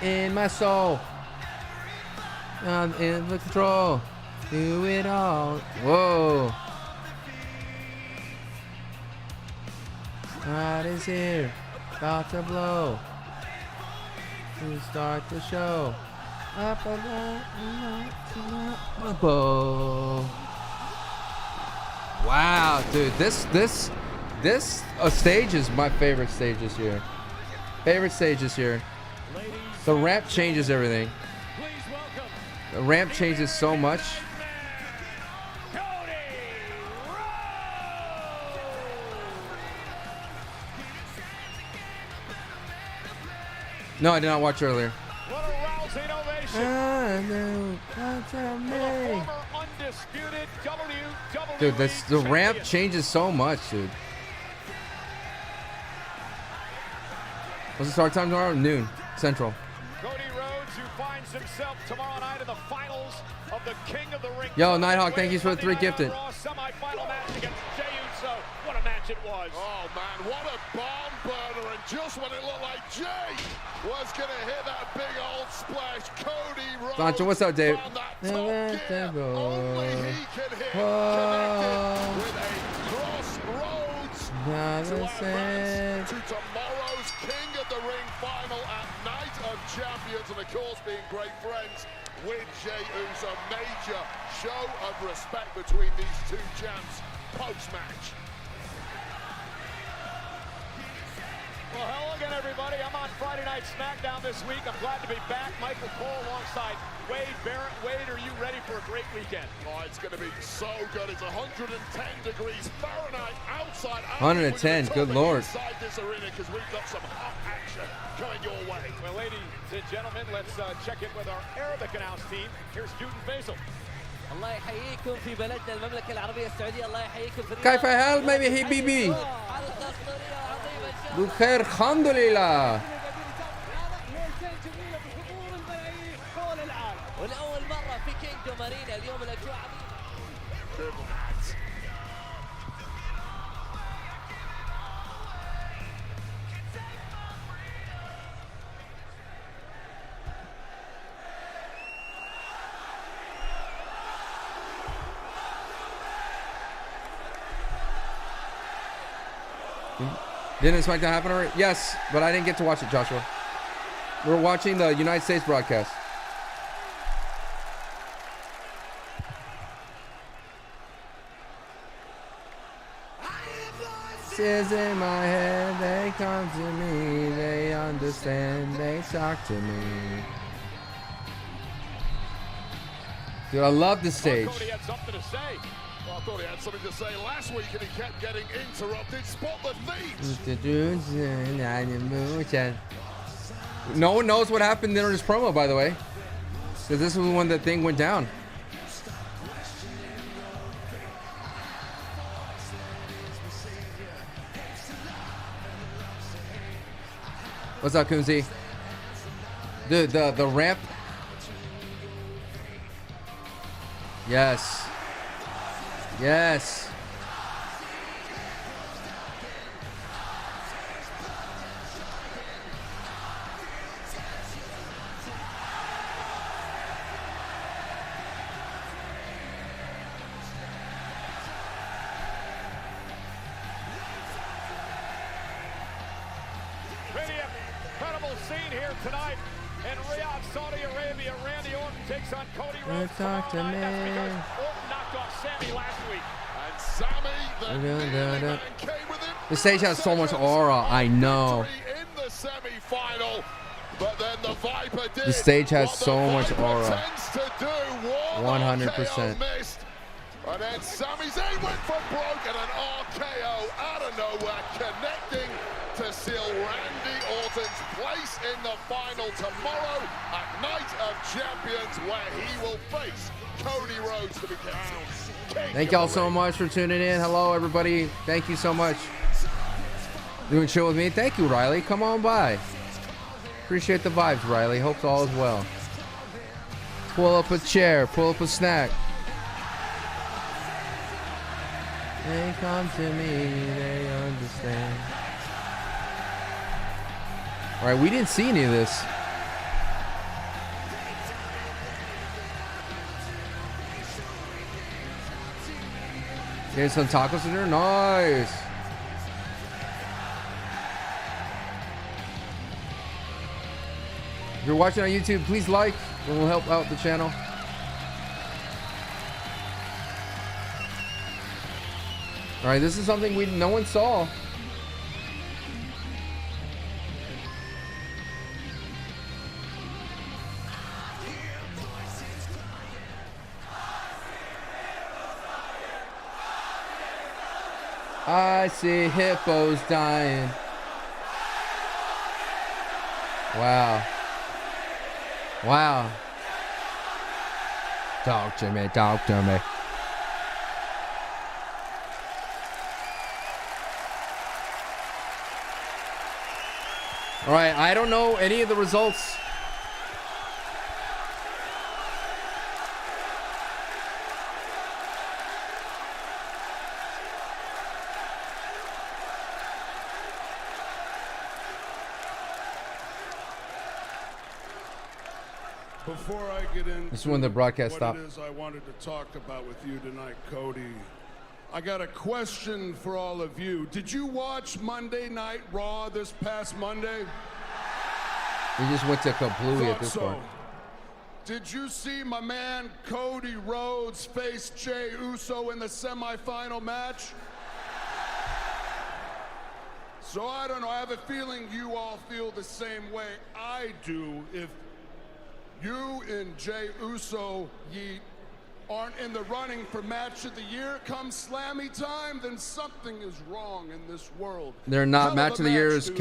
in my soul. I'm in the control. Do it all. Whoa. God is here. About to blow. To start the show. Up above. Wow, dude, this stage is my favorite stage this year. Favorite stage this year. The ramp changes everything. The ramp changes so much. No, I did not watch earlier. What a rousing ovation. Dude, the ramp changes so much, dude. What's the start time tomorrow? Noon, Central. Cody Rhodes, who finds himself tomorrow night in the finals of the King of the Ring. Yo, Nighthawk, thank you for the 3 gifted. Semi-final match against Jey Uso. What a match it was. Oh man, what a barn burner! And just when it looked like Jey was gonna hit that big old splash, Cody Rhodes. Sancho, what's up, Dave? Only he can hit. Connected with a crossroads to tomorrow's King of the Ring final at Night of Champions, and of course being great friends with Jey Uso. Major show of respect between these two champs post-match. Well, hello again, everybody. I'm on Friday Night SmackDown this week. I'm glad to be back. Michael Cole alongside Wade Barrett. Wade, are you ready for a great weekend? Oh, it's going to be so good. It's 110 degrees Fahrenheit outside. 110, good lord. Inside this arena, because we've got some hot action coming your way. Well, ladies and gentlemen, let's check in with our Arabic announce team. Here's Jude and Faisal. الله يحييكم في بلدنا المملكة العربية السعودية. الله يحييكم في كيف حال ميمي حبيبي؟ بخير الحمد لله. ولأول مرة في كينجدوم أرينا اليوم الأجواء عظيمة. Didn't SmackDown happen already? Yes, but I didn't get to watch it, Joshua. We're watching the United States broadcast. Voices in my head, they come to me, they understand, they talk to me. Dude, I love this stage. Cody had something to say. Well, I thought he had something to say last week and he kept getting interrupted. Spot the thieves. No one knows what happened during this promo, by the way. Because this was when the thing went down. What's up, Kunzi? Dude, the ramp. Yes. Yes. Pretty incredible scene here tonight in Riyadh, Saudi Arabia. Randy Orton takes on Cody Rhodes. Talk to me. That's because Orton knocked off Sammy last week. And Sammy, the man came with him. The stage has so much aura, I know. In the semi-final, but then the Viper did. The stage has what the so much Viper aura. tends to do. 100%. Missed. And then Sami Zayn went for broke and an RKO out of nowhere, connecting to seal Randy Orton's place in the final tomorrow at Night of Champions, where he will face Cody Rhodes to become King. Thank y'all so much for tuning in. Hello, everybody. Thank you so much. Doing chill with me. Thank you, Riley. Come on by. Appreciate the vibes, Riley. Hope all is well. Pull up a chair. Pull up a snack. They come to me. They understand. All right, we didn't see any of this. Getting some tacos in there. Nice. If you're watching on YouTube, please like. It will help out the channel. All right, this is something no one saw. I see hippos dying. Wow. Wow. Talk to me, talk to me. All right, I don't know any of the results. Before I get into this is when the broadcast stopped. What it is I wanted to talk about with you tonight, Cody, I got a question for all of you. Did you watch Monday Night Raw this past Monday? We just went to Kablooey at this point. Did you see my man Cody Rhodes face Jey Uso in the semifinal match? So I don't know, I have a feeling you all feel the same way I do. If you and Jey Uso aren't in the running for match of the year come Slammy time, then something is wrong in this world. They're not. Match of the year is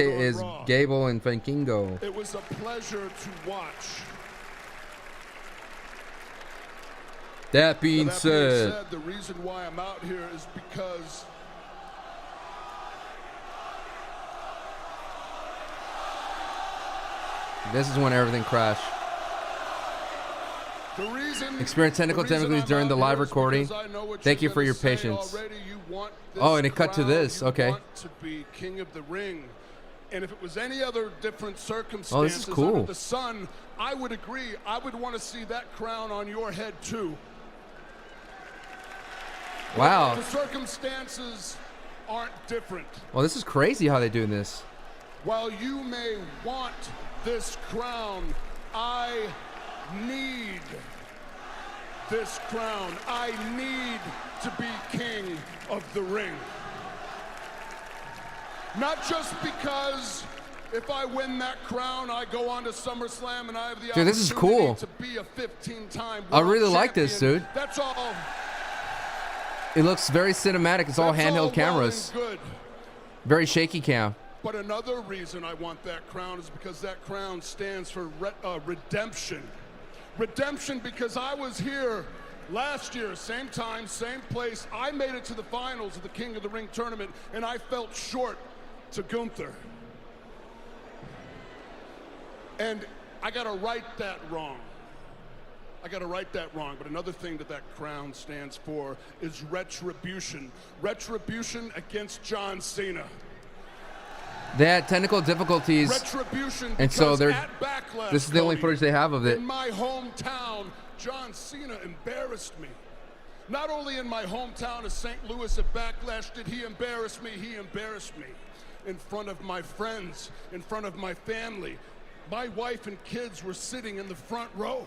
Gable and Fankingo. It was a pleasure to watch. That being said, the reason why I'm out here is because this is when everything crashed. Experience technical difficulties during the live recording. Thank you for your patience. Oh, and it cut to this. Okay. To be king of the ring. And if it was any other different circumstances oh, this is cool. under the sun, I would agree. I would want to see that crown on your head too. Wow. The circumstances aren't different. Well, this is crazy how they're doing this. While you may want this crown, I need this crown. I need to be king of the ring. Not just because if I win that crown, I go on to SummerSlam and I have the this is cool. to be a 15-time I really like this, dude. That's all. It looks very cinematic. It's all handheld cameras. Well and good. Very shaky cam. But another reason I want that crown is because that crown stands for redemption. Redemption, because I was here last year, same time, same place. I made it to the finals of the King of the Ring tournament, and I felt short to Gunther. And I got to right that wrong. I got to right that wrong. But another thing that crown stands for is retribution. Retribution against John Cena. They had technical difficulties, and so this is the only footage they have of it. In my hometown, John Cena embarrassed me. Not only in my hometown of St. Louis at Backlash did he embarrass me in front of my friends, in front of my family. My wife and kids were sitting in the front row.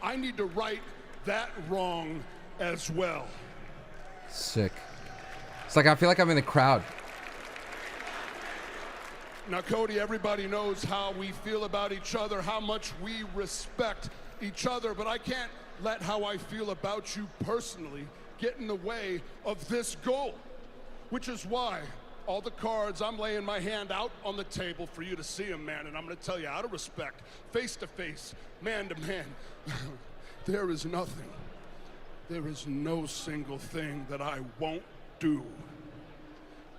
I need to right that wrong as well. Sick. It's like I feel like I'm in the crowd. Now, Cody, everybody knows how we feel about each other, how much we respect each other, but I can't let how I feel about you personally get in the way of this goal, which is why all the cards, I'm laying my hand out on the table for you to see them, man, and I'm going to tell you out of respect, face to face, man to man, there is nothing, there is no single thing that I won't do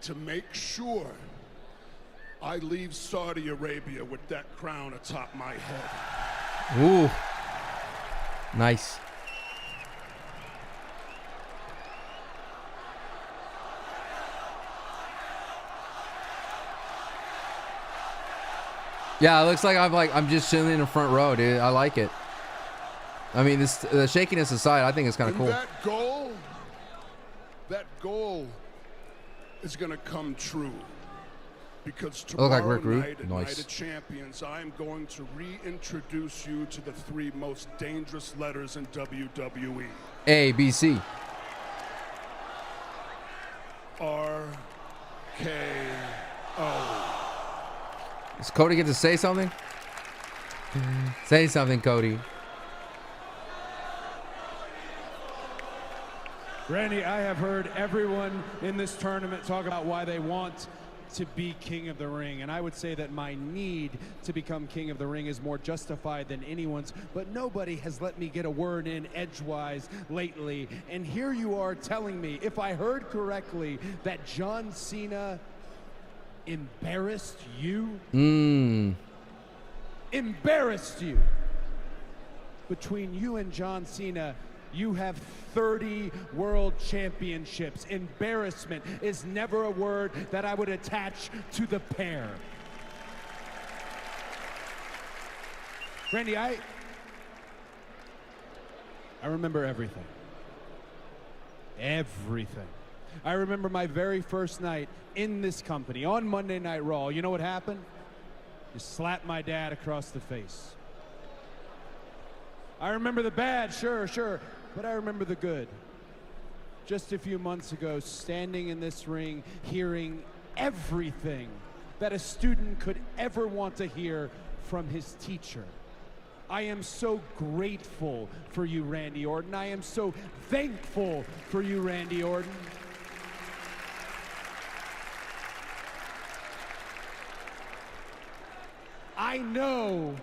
to make sure I leave Saudi Arabia with that crown atop my head. Ooh. Nice. Yeah, it looks like I'm just sitting in the front row, dude. I like it. I mean, the shakiness aside, I think it's kind of cool. That goal that goal is going to come true. Because look like tomorrow Rick Rude. night at Nice. Night of Champions, I'm going to reintroduce you to the 3 most dangerous letters in WWE. A, B, C. R-K-O. Does Cody get to say something? Say something, Cody. Randy, I have heard everyone in this tournament talk about why they want to be king of the ring, and I would say that my need to become king of the ring is more justified than anyone's, but nobody has let me get a word in edgewise lately, and here you are telling me, if I heard correctly, that John Cena embarrassed you? Embarrassed you. Between you and John Cena, you have 30 world championships. Embarrassment is never a word that I would attach to the pair. Randy, I remember everything. Everything. I remember my very first night in this company on Monday Night Raw. You know what happened? You slapped my dad across the face. I remember the bad, sure, but I remember the good. Just a few months ago, standing in this ring, hearing everything that a student could ever want to hear from his teacher. I am so grateful for you, Randy Orton. I am so thankful for you, Randy Orton. I know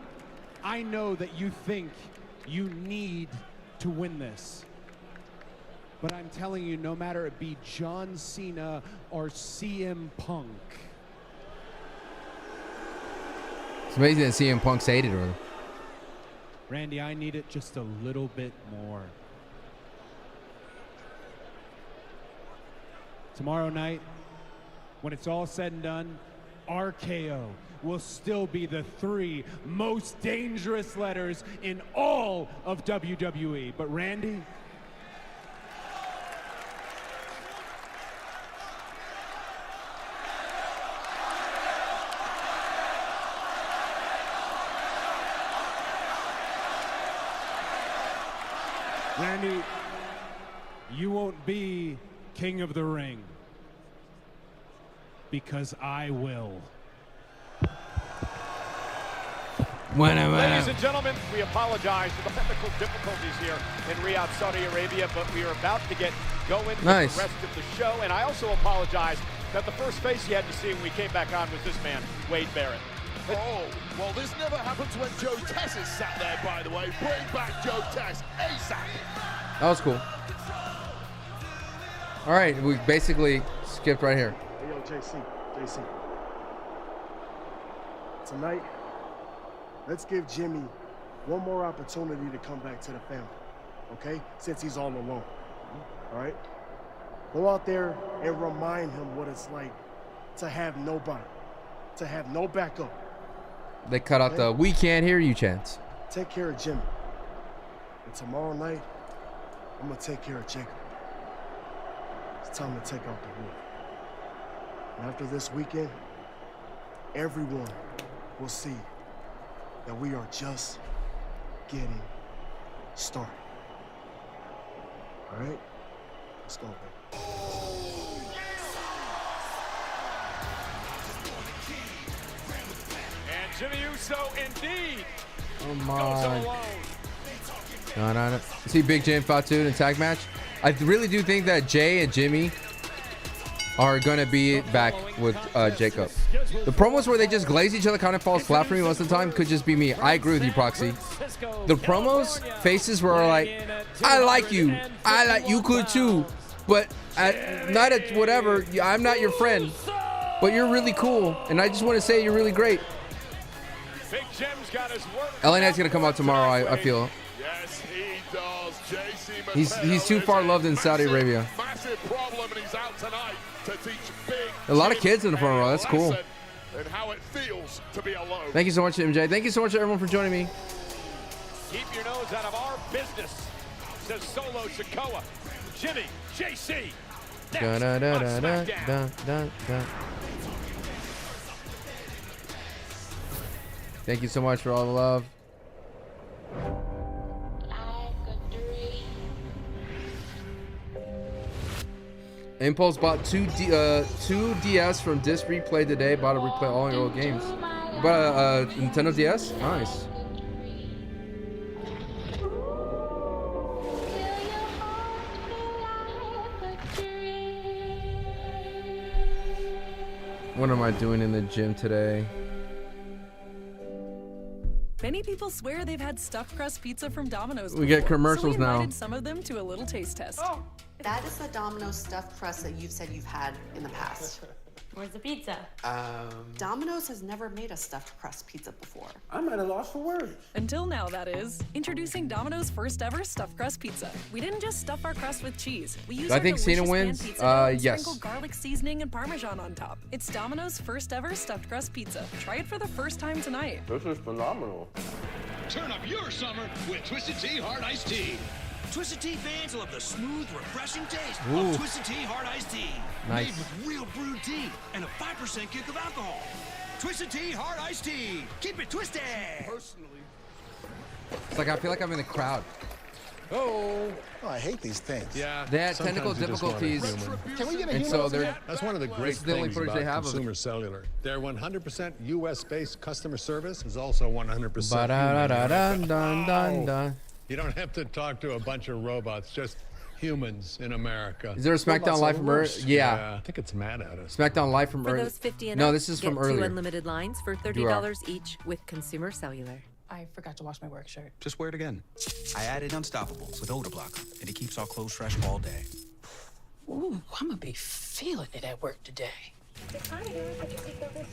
that you think you need to win this. But I'm telling you, no matter it be John Cena or CM Punk. It's amazing that CM Punk's hated her. Randy, I need it just a little bit more. Tomorrow night, when it's all said and done, RKO will still be the 3 most dangerous letters in all of WWE. But Randy, you won't be king of the ring, because I will. Ladies and gentlemen, we apologize for the technical difficulties here in Riyadh, Saudi Arabia, but we are about to get going with the rest of the show. And I also apologize that the first face you had to see when we came back on was this man, Wade Barrett. Oh, well, this never happens when Joe Tess is sat there, by the way. Bring back Joe Tess ASAP. That was cool. All right, we basically skipped right here. Hey, yo, JC. Tonight, let's give Jimmy one more opportunity to come back to the family, okay? Since he's all alone, all right? Go out there and remind him what it's like to have nobody, to have no backup. They cut out the "we can't hear you" chants. Take care of Jimmy. And tomorrow night, I'm gonna take care of Jacob. It's time to take out the wolf. And after this weekend, everyone will see that we are just getting started. All right? Let's go, baby. And Jimmy Uso indeed Come goes on. alone. No. See Big Jay and Fatu in a tag match. I really do think that Jay and Jimmy are gonna be back with Jacob. The promos where they just glaze each other kind of falls flat for me most of the time could just be me. I agree with you, Proxy. The promos, faces were like, I like you. I like you could too. But not at whatever. I'm not your friend. But you're really cool. And I just want to say you're really great. Big Jim's got his work. LA Knight's gonna come out tomorrow, I feel. Yes, he does. JC He's too far loved in Saudi Arabia. Massive problem, and he's out tonight to teach Big A lot of Jim kids in the front row. That's cool. and how it feels to be alone. Thank you so much, MJ. Thank you so much, everyone, for joining me. Keep your nose out of our business, says Solo Sikoa. Jimmy, JC, Da, da, da, da, da, da, da, da. Thank you so much for all the love. Impulse bought two DS from Disc Replay today. Bought a replay all your old games. Bought a Nintendo DS? Nice. What am I doing in the gym today? Many people swear they've had stuffed crust pizza from Domino's. We get commercials so we invited now. some of them to a little taste test. Oh, that is the Domino's stuffed crust that you've said you've had in the past. Where's the pizza? Domino's has never made a stuffed crust pizza before. I'm at a loss for words. Until now, that is. Introducing Domino's first ever stuffed crust pizza. We didn't just stuff our crust with cheese. We used I think Cena wins. Yes. Sprinkle garlic seasoning and Parmesan on top. It's Domino's first ever stuffed crust pizza. Try it for the first time tonight. This is phenomenal. Turn up your summer with Twisted Tea Hard Iced Tea. Twisted Tea fans love the smooth, refreshing taste of Twisted Tea Hard Iced Tea. Nice. Made with real brewed tea and a 5% kick of alcohol. Twisted Tea Hard Iced Tea. Keep it twisted. Personally, It's like I feel like I'm in the crowd. oh, I hate these things. Yeah. They had technical difficulties. Can we get a And human so on they're that? That's one of the great This is the only things footage about they have of it. Consumer Cellular. Their 100% U.S.-based customer service is also 100% Ba-da-da-da-dun-dun-dun. You don't have to talk to a bunch of robots, just humans in America. Is there a SmackDown Live from earlier? Yeah. I think it's mad at us. SmackDown Live from For earlier. those 50 and No, up, this is from get 2 earlier. unlimited lines for $30 each with Consumer Cellular. I forgot to wash my work shirt. Just wear it again. I added Unstoppables with odor blocker, and it keeps our clothes fresh all day. Ooh, I'm gonna be feeling it at work today.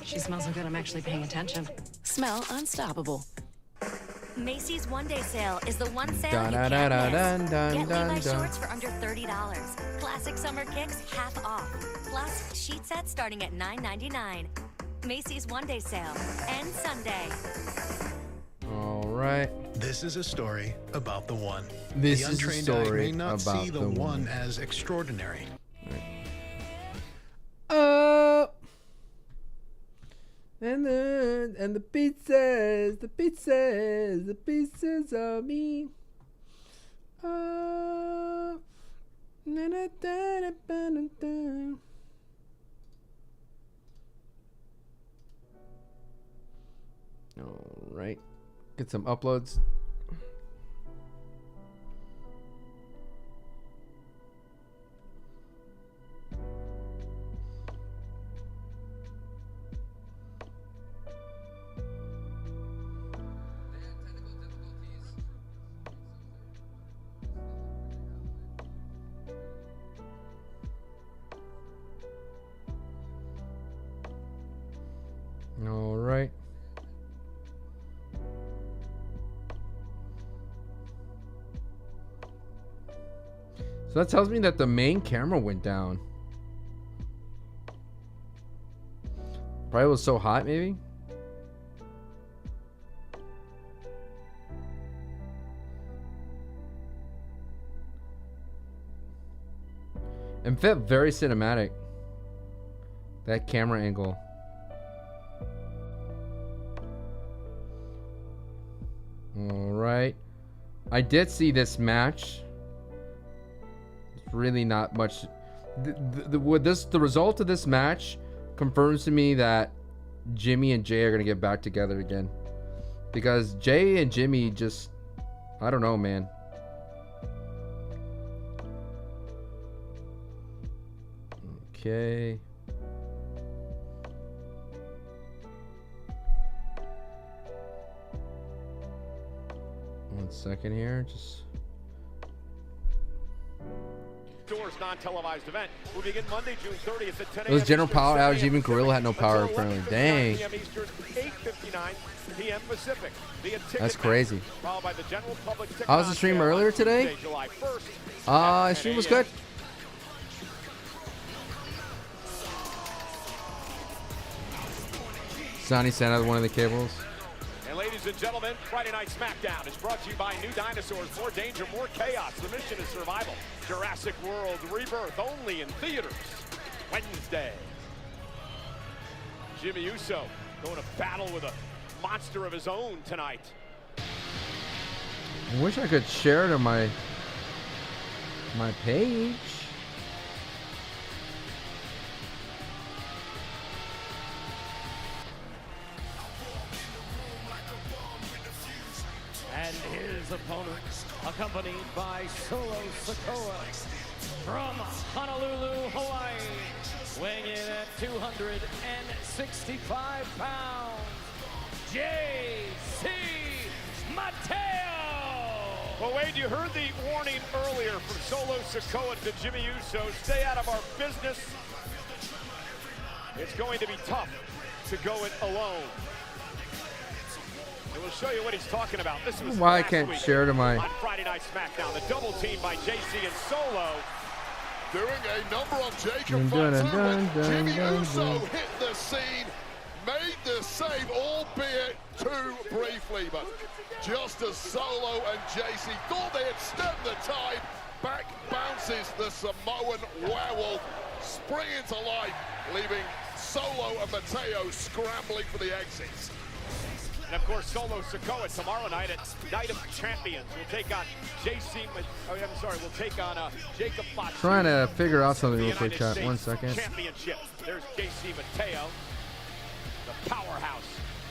She smells so good, I'm actually paying attention. Smell unstoppable. Macy's One-Day Sale is the one sale Dun, you dun, can't dun, miss. dun, dun, Get dun, Levi's dun. shorts for under $30. Classic summer kicks half off. Plus, sheet sets starting at $9.99. Macy's One-Day Sale. Ends Sunday. All right. This is a story about the one. This the is a untrained eye story may not about see the one as extraordinary. And the pizzas of me. All right, get some uploads. All right. So that tells me that the main camera went down. Probably was so hot, maybe. And felt very cinematic. That camera angle. All right. I did see this match. It's really not much. The result of this match confirms to me that Jimmy and Jay are gonna get back together again, because Jay and Jimmy just, I don't know, man. Okay. One second here, just. Doors non-televised event will begin Monday, June 30th at 10 a.m. It was general power outage. Even Gorilla had no power apparently. Dang. PM Pacific. That's crazy. Followed by the general public ticket How was the stream earlier today? July 1st. The stream was good. Sonny sent out one of the cables. And ladies Ladies and gentlemen, Friday Night SmackDown is brought to you by New Dinosaurs. More danger, more chaos. The mission is survival. Jurassic World Rebirth, only in theaters Wednesday. Jimmy Uso going to battle with a monster of his own tonight. I wish I could share to my page. And his opponent, accompanied by Solo Sikoa from Honolulu, Hawaii, weighing in at 265 pounds, J.C. Mateo. Well, Wade, you heard the warning earlier from Solo Sikoa to Jimmy Uso. Stay out of our business. It's going to be tough to go it alone. And we'll show you what he's talking about. This was why I can't share to my on Friday Night SmackDown. The double team by JC and Solo. Doing a number on Jacob Fatu. Jimmy Uso hit the scene, made the save, albeit too briefly. But just as Solo and JC thought they had stemmed the tide, back bounces the Samoan werewolf, springing to life, leaving Solo and Mateo scrambling for the exits. And of course, Solo Sikoa tomorrow night at Night of Champions. We'll take on we'll take on Jacob Fatu. Trying to figure out something real quick, chat. 1 second. Championship. There's JC Mateo, the powerhouse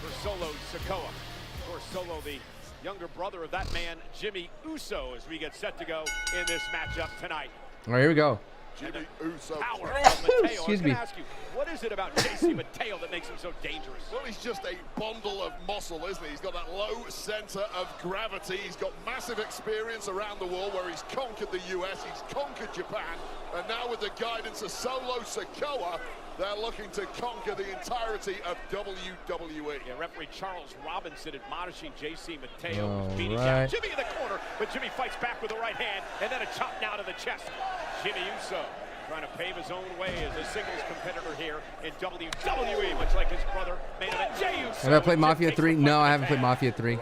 for Solo Sikoa. Of course, Solo, the younger brother of that man, Jimmy Uso, as we get set to go in this matchup tonight. All right, here we go. Jimmy Uso. Power of Mateo. Excuse me. I was going to ask you, what is it about JC Mateo that makes him so dangerous? Well, he's just a bundle of muscle, isn't he? He's got that low center of gravity. He's got massive experience around the world where he's conquered the US, he's conquered Japan, and now with the guidance of Solo Sikoa, they're looking to conquer the entirety of WWE. Yeah, referee Charles Robinson admonishing JC Mateo, who's All beating right. down Jimmy in the corner, but Jimmy fights back with the right hand, and then a chop now to the chest. Jimmy Uso trying to pave his own way as a singles competitor here in WWE, much like his brother, main event Jey Uso. Have I played Mafia 3? No, I haven't played Mafia 3.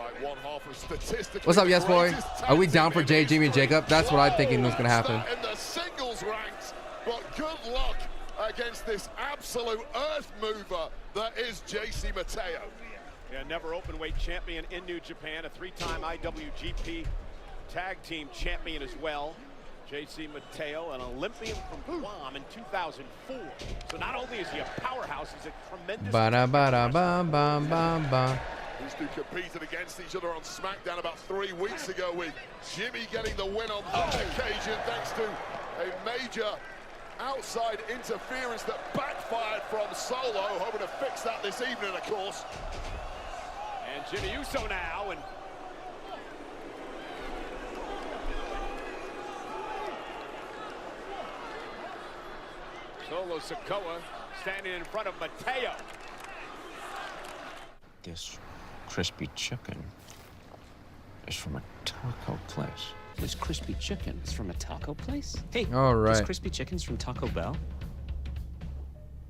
What's up, Yes Boy? Are we down for Jay, Jimmy, and Jacob? That's what I'm thinking was going to happen. In the singles ranks, but good luck against this absolute earth mover that is JC Mateo. Yeah, never open weight champion in New Japan, a 3-time IWGP tag team champion as well. JC Mateo, an Olympian from Guam in 2004. So not only is he a powerhouse, he's a tremendous... These two competed against each other on SmackDown about 3 weeks ago, with Jimmy getting the win on that occasion thanks to a major outside interference that backfired from Solo, hoping to fix that this evening, of course. And Jimmy Uso now, and Solo Sikoa standing in front of Mateo. This crispy chicken is from a taco place. This crispy chicken is from a taco place? Hey, all right. This crispy chicken's from Taco Bell?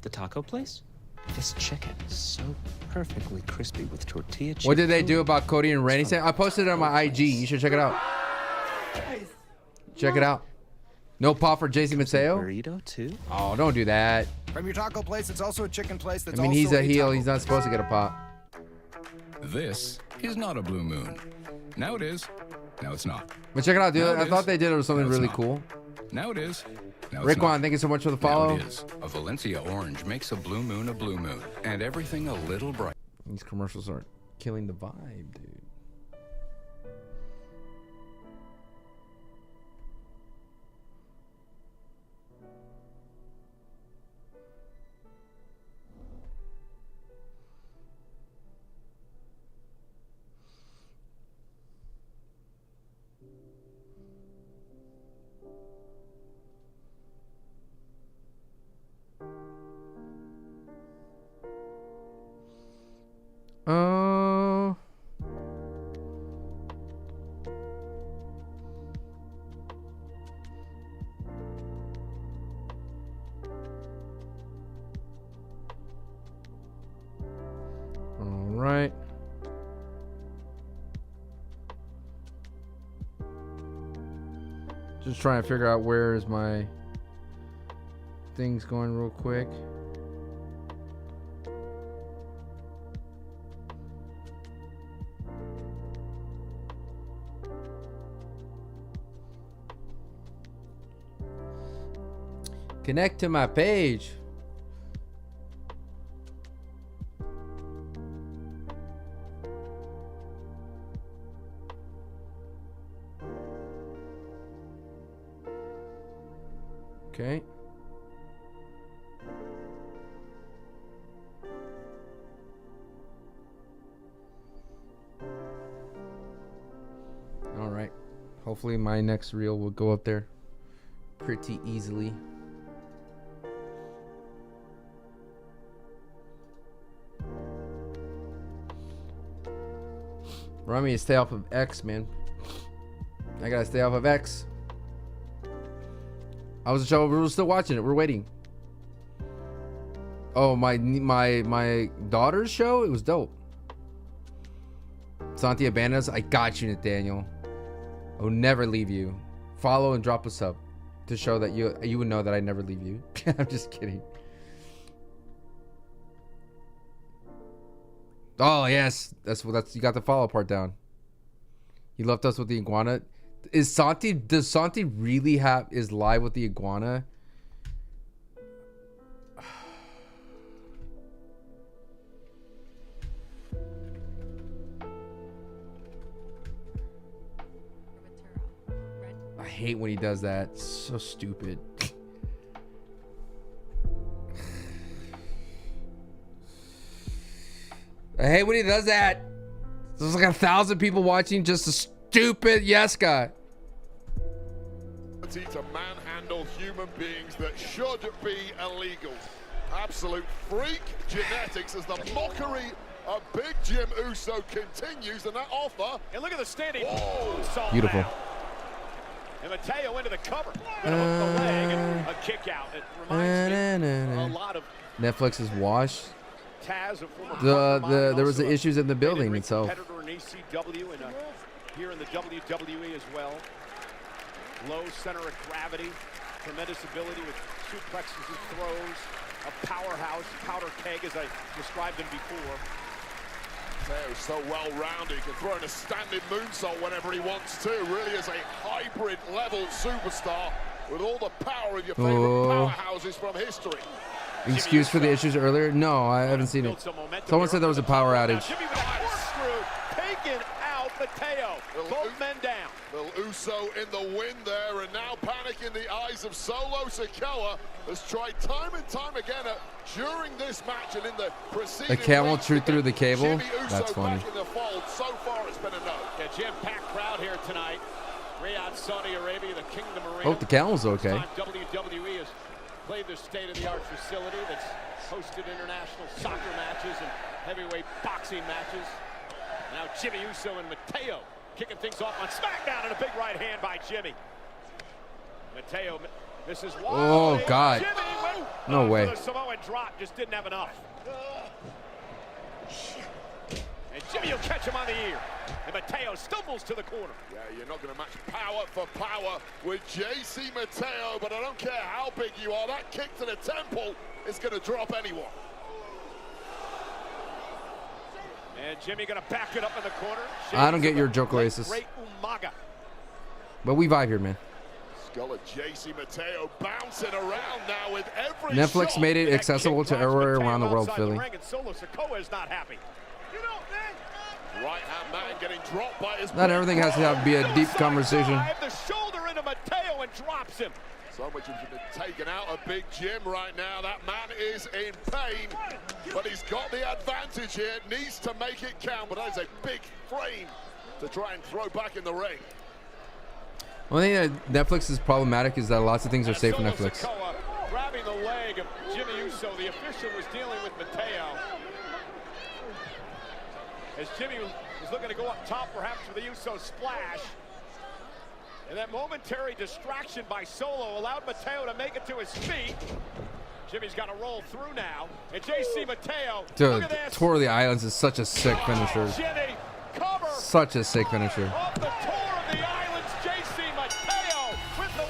The taco place? This chicken is so perfectly crispy with tortilla chicken. What did they do about Cody and Randy? I posted it on my IG. You should check it out. Check it out. No pop for JC Mateo? Burrito too? Oh, don't do that. From your taco place, it's also a chicken place that's I mean, he's also a heel. taco. He's not supposed to get a pop. This is not a blue moon. Now it is. Now it's not. But check it out, dude. Now it I thought is. they did something Now it's really not. cool. Now it is. Now it's Rickwan, not. thank you so much for the Now follow. it is. A Valencia orange makes a blue moon, and everything a little bright. These commercials are killing the vibe, dude. Just trying to figure out where is my things going real quick. Connect to my page. Okay. All right. Hopefully my next reel will go up there pretty easily. Remind me to stay off of X, man. I gotta stay off of X. I was we're still watching it. We're waiting. Oh, my daughter's show. It was dope. Santi Abanas, I got you, Nathaniel. I will never leave you. Follow and drop a sub to show that you would know that I never leave you. I'm just kidding. Oh yes, that's you got the follow part down. He left us with the iguana. Does Santi really is live with the iguana? I hate when he does that. It's so stupid. I hate when he does that. There's like 1,000 people watching just a stupid yes guy. To manhandle human beings that should be illegal. Absolute freak genetics as the mockery of Big Jim Uso continues, and that offer. And look at the standing. Beautiful. And Mateo into the cover. Gonna hook the leg and a kick out. It reminds me a lot of Netflix's Wash. Taz, a former there was the issues in the building itself. Competitor in ECW and here in the WWE as well. Low center of gravity, tremendous ability with suplexes and throws, a powerhouse, powder keg as I described him before. Mateo's so well-rounded, he can throw in a standing moonsault whenever he wants to. Really is a hybrid level superstar with all the power of your favorite powerhouses from history. Excuse for the issues earlier? No, I haven't seen it. Someone said there was a power outage. Jimmy with a corkscrew, taking out Mateo. Both men down. Little Uso in the wind there, and now panic in the eyes of Solo Sikoa has tried time and time again during this match and in the preceding. The camel chewed through the cable. That's funny. Back in the fold. So far, it's been a no. Yeah, jam-packed crowd here tonight. Riyadh, Saudi Arabia, the Kingdom Arena. Hope the camel's okay. WWE has played their state-of-the-art facility that's hosted international soccer matches and heavyweight boxing matches. Now Jimmy Uso and Mateo kicking things off on SmackDown, and a big right hand by Jimmy. Mateo misses wide. Oh God! Jimmy went No way. The Samoan drop, just didn't have enough. And Jimmy will catch him on the ear. And Mateo stumbles to the corner. Yeah, you're not going to match power for power with JC Mateo, but I don't care how big you are. That kick to the temple is going to drop anyone. And Jimmy going to back it up in the corner. I don't get your joke oasis. But we vibe here, man. Skull of JC Mateo bouncing around now with every Netflix shot. made it accessible to everywhere around the world, Philly. Solo Sikoa is not happy. Right-hand man getting dropped by his Not everything has to be a deep conversation. The shoulder into Mateo and drops him. So much has been taken out of Big Jim right now. That man is in pain, but he's got the advantage here. Needs to make it count, but that is a big frame to try and throw back in the ring. One thing that Netflix is problematic is that lots of things are safe for Netflix. Sikoa grabbing the leg of Jimmy Uso. The official was dealing with Mateo. As Jimmy was looking to go up top, perhaps with the Uso splash. And that momentary distraction by Solo allowed Mateo to make it to his feet. Jimmy's got to roll through now. And JC Mateo, Dude, Tour of the Islands is such a sick finisher. Jimmy, cover. Such a sick finisher. Off the Tour of the Islands, JC Mateo with the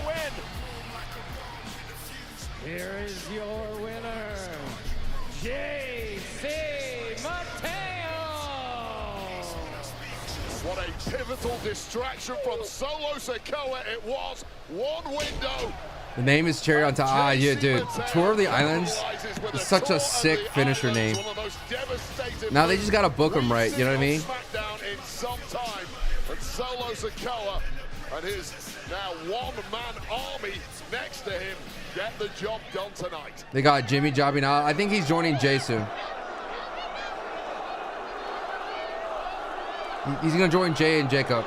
a pivotal distraction from Solo Sikoa. It was one window. The name is Cherry on top. Ah, yeah, dude. Tour of the Islands is such a sick finisher name. Now they just gotta book him right. You know what I mean? In some time, and Solo Sikoa and his now one-man army next to him get the job done tonight. They got Jimmy jobbing out. I think he's joining Jay soon. He's gonna join Jay and Jacob.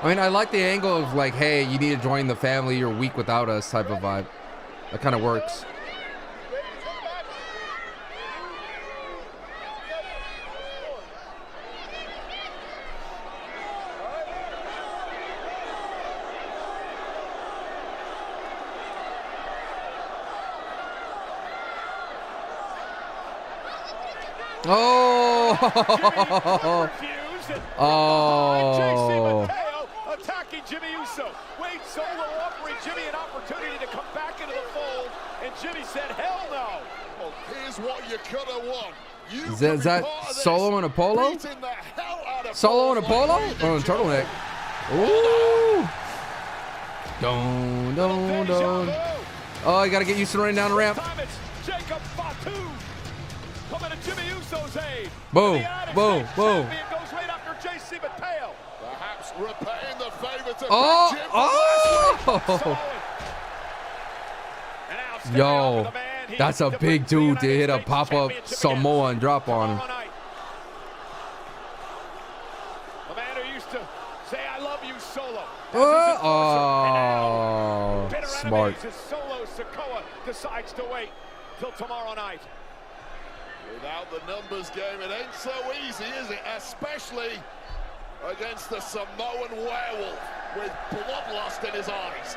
I mean, I like the angle of like, hey, you need to join the family. You're weak without us type of vibe. That kind of works. Oh! Oh! Attacking Jimmy Uso. Wade Solo offering Jimmy an opportunity to come back into the fold, and Jimmy said, "Hell no." Well, here's what you could have won. Is that Solo and Apollo? Solo and Apollo? Oh, turtleneck. Ooh! Don't. Oh, I gotta get used to running down the ramp. Jacob Fatu coming to Jimmy Uso's aid. Boom, boom, boom. Goes right after JC Mateo. Perhaps repaying the favor to Yo, that's a big dude to hit a pop-up Samoan drop on him. The man who used to say, "I love you, Solo." Oh, smart. Solo Sikoa decides to wait till tomorrow night. Without the numbers game, it ain't so easy, is it? Especially against the Samoan werewolf with bloodlust in his eyes.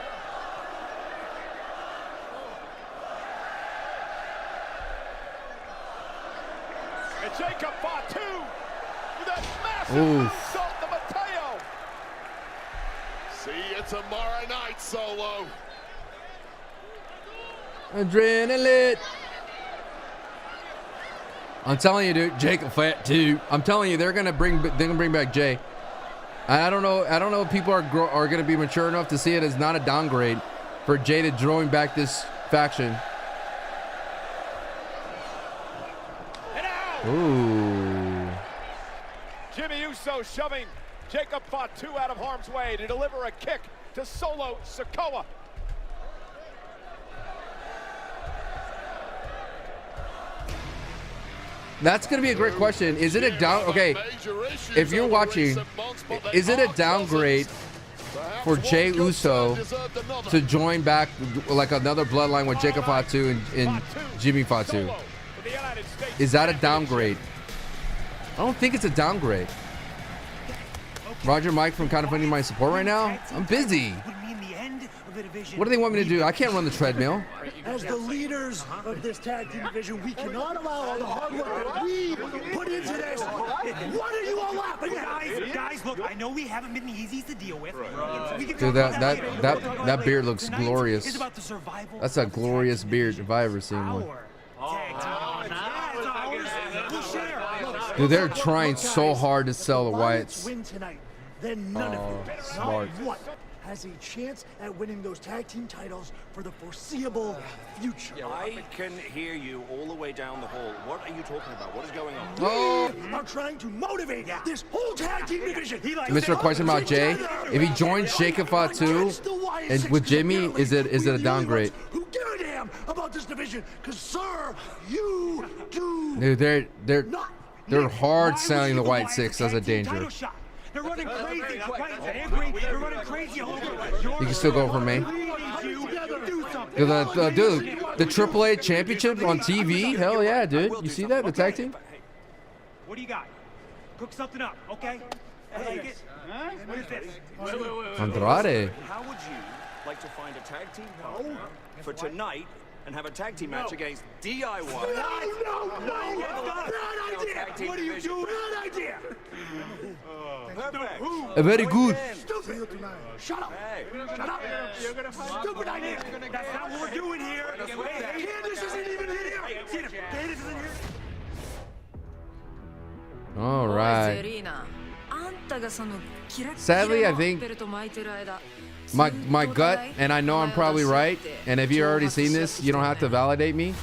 And Jacob Fatu with that massive insult to Mateo. See you tomorrow night, Solo. Adrenaline. I'm telling you, dude, Jacob Fat too. I'm telling you, they're gonna bring back Jay. I don't know if people are gonna be mature enough to see it as not a downgrade for Jay to join back this faction. Ooh. Jimmy Uso shoving Jacob Fatu out of harm's way to deliver a kick to Solo Sikoa. That's going to be a great question. Is it a down? Okay, if you're watching, is it a downgrade for Jey Uso to join back like another bloodline with Jacob Fatu and Jimmy Fatu? Is that a downgrade? I don't think it's a downgrade. Roger Mike from Kind of Funny My support right now. I'm busy. What do they want me to do? I can't run the treadmill. As the leaders of this tag team division, we cannot allow all the hard work that we put into this. What are you all laughing at? Guys, look, I know we haven't been the easiest to deal with. Dude, that beard looks glorious. That's a glorious beard if I ever seen one. Dude, they're trying so hard to sell the Wyatts. Then none of you, smart. What has a chance at winning those tag team titles for the foreseeable future. I can hear you all the way down the hall. What are you talking about? What is going on? We are trying to motivate this whole tag team division. Mr. Question about Jay. If he joins Jacob Fatu and with Jimmy, is it a downgrade? Who give a damn about this division? Because sir, you do. Dude, they're hard selling the White Six as a danger. They're running crazy. They're running crazy all over. You can still go for me. Dude, the AAA championship on TV? Hell yeah, dude. You see that? The tag team? What do you got? Cook something up, okay? I like it. Huh? What is this? Andrade. How would you like to find a tag team partner for tonight and have a tag team match against DIY? No! Bad idea! What are you doing? Bad idea! Very good. Stupid! Shut up! Shut up! Stupid idea! That's not what we're doing here. Candace isn't even here! Candace isn't here! All right. Sadly, I think my gut, and I know I'm probably right, and if you've already seen this, you don't have to validate me,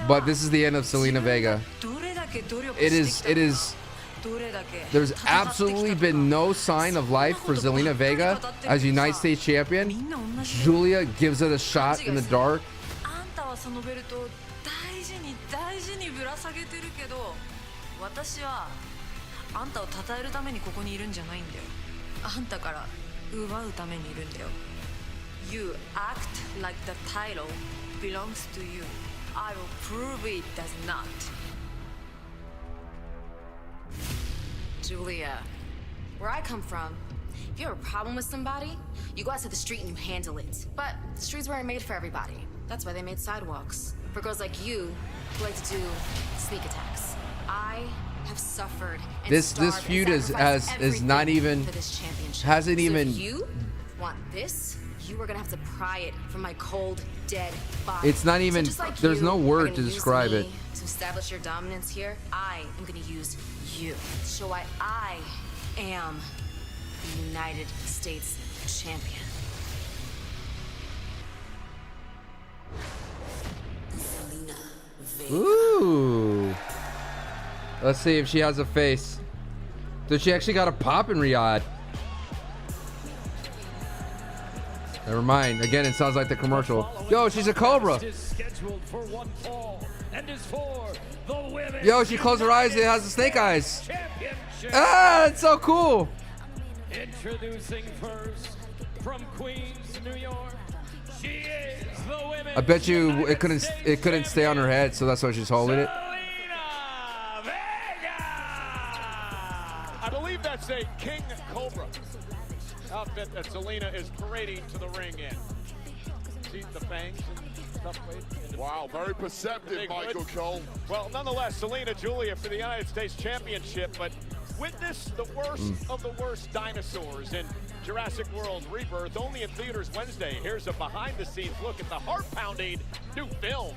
but this is the end of Zelina Vega. It is. There's absolutely been no sign of life for Zelina Vega as United States champion. Julia gives it a shot in the dark. 私はあんたを称えるためにここにいるんじゃないんだよ。あんたから奪うためにいるんだよ。You act like the title belongs to you. I will prove it does not. Julia, where I come from, if you have a problem with somebody, you go out to the street and you handle it. But the streets weren't made for everybody. That's why they made sidewalks. For girls like you who like to do sneak attacks. I have suffered and This feud is not even hasn't even. So if you want this, you are gonna have to pry it from my cold, dead body. It's not even. So like there's no word to use describe it. To establish your dominance here, I am gonna use you to show why I am the United States champion. Ooh. Let's see if she has a face. Does she actually got a pop in Riyadh? Never mind. Again, it sounds like the commercial. Yo, she's a Cobra. Yo, she closed her eyes. It has the snake eyes. Ah, it's so cool. Introducing first from Queens, New York. She is the women's I bet you it couldn't stay on her head, so that's why she's holding it. I believe that's a King Cobra outfit that Zelina is parading to the ring in. See the fangs and stuff. Wow, very perceptive, Michael Cole. Well, nonetheless, Zelina Julia for the United States Championship, but witness the worst of the worst dinosaurs in Jurassic World Rebirth, only in theaters Wednesday. Here's a behind-the-scenes look at the heart-pounding new film.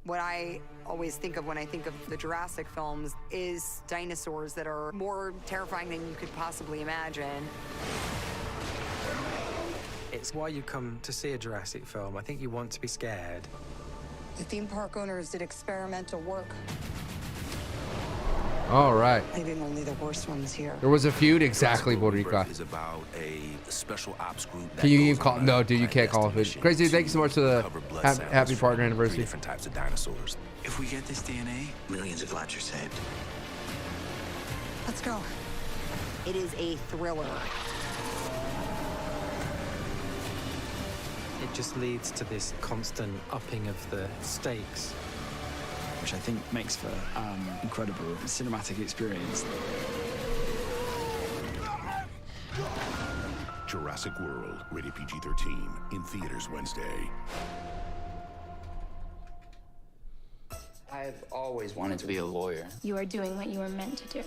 What I always think of when I think of the Jurassic films is dinosaurs that are more terrifying than you could possibly imagine. It's why you come to see a Jurassic film. I think you want to be scared. The theme park owners did experimental work. All right. Leaving only the worst ones here. There was a feud, exactly, Boricua. Is about a special ops group. Can you even call? No, dude, you can't call it. Crazy, thank you so much for the happy partner anniversary. Different types of dinosaurs. If we get this DNA, millions of lives are saved. Let's go. It is a thriller. It just leads to this constant upping of the stakes, which I think makes for incredible cinematic experience. Jurassic World, rated PG-13, in theaters Wednesday. I've always wanted to be a lawyer. You are doing what you were meant to do.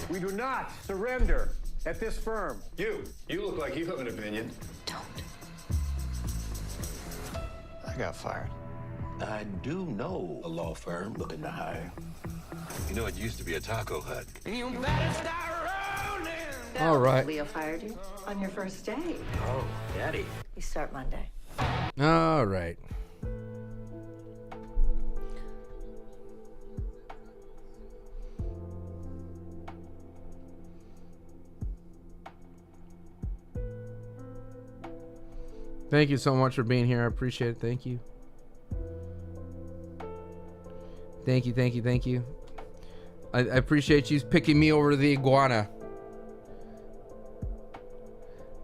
We do not surrender at this firm. You look like you have an opinion. Don't. I got fired. I do know a law firm looking to hire. You know, it used to be a taco hut. You better start rolling. All right. Leo fired you on your first day. Oh, Daddy. You start Monday. All right. Thank you so much for being here. I appreciate it. Thank you. Thank you, thank you, thank you. I appreciate you picking me over the iguana.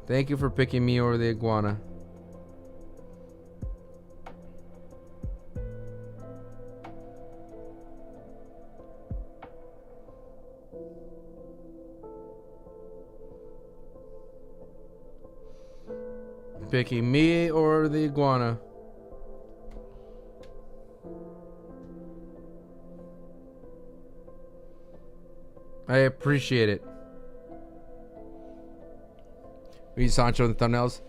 Thank you for picking me over the iguana. Picking me or the iguana. I appreciate it. We use Sancho in the thumbnails.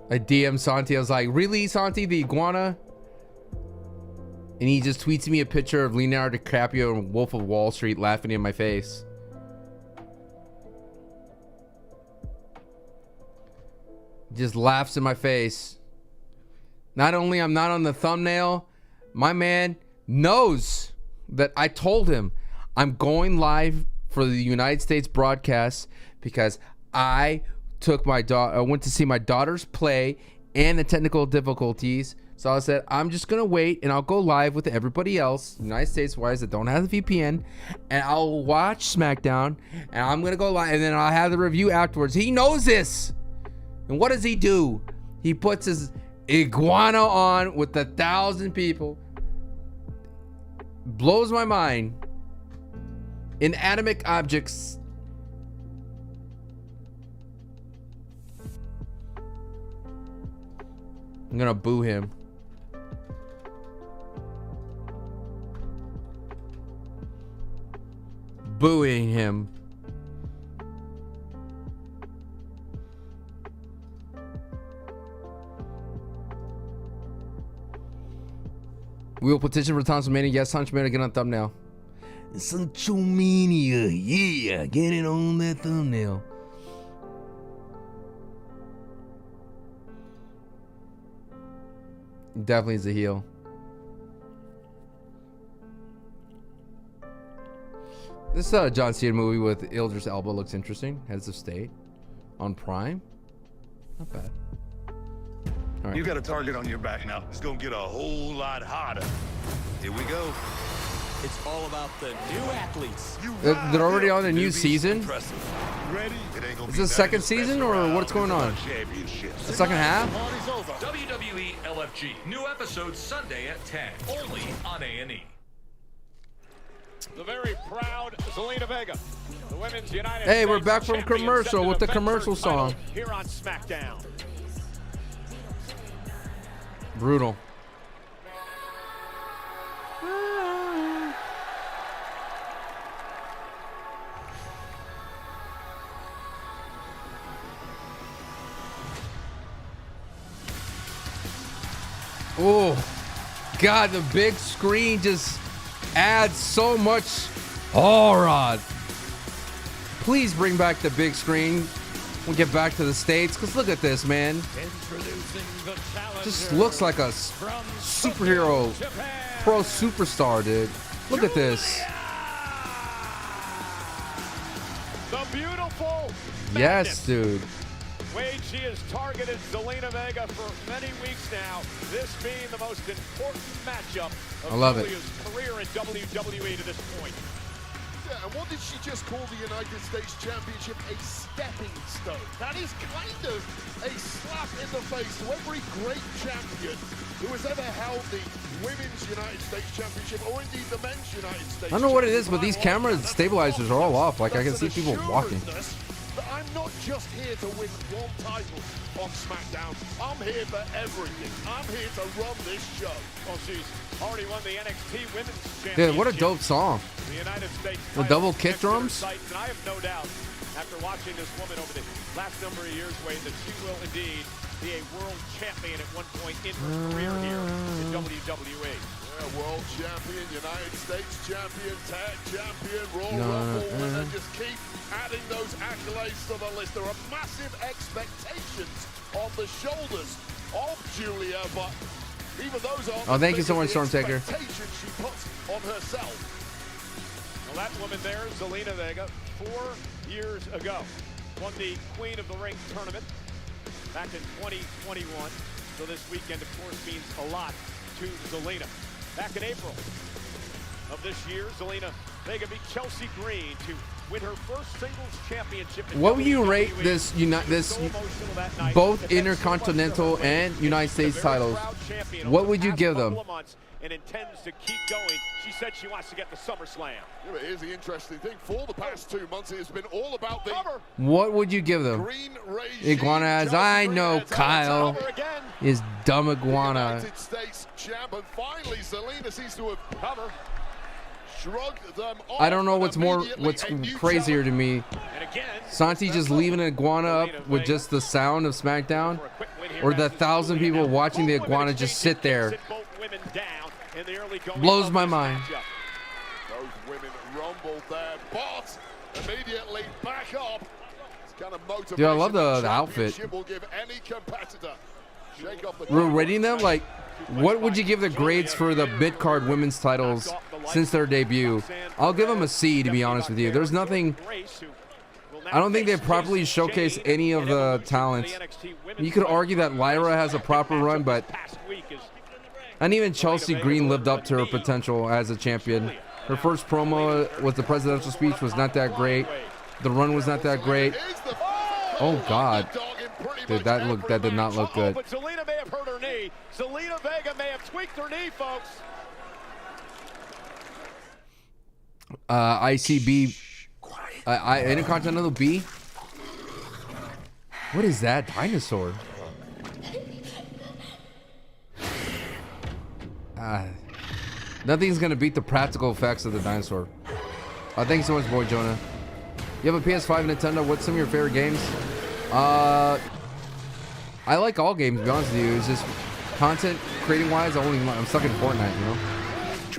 I DM Santi. I was like, really, Santi, the iguana? And he just tweets me a picture of Leonardo DiCaprio and Wolf of Wall Street laughing in my face. Just laughs in my face. Not only I'm not on the thumbnail, my man knows that I told him I'm going live for the United States broadcast because I took my daughter. I went to see my daughter's play and the technical difficulties. So I said, I'm just going to wait and I'll go live with everybody else, United States wise, that don't have the VPN, and I'll watch SmackDown and I'm going to go live and then I'll have the review afterwards. He knows this. And what does he do? He puts his iguana on with 1,000 people. Blows my mind. Inanimate objects. I'm gonna boo him. Booing him. We will petition for Sanchomania. Yes, Sanchomania, get on thumbnail. Sanchomania, yeah, get it on that thumbnail. Definitely is a heel. This John Cena movie with Idris Elba looks interesting. Heads of State on Prime. Not bad. All right. You got a target on your back now. It's gonna get a whole lot hotter. Here we go. It's all about the new athletes. They're already on a new season. Ready? Is this the second season or what's going on? The second half? WWE LFG. New episode Sunday at 10. Only on A&E. The very proud Zelina Vega. The Women's United Hey, we're States back from champion, commercial set to with the defend commercial her title song. Here on SmackDown. Brutal. Oh, God, the big screen just adds so much aura. Please bring back the big screen. We'll get back to the States, because look at this, man. Just looks like a superhero, pro superstar, dude. Look at this. The beautiful Yes, dude. Wade, she has targeted Zelina Vega for many weeks now. This being the most important matchup of I love it. Julia's career in WWE to this point. Yeah, and what did she just call the United States Championship? A stepping stone. That is kind of a slap in the face to every great champion who has ever held the Women's United States Championship or indeed the Men's United States. I don't know what it is, but these camera stabilizers are all off. Like, I can see people walking. But I'm not just here to win one title on SmackDown. I'm here for everything. I'm here to run this show. Well, she's already won the NXT Women's Championship. Dude, what a dope song. The United States The double kick drums? And I have no doubt, after watching this woman over the last number of years, Wade, that she will indeed be a world champion at one point in her career here in WWE. Yeah, world champion, United States champion, tag champion, Royal Rumble winner. Just keep adding those accolades to the list. There are massive expectations on the shoulders of Julia, but even those aren't. Oh, thank you so much, Stormtaker. Expectations she puts on herself. Well, that woman there, Zelina Vega, 4 years ago, won the Queen of the Ring tournament back in 2021. So this weekend, of course, means a lot to Zelina. Back in April of this year, Zelina Vega beat Chelsea Green to win her first singles championship. What would you rate this both Intercontinental and United States titles? What would you give them? And intends to keep going. She said she wants to get the SummerSlam. Yeah, but here's the interesting thing. For the past 2 months, it has been all about the What would you give them? Iguana, as I know, Kyle is dumb iguana. United States champ, and finally Zelina seems to have covered. I don't know what's crazier to me. Santi just leaving an iguana up with just the sound of SmackDown, or the 1,000 people watching the iguana just sit there. Blows my mind. Those women rumbled there, but immediately back up. It's kind of motivation. Dude, I love the outfit. Will give any competitor. Shake off the We're rating them like, what would you give the grades for the mid-card women's titles since their debut? I'll give them a C, to be honest with you. There's nothing. I don't think they've properly showcased any of the talents. You could argue that Lyra has a proper run, but and even Chelsea Green lived up to her potential as a champion. Her first promo was the presidential speech was not that great. The run was not that great. Oh God, dude, that did not look good. But Zelina may have hurt her knee. Zelina Vega may have tweaked her knee, folks. ICB, Intercontinental B. What is that dinosaur? Nothing's gonna beat the practical effects of the dinosaur. Thanks so much, Boy Jonah. You have a PS5 Nintendo. What's some of your favorite games? I like all games, to be honest with you. It's just content creating wise. I'm stuck in Fortnite, you know.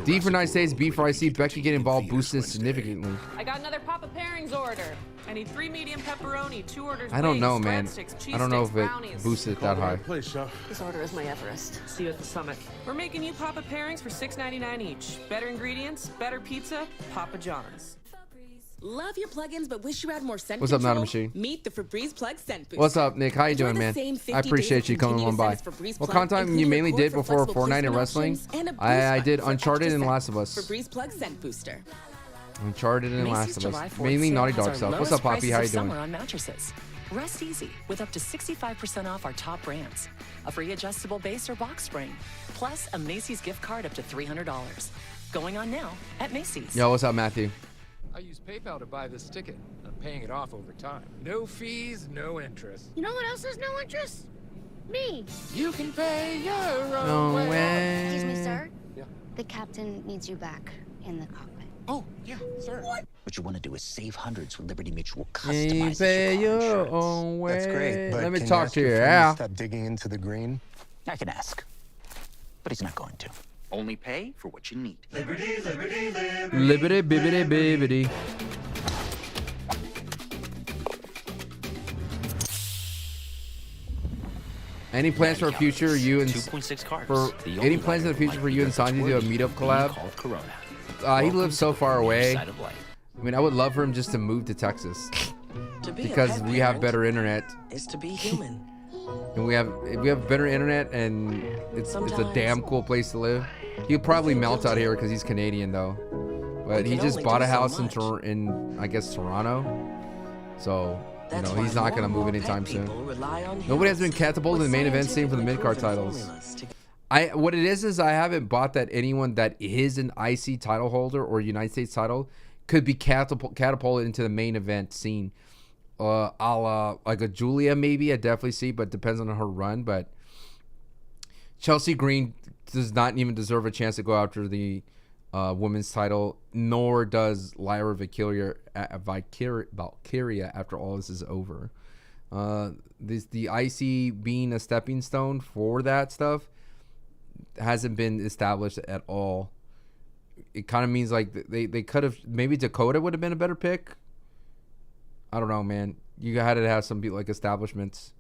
D for nice days, B for I see Becky get involved boosted significantly. I got another Papa Pairings order. I need 3 medium pepperoni, 2 orders. I don't know, wings, man. breadsticks, I don't know if it brownies. boosted that high. This order is my Everest. See you at the summit. We're making you Papa Pairings for $6.99 each. Better ingredients, better pizza, Papa John's. Love your plugins, but wish you had more scent What's up, control? Not a Machine? Meet the Febreze Plug Scent Booster. What's up, Nick? How you Enjoy doing, the man? same 50 I appreciate days you of coming on by. continuous Febreze What Plug, content you including mainly record did for before flexible Fortnite and placement wrestling? options and a boost I did button for Uncharted extra and Last scent. of Us. Febreze Plug Scent Booster. Uncharted and Last Macy's of July Us. 4th Mainly sale Naughty has Dog our stuff. What's lowest up, Poppy? prices How you of doing? summer on mattresses. Rest easy with up to 65% off our top brands, a free adjustable base or box spring, plus a Macy's gift card up to $300. Going on now at Macy's. Yo, what's up, Matthew? I use PayPal to buy this ticket. I'm paying it off over time. No fees, no interest. You know what else has no interest? Me. You can pay your own No way. way. Excuse me, sir. Yeah. The captain needs you back in the cockpit. Oh, yeah, sir. What you want to do is save hundreds with Liberty Mutual You customizes pay your car your insurance. own way. That's great, but Let me can talk ask to your you, friend Al. to stop digging into the green? I can ask, but he's not going to. Only pay for what you need. Liberty, bibbity, bibbity. Any plans for a future you and 2.6 cars. for The any only plans in the lighter future for you and Sanji to do a meetup collab? called Corona. He lives so far away. Side of life. I mean, I would love for him just to move to Texas To be a because pet we have parent better internet, is to be human. and we have better internet, and it's a Sometimes- damn cool place to live. He'll probably melt out here because he's Canadian though, but We he can just only bought do a so house much. in I guess Toronto, so That's he's why not gonna more move and more anytime pet soon. people rely on Nobody has health been catapulted in the main event scene for the mid card scientifically titles. proven formulas to What it is I haven't bought that anyone that is an IC title holder or United States title could be catapulted into the main event scene. A la like a Julia maybe I definitely see, but depends on her run. But Chelsea Green does not even deserve a chance to go after the women's title, nor does Lyra Valkyria after all this is over. The IC being a stepping stone for that stuff hasn't been established at all. It kind of means like they could have, maybe Dakota would have been a better pick. I don't know, man. You had to have some like establishments.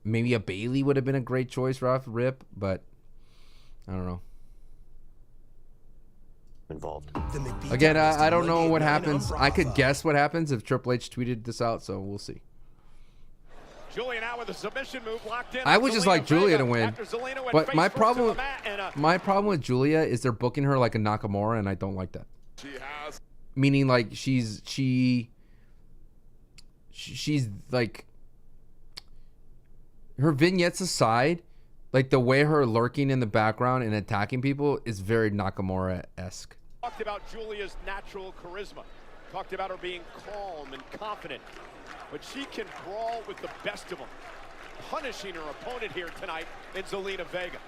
Maybe a Bailey would have been a great choice, Rip, but I don't know. Involved. Again, I don't know what happens. I could guess what happens if Triple H tweeted this out, so we'll see. Julia now with a submission move locked in. I would just like Julia to win, but my problem with Julia is they're booking her like a Nakamura, and I don't like that. Meaning like she's like, her vignettes aside, like the way her lurking in the background and attacking people is very Nakamura-esque. Talked about Julia's natural charisma. Talked about her being calm and confident. But she can brawl with the best of them, punishing her opponent here tonight in Zelina Vega.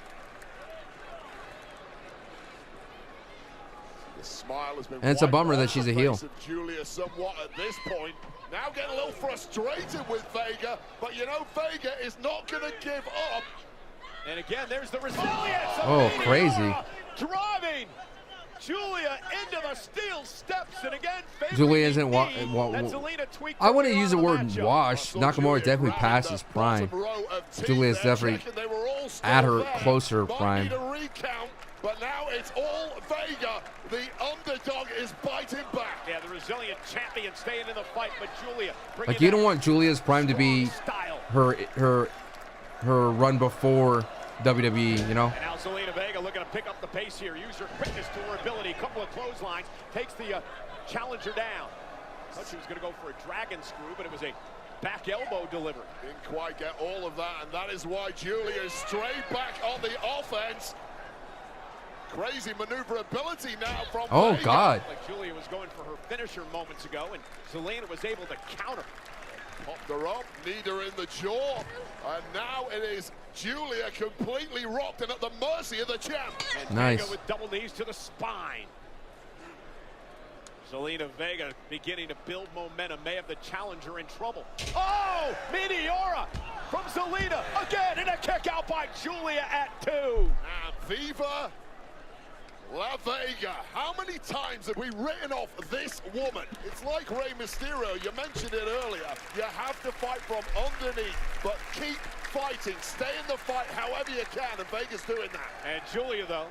The smile has been And it's a bummer that she's a heel. Julia somewhat at this point. Now getting a little frustrated with Vega, but you know Vega is not going to give up. And again, there's the resilience. Oh, crazy. Driving Julia into the steel steps, and again, Julia isn't I wouldn't use the word wash. Nakamura definitely past his prime. Julia's definitely at her closer prime. But now it's all Vega. The underdog is biting back. Yeah, the resilient champion staying in the fight, but Julia. Like, you don't want Julia's prime to be her run before WWE, you know? And now Zelina Vega looking to pick up the pace here. Use her quickness to her ability. Couple of clotheslines. Takes the challenger down. Thought she was going to go for a dragon screw, but it was a back elbow delivery. Didn't quite get all of that, and that is why Julia is straight back on the offense. Crazy maneuverability now from Vega. God. Like Julia was going for her finisher moments ago, and Zelina was able to counter. Popped her up, kneed her in the jaw, and now it is Julia completely rocked and at the mercy of the champ. And nice. Vega with double knees to the spine. Zelina Vega beginning to build momentum, may have the challenger in trouble. Oh, Meteora from Zelina again, and a kick out by Julia at 2. And Viva La Vega. How many times have we written off this woman? It's like Rey Mysterio. You mentioned it earlier. You have to fight from underneath, but keep fighting. Stay in the fight however you can, and Vega's doing that. And Julia, though,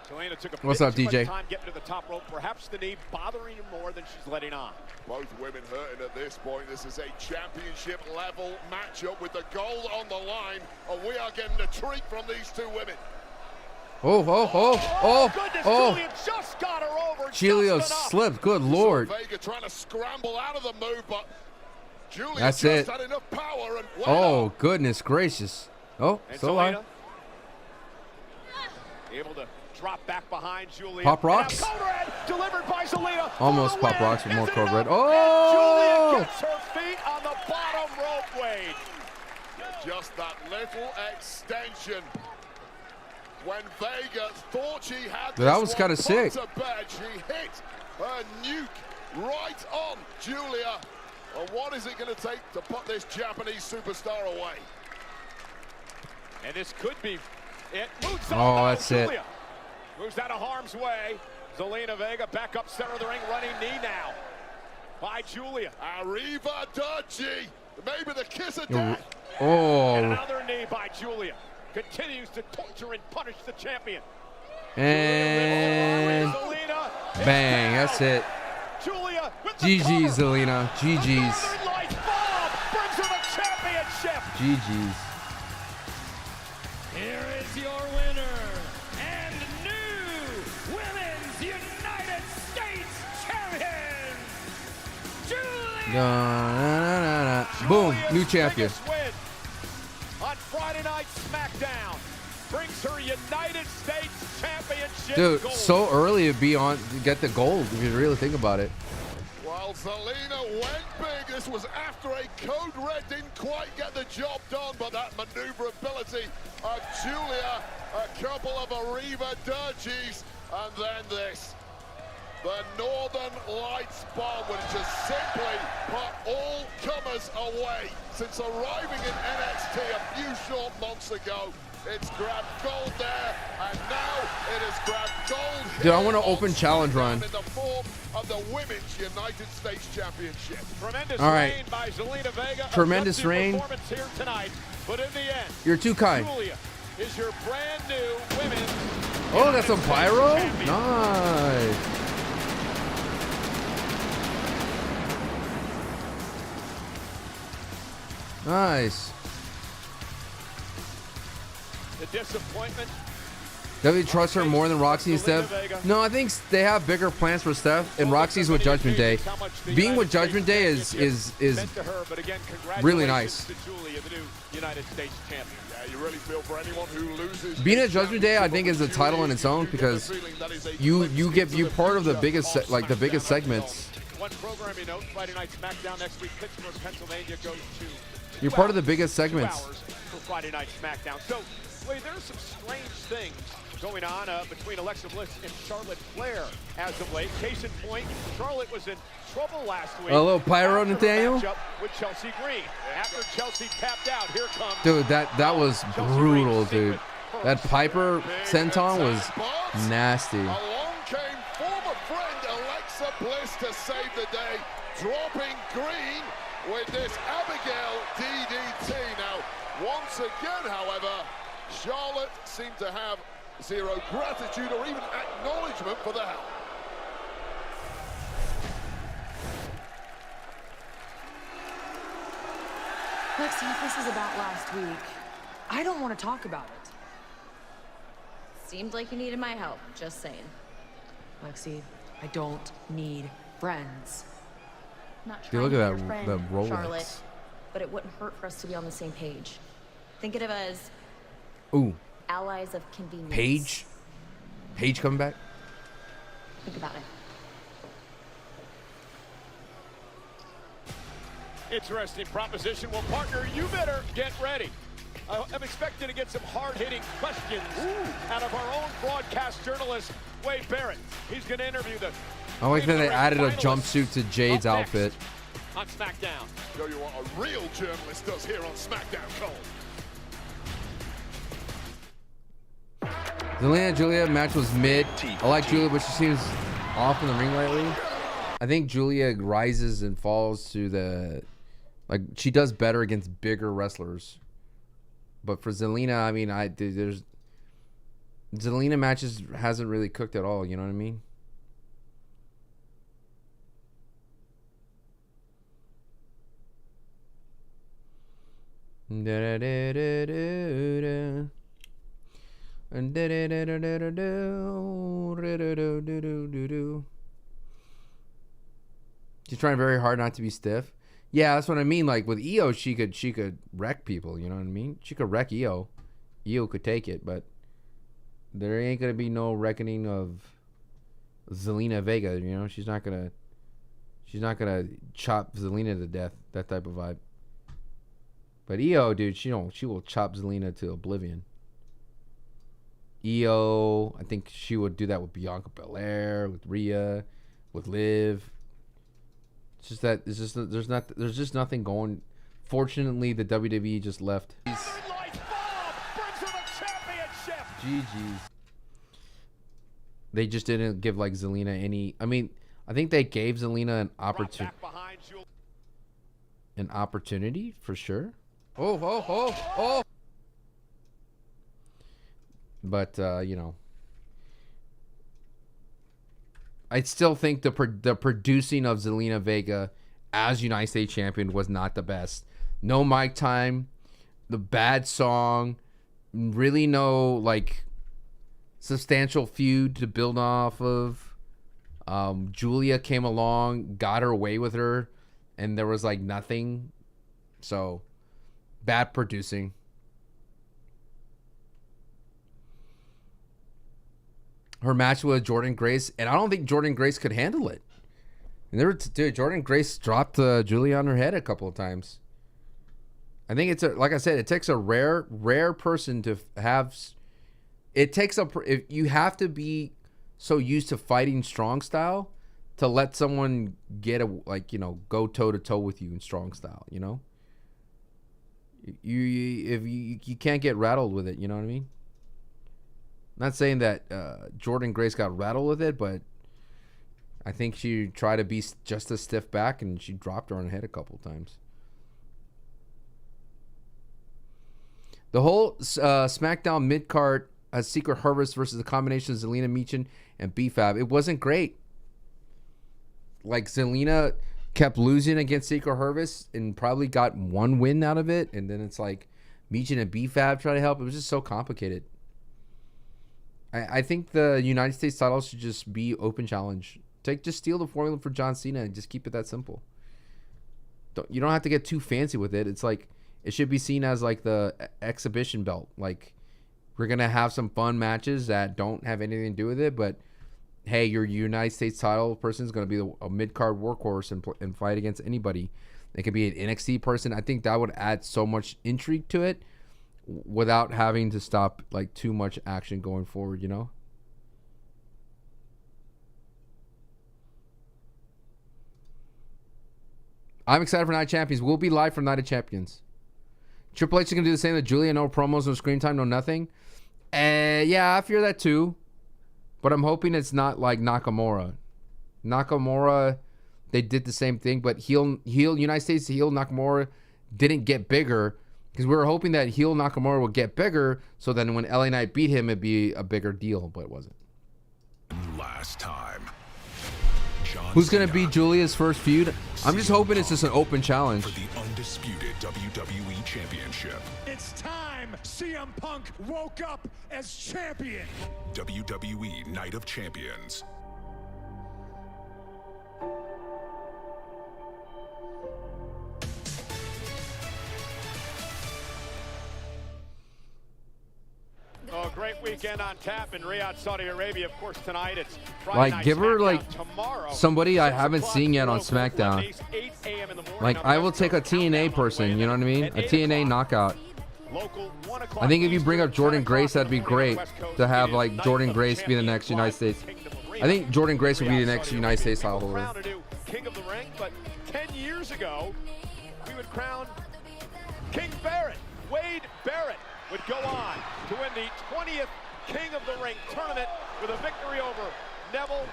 Zelina took a What's up, too much DJ? time getting to the top rope. Perhaps the knee bothering her more than she's letting on. Both women hurting at this point. This is a championship level matchup with the gold on the line, and we are getting a treat from these two women. Julia just got her over. Julia slipped. Good Lord. Vega trying to scramble out of the move, but Julia That's just it. had enough power. And Oh, goodness gracious. Oh, so live. Able to drop back behind Julia. Pop rocks. Delivered by Zelina. Almost pop rocks with more code red. Oh! Julia gets her feet on the bottom rope, Wade. Just that little extension. When Vega thought she had That was kind of sick. To bed, she hit her nuke right on Julia. Well, what is it going to take to put this Japanese superstar away? And this could be it. Moves that's Julia. it. Moves out of harm's way. Zelina Vega back up center of the ring, running knee now by Julia. Arriva Dutchy. Maybe the kiss of death. Oh. And another knee by Julia. Continues to torture and punish the champion. And bang, that's it. Julia with the GG's, Zelina. GG's. Brings her the championship. GG's. Here is your winner and new Women's United States Champion, Julia. Boom, new champion. On Friday Night SmackDown, brings her United States Championship. Dude, gold. so early to get the gold if you really think about it. Well, Zelina went big. This was after a code red didn't quite get the job done, but that maneuverability of Julia, a couple of Arriva Dirties, and then this. The Northern Lights bomb, which has simply put all comers away. Since arriving in NXT a few short months ago, it's grabbed gold there, and now it has grabbed gold here. Dude, I want to open challenge run. In the form of the Women's United States Championship. Tremendous All right. reign by Zelina Vega. Tremendous reign. Performance here tonight, but in the end, You're too kind. Julia is your brand new Women's. Oh, that's a pyro? Champion. Nice. Nice. The disappointment. Do you trust her more than Roxy and Steph? No, I think they have bigger plans for Steph, and Roxy's with Judgment Day. Being with Judgment Day is really nice. To Julia, the new United States champion. Yeah, you really feel for anyone who loses. Being at Judgment Day, I think, is a title in its own because you part of the biggest segments. One programming note: Friday Night SmackDown next week. Pittsburgh, Pennsylvania goes to. You're part of the biggest segments. 2 hours for Friday Night SmackDown. So, wait, there's some strange things going on between Alexa Bliss and Charlotte Flair as of late. Case in point, Charlotte was in trouble last week. A little pyro, Nathaniel. With Chelsea Green. After Chelsea tapped out, here comes. Dude, that was brutal, dude. That Piper senton was nasty. Along came former friend Alexa Bliss to save the day, dropping Green with this Abigail DDT. Now, once again, however, Charlotte seemed to have zero gratitude or even acknowledgement for the help. Lexi, if this is about last week, I don't want to talk about it. Seemed like you needed my help, just saying. Lexi, I don't need friends. Not Dude, trying look to at be your that- friend, that Rolex. Charlotte, but it wouldn't hurt for us to be on the same page. Think of it as Ooh, allies of convenience. Paige coming back. Think about it. Interesting proposition. Well, partner, you better get ready. I'm expecting to get some hard-hitting questions out of our own broadcast journalist, Wade Barrett. He's going to interview the I like that they added a finalists jumpsuit to Jade's up next outfit. on SmackDown. Show you what a real journalist does here on SmackDown, Cole. Zelina and Julia match was mid. I like Julia, but she seems off in the ring lately. I think Julia rises and falls to the... Like, she does better against bigger wrestlers. But for Zelina, I mean, there's... Zelina matches hasn't really cooked at all, you know what I mean? She's trying very hard not to be stiff. Yeah, that's what I mean. Like with Io, she could wreck people. You know what I mean? She could wreck Io. Io could take it, but there ain't gonna be no reckoning of Zelina Vega. You know, she's not gonna chop Zelina to death. That type of vibe. But Io, dude, she will chop Zelina to oblivion. Io, I think she would do that with Bianca Belair, with Rhea, with Liv. It's just that there's just nothing going. Fortunately, the WWE just left. GG's. They just didn't give like Zelina any. I mean, I think they gave Zelina an opportunity for sure. Oh. But you know, I still think the producing of Zelina Vega as United States champion was not the best. No mic time, the bad song, really no like substantial feud to build off of. Julia came along, got her way with her, and there was like nothing. So bad producing. Her match with Jordynne Grace, and I don't think Jordynne Grace could handle it. And dude, Jordynne Grace dropped Julia on her head a couple of times. I think like I said, it takes a rare person to have. It takes if you have to be so used to fighting strong style to let someone get go toe to toe with you in strong style. You know, you can't get rattled with it. You know what I mean? Not saying that Jordynne Grace got rattled with it, but I think she tried to be just a stiff back, and she dropped her on her head a couple of times. The whole SmackDown mid-card Secret Harvest versus the combination of Zelina Meechin and B-Fab, it wasn't great. Like, Zelina kept losing against Secret Harvest and probably got one win out of it, and then it's like Meechin and B-Fab try to help. It was just so complicated. I think the United States title should just be open challenge. Just steal the formula for John Cena and just keep it that simple. You don't have to get too fancy with it. It's like it should be seen as like the exhibition belt. Like we're gonna have some fun matches that don't have anything to do with it, but hey, your United States title person is gonna be a mid card workhorse and fight against anybody. It could be an NXT person. I think that would add so much intrigue to it. without having to stop like too much action going forward, you know? I'm excited for Night of Champions. We'll be live for Night of Champions. Triple H is going to do the same with Julia. No promos, no screen time, no nothing. Yeah, I fear that too. But I'm hoping it's not like Nakamura. Nakamura, they did the same thing, but heel United States heel Nakamura didn't get bigger because we were hoping that heel Nakamura would get bigger, so then when LA Knight beat him, it'd be a bigger deal, but it wasn't. Last time. Who's going to be Julia's first feud? I'm just hoping it's just an open challenge. For the undisputed WWE Championship. It's time CM Punk woke up as champion. WWE Night of Champions. Oh, great weekend on tap in Riyadh, Saudi Arabia. Of course, tonight it's Friday Like, Night give her, SmackDown. like, Tomorrow, somebody I haven't seen yet on SmackDown. Like, I will take a TNA person, you know what I mean? A TNA knockout. I think if you bring up Jordan Grace, that'd be great to have, like, Jordan Grace be the next United States. I think Jordan Grace would be the next United States title holder. King of the Ring, but 10 years ago, we would crown King Barrett. Wade Barrett would go on to win the 20th King of the Ring tournament with a victory over Neville.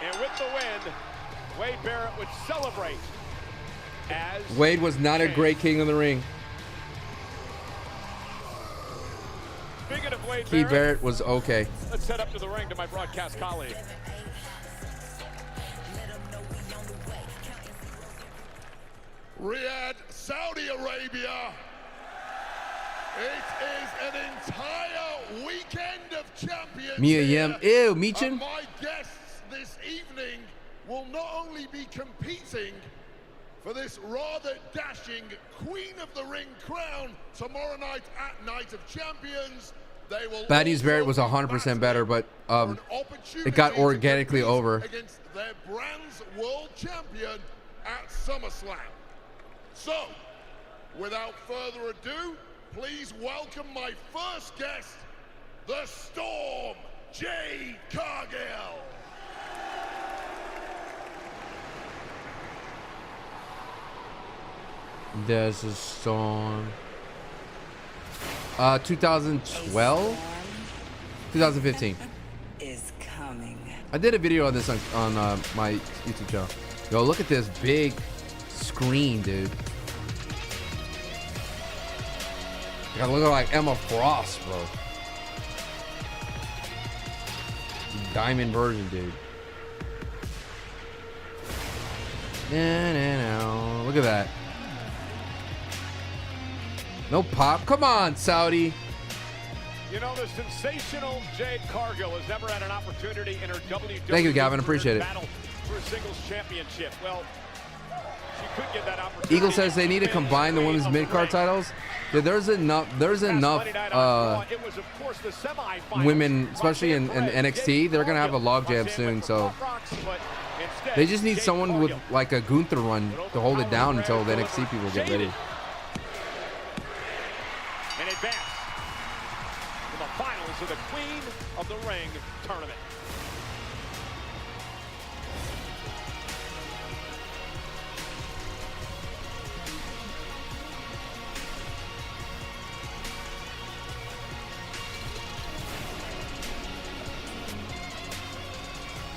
And with the win, Wade Barrett would celebrate as Wade was not a great King of the Ring. Speaking of Wade Keith Barrett was okay. Let's head up to the ring to my broadcast colleague. Riyadh, Saudi Arabia. It is an entire weekend of champions. Mia Yim. Ew, Meechin. My guests this evening will not only be competing for this rather dashing Queen of the Ring crown tomorrow night at Night of Champions, they will Bad News Barrett was 100% better, but it got organically over. Against their brand's world champion at SummerSlam. So, without further ado, please welcome my first guest, the Storm, Jade Cargill. There's a Storm. 2012? 2015. Is coming. I did a video on this on my YouTube channel. Yo, look at this big screen, dude. I look like Emma Frost, bro. Diamond version, dude. No. Look at that. No pop. Come on, Saudi. You know, the sensational Jade Cargill has never had an opportunity in her WWE Thank you, Gavin. Appreciate it. battle for a singles championship. Well, she could get that opportunity. Eagle says they need to combine the women's mid-card titles. Yeah, there's enough women, especially in NXT. They're gonna have a logjam soon, so they just need someone with like a Gunther run to hold it down until the NXT people get ready. And advance to the finals of the Queen of the Ring tournament.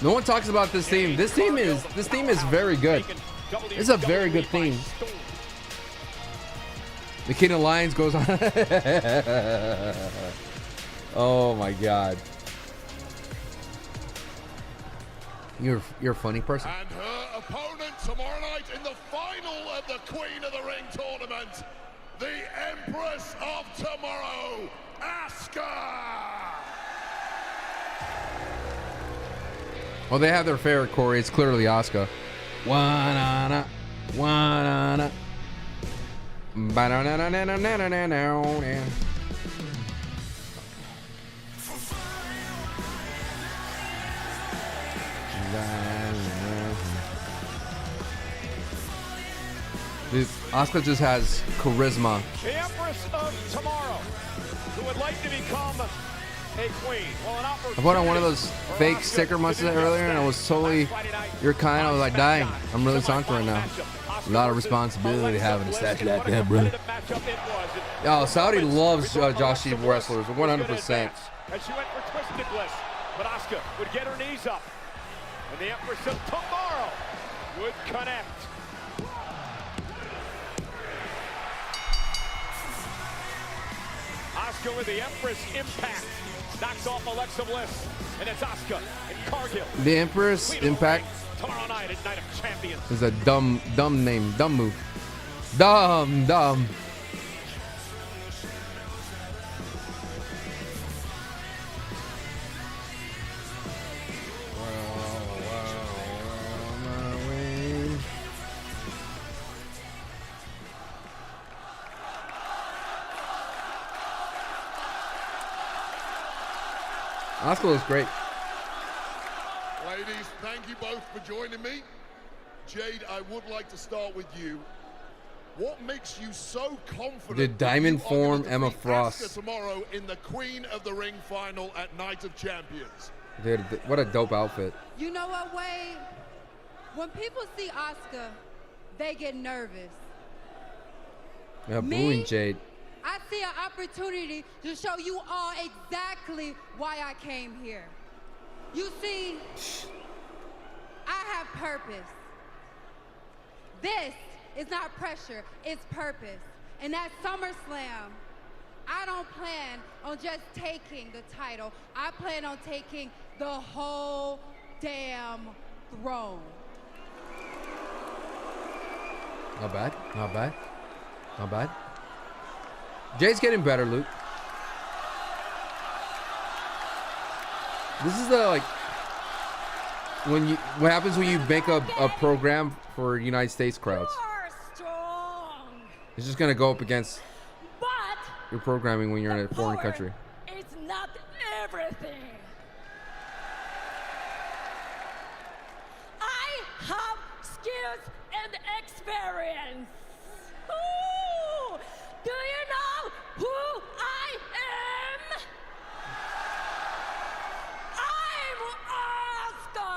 No one talks about this theme. This theme is very good. It's a very good theme. The King of Lions goes on. Oh my God. You're a funny person. And her opponent tomorrow night in the final of the Queen of the Ring tournament, the Empress of Tomorrow, Asuka. Well, they have their favorite, Corey. It's clearly Asuka. Wanana, wanana. Ba-na-na-na-na-na-na-na-na. Dude, Asuka just has charisma. The Empress of Tomorrow, who would like to become a queen. Well, an I put on one of those fake sticker monsters earlier, and I was totally your kind. I was like, dang, I'm really Sancho right now. A lot of responsibility having a statue like that, bro. Yo, Saudi loves Joshi wrestlers, 100%. And she went for Twisted Bliss, but Asuka would get her knees up, and the Empress of Tomorrow would connect. Asuka with the Empress Impact knocks off Alexa Bliss, and it's Asuka and Cargill. The Empress Impact tomorrow night at Night of Champions. is a dumb name, dumb move, dumb. Asuka looks great. Ladies, thank you both for joining me. Jade, I would like to start with you. What makes you so confident? The Diamond Form Emma Frost. Asuka tomorrow in the Queen of the Ring final at Night of Champions. Dude, what a dope outfit. You know what, Wade? When people see Asuka, they get nervous. Yeah, booing Jade. I see an opportunity to show you all exactly why I came here. You see, I have purpose. This is not pressure, it's purpose. And at SummerSlam, I don't plan on just taking the title. I plan on taking the whole damn throne. Not bad, not bad, not bad. Jade's getting better, Luke. This is the, like, what happens when you make a program for United States crowds. It's just gonna go up against your programming when you're in a foreign country. It's not everything. I have skills and experience. Ooh, do you know who I am? I'm Asuka.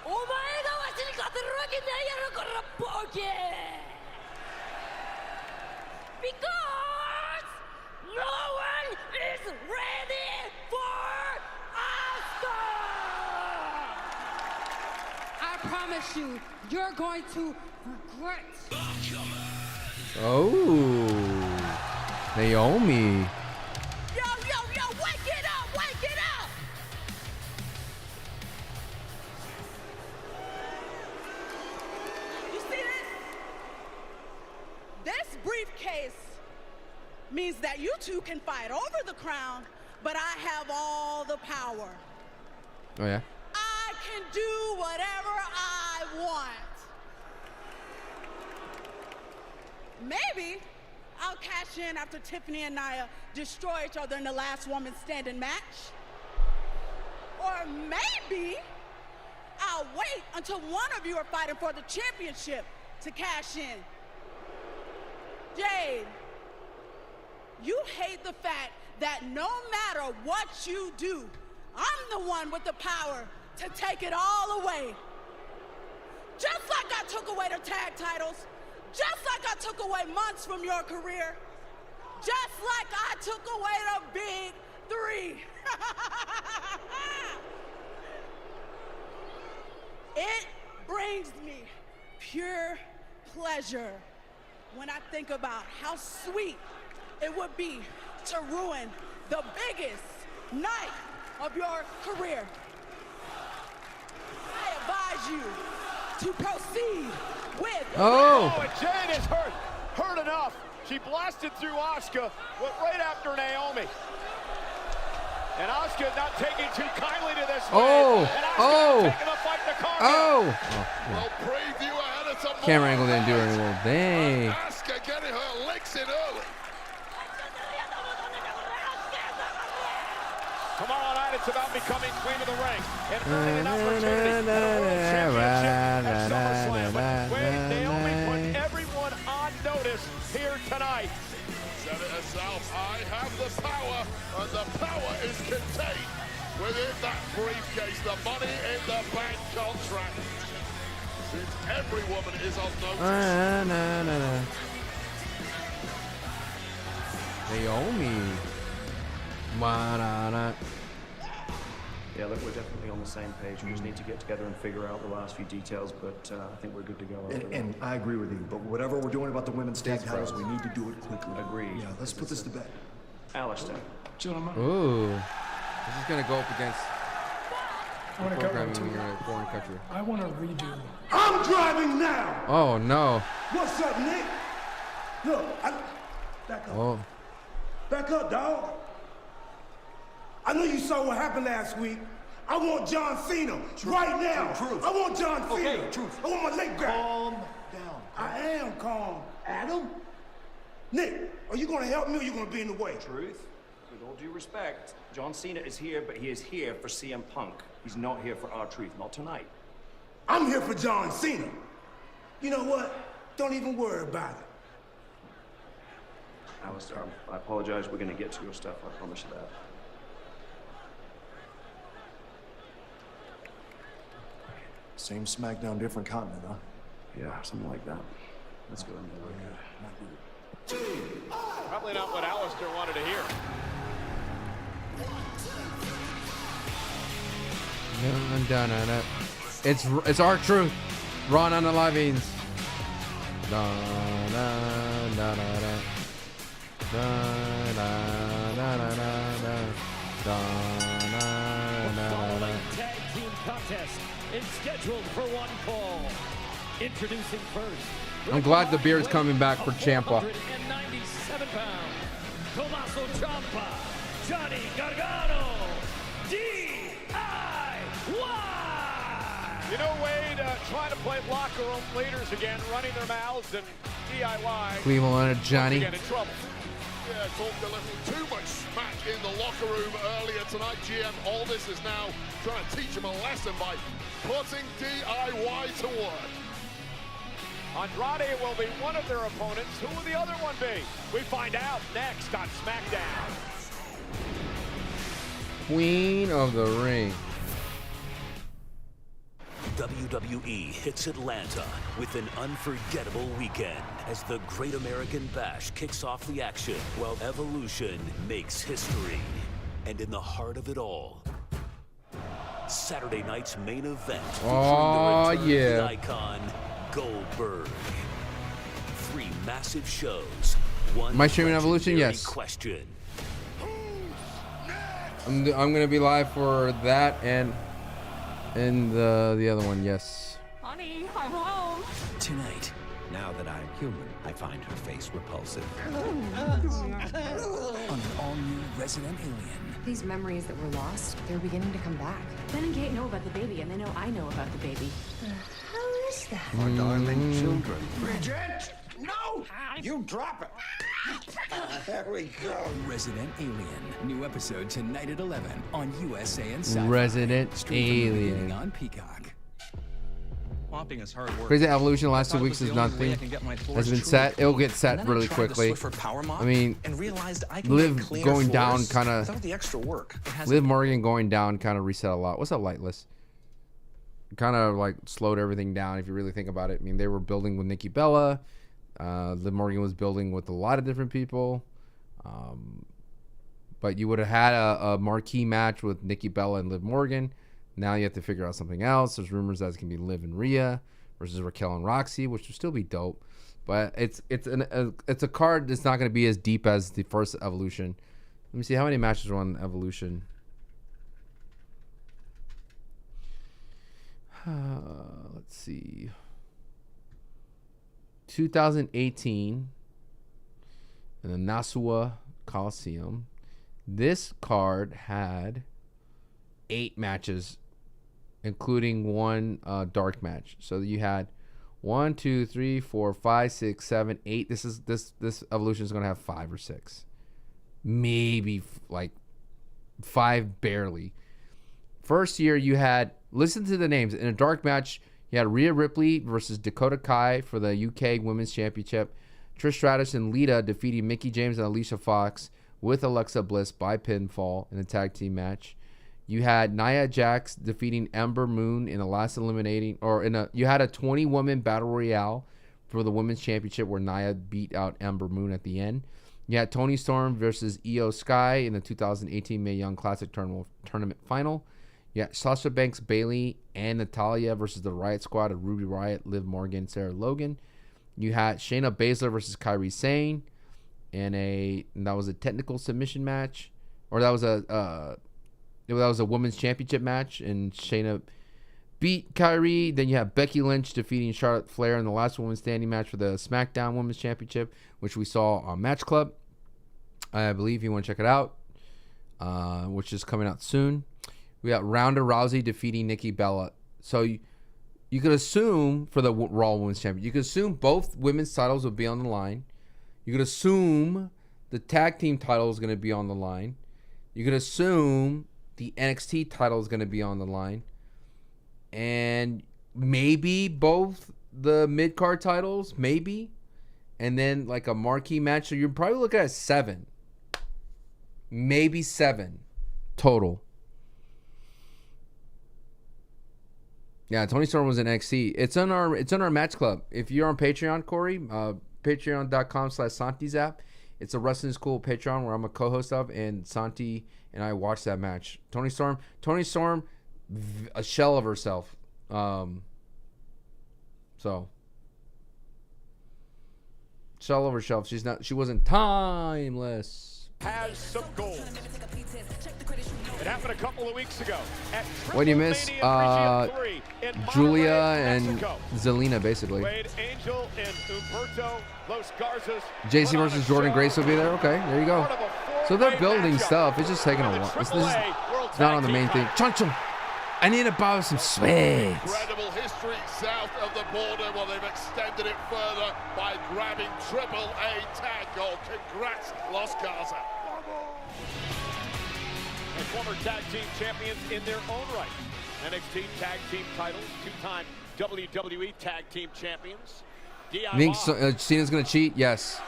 お前がわしに勝てるわけないやろこのボケ。Because no one is ready for Asuka. I promise you, you're going to regret. Oh, Naomi. Yo, wake it up, wake it up. You see this? This briefcase means that you two can fight over the crown, but I have all the power. Oh yeah. I can do whatever I want. Maybe I'll cash in after Tiffany and Nia destroy each other in the last woman standing match. Or maybe I'll wait until one of you are fighting for the championship to cash in. Jade, you hate the fact that no matter what you do, I'm the one with the power to take it all away. Just like I took away the tag titles, just like I took away months from your career, just like I took away the big three. It brings me pure pleasure when I think about how sweet it would be to ruin the biggest night of your career. I advise you to proceed with. Oh, and Jade is hurt enough. She blasted through Asuka, went right after Naomi. And Asuka not taking too kindly to this. Taking the fight to Cargill. Well, preview ahead of tomorrow. Camera angle didn't do it anymore. Dang. Asuka getting her licks in early. Tomorrow night, it's about becoming Queen of the Ring and earning an opportunity at a World Championship at SummerSlam. Since every woman is on notice. Naomi. Yeah, look, we're definitely on the same page. We just need to get together and figure out the last few details, but I think we're good to go. And I agree with you, but whatever we're doing about the women's tag titles, we need to do it quickly. Agreed. Yeah, let's put this to bed. Alistair. Gentlemen. Ooh. This is going to go up against the programming when you're in a foreign country. I want to redo. I'm driving now. Oh, no. What's up, Nick? Look, back up. Oh. Back up, dog. I know you saw what happened last week. I want John Cena right now. Truth. I want John Cena. Okay, truth. I want my leg back. Calm down. I am calm. Adam? Nick, are you going to help me or are you going to be in the way? Truth, with all due respect, John Cena is here, but he is here for CM Punk. He's not here for R-Truth, not tonight. I'm here for John Cena. You know what? Don't even worry about it. Alistair, I apologize. We're going to get to your stuff. I promise you that. Same SmackDown, different continent, huh? Yeah, something like that. Let's go into Probably not what Alistair wanted to hear. It's our truth. Ron on the Livings. Tag team contest is scheduled for one fall. Introducing first. I'm glad the beard's coming back for Ciampa. 197 pounds. Tommaso Ciampa. Johnny Gargano. D.I.Y. You know, Wade, trying to play locker room leaders again, running their mouths and DIY. Cleveland Johnny. Get in trouble. Yeah, talked a little too much smack in the locker room earlier tonight. GM Aldis is now trying to teach him a lesson by putting DIY to work. Andrade will be one of their opponents. Who will the other one be? We find out next on SmackDown. Queen of the Ring. WWE hits Atlanta with an unforgettable weekend as the Great American Bash kicks off the action while Evolution makes history. And in the heart of it all, Saturday night's main event featuring the return of the icon Goldberg. 3 massive shows. One Am I streaming Evolution? Yes. Question. I'm gonna be live for that and the other one. Yes. Honey, I'm home. Tonight, now that I'm human, I find her face repulsive. On an all-new Resident Alien. These memories that were lost, they're beginning to come back. Ben and Kate know about the baby, and they know I know about the baby. How is that? Our darling children. Bridget! No! You drop it! There we go. Resident Alien. New episode tonight at 11 on USA and Sci-Fi. Resident Alien. On Peacock. Swamping is hard work. Crazy Evolution. The last 2 weeks is nothing. Has been set. It'll get set really quickly. I mean, Liv going down kind of. Liv Morgan going down kind of reset a lot. What's up, Lightless? Kind of like slowed everything down if you really think about it. I mean, they were building with Nikki Bella. Liv Morgan was building with a lot of different people. But you would have had a marquee match with Nikki Bella and Liv Morgan. Now you have to figure out something else. There's rumors that it's going to be Liv and Rhea versus Raquel and Roxy, which would still be dope. But it's a card that's not going to be as deep as the first Evolution. Let me see how many matches are on Evolution. Let's see. 2018 in the Nassau Coliseum. This card had 8 matches, including one dark match. So you had 1, 2, 3, 4, 5, 6, 7, 8. This Evolution is going to have 5 or 6, maybe like 5 barely. First year you had, listen to the names, in a dark match you had Rhea Ripley versus Dakota Kai for the UK Women's Championship. Trish Stratus and Lita defeating Mickie James and Alicia Fox with Alexa Bliss by pinfall in a tag team match. You had Nia Jax defeating Ember Moon in the last eliminating, you had a 20-woman battle royale for the women's championship where Nia beat out Ember Moon at the end. You had Toni Storm versus Io Sky in the 2018 Mae Young Classic tournament final. You had Sasha Banks, Bayley, and Natalya versus the Riot Squad of Ruby Riott, Liv Morgan, Sarah Logan. You had Shayna Baszler versus Kairi Sane, and that was a technical submission match, or that was a women's championship match, and Shayna beat Kairi. Then you have Becky Lynch defeating Charlotte Flair in the last women's standing match for the SmackDown Women's Championship, which we saw on Match Club. I believe you want to check it out, which is coming out soon. We got Ronda Rousey defeating Nikki Bella. So you could assume for the Raw Women's Championship, you could assume both women's titles will be on the line. You could assume the tag team title is going to be on the line. You could assume the NXT title is going to be on the line. And maybe both the mid-card titles, maybe. And then like a marquee match. So you're probably looking at 7. Maybe 7 total. Yeah, Toni Storm was in NXT. It's on our Match Club. If you're on Patreon, Corey, patreon.com/SantiZap. It's a wrestling school Patreon where I'm a co-host of, and Santi and I watched that match. Toni Storm, a shell of herself. Shell of herself. She wasn't timeless. Has some gold. It happened a couple of weeks ago. What do you miss? Julia and Zelina, basically. Angel and Humberto Los Garzas. JC versus Jordan Grace will be there. Okay, there you go. So they're building stuff. It's just taking a while. It's not on the main thing. Chunchum. I need to buy some swag. Incredible history south of the border. Well, they've extended it further by grabbing AAA tag gold. Congrats, Los Garza. And former tag team champions in their own right. NXT tag team titles, 2-time WWE tag team champions. You think Cena's going to cheat? Yes.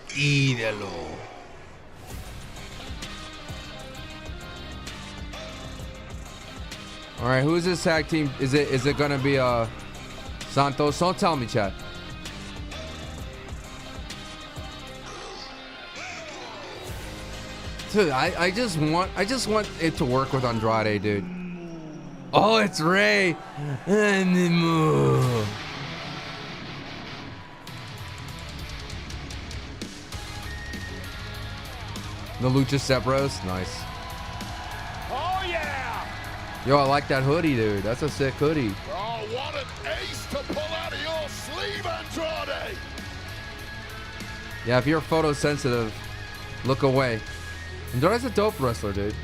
Ídalo. All right, who is this tag team? Is it gonna be Santos? Don't tell me, Chad. Dude, I just want it to work with Andrade, dude. Oh, it's Rey. The Lucha Sepros, nice. Oh yeah! Yo, I like that hoodie, dude. That's a sick hoodie. Oh, what an ace to pull out of your sleeve, Andrade! Yeah, if you're photosensitive, look away. Andrade's a dope wrestler, dude.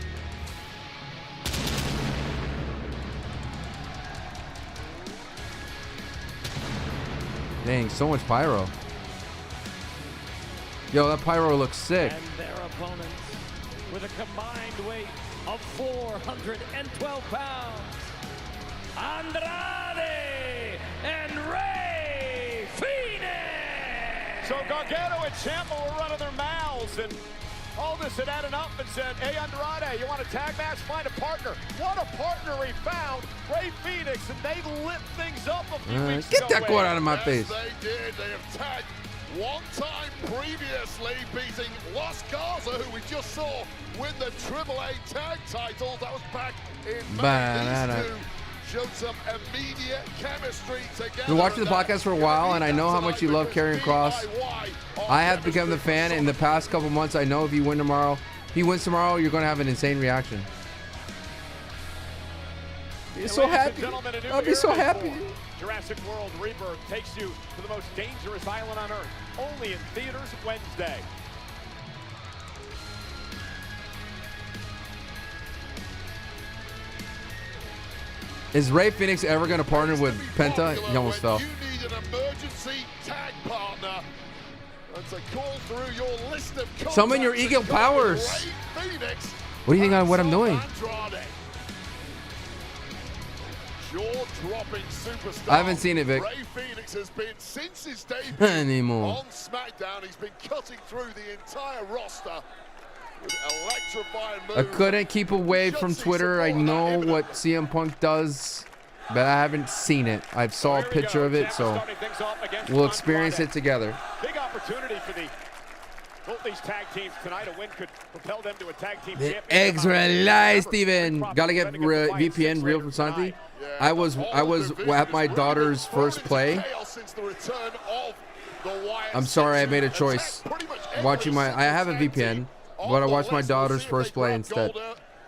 Dang, so much pyro. Yo, that pyro looks sick. And their opponents with a combined weight of 412 pounds, Andrade and Rey Fénix. So Gargano and Ciampa were running their mouths, and all this had added up and said, hey, Andrade, you want a tag match? Find a partner. What a partner he found, Rey Fénix, and they lit things up a few weeks ago. Get that quote out of my face. They did. They have tagged one time previously, beating Los Garza, who we just saw win the AAA tag title. That was back in May. These two showed some immediate chemistry together. Been watching the podcast for a while, and I know how much you love Karrion Kross. I have become the fan in the past couple months. I know if he wins tomorrow, you're going to have an insane reaction. You're so happy. I'll be so happy. Jurassic World Rebirth takes you to the most dangerous island on Earth. Only in theaters Wednesday. Is Rey Fénix ever going to partner with Penta? He almost fell. You need an emergency tag partner. That's a call through your list of contacts. Summon your Eagle powers. Fénix. What do you think of what I'm doing? Jordan jaw-dropping superstar. I haven't seen it, Vic. Rey Fenix has been, since his debut Anymore. on SmackDown, he's been cutting through the entire roster with electrifying moves. I couldn't keep away from Twitter. I know what CM Punk does, but I haven't seen it. I saw a picture of it, so we'll experience it together. Big opportunity for both these tag teams tonight. A win could propel them to a tag team The championship. eggs are alive, Steven. Gotta get VPN real from Santi. I was at my daughter's first play. I'm sorry I made a choice. Watching I have a VPN, but I watched my daughter's first play instead.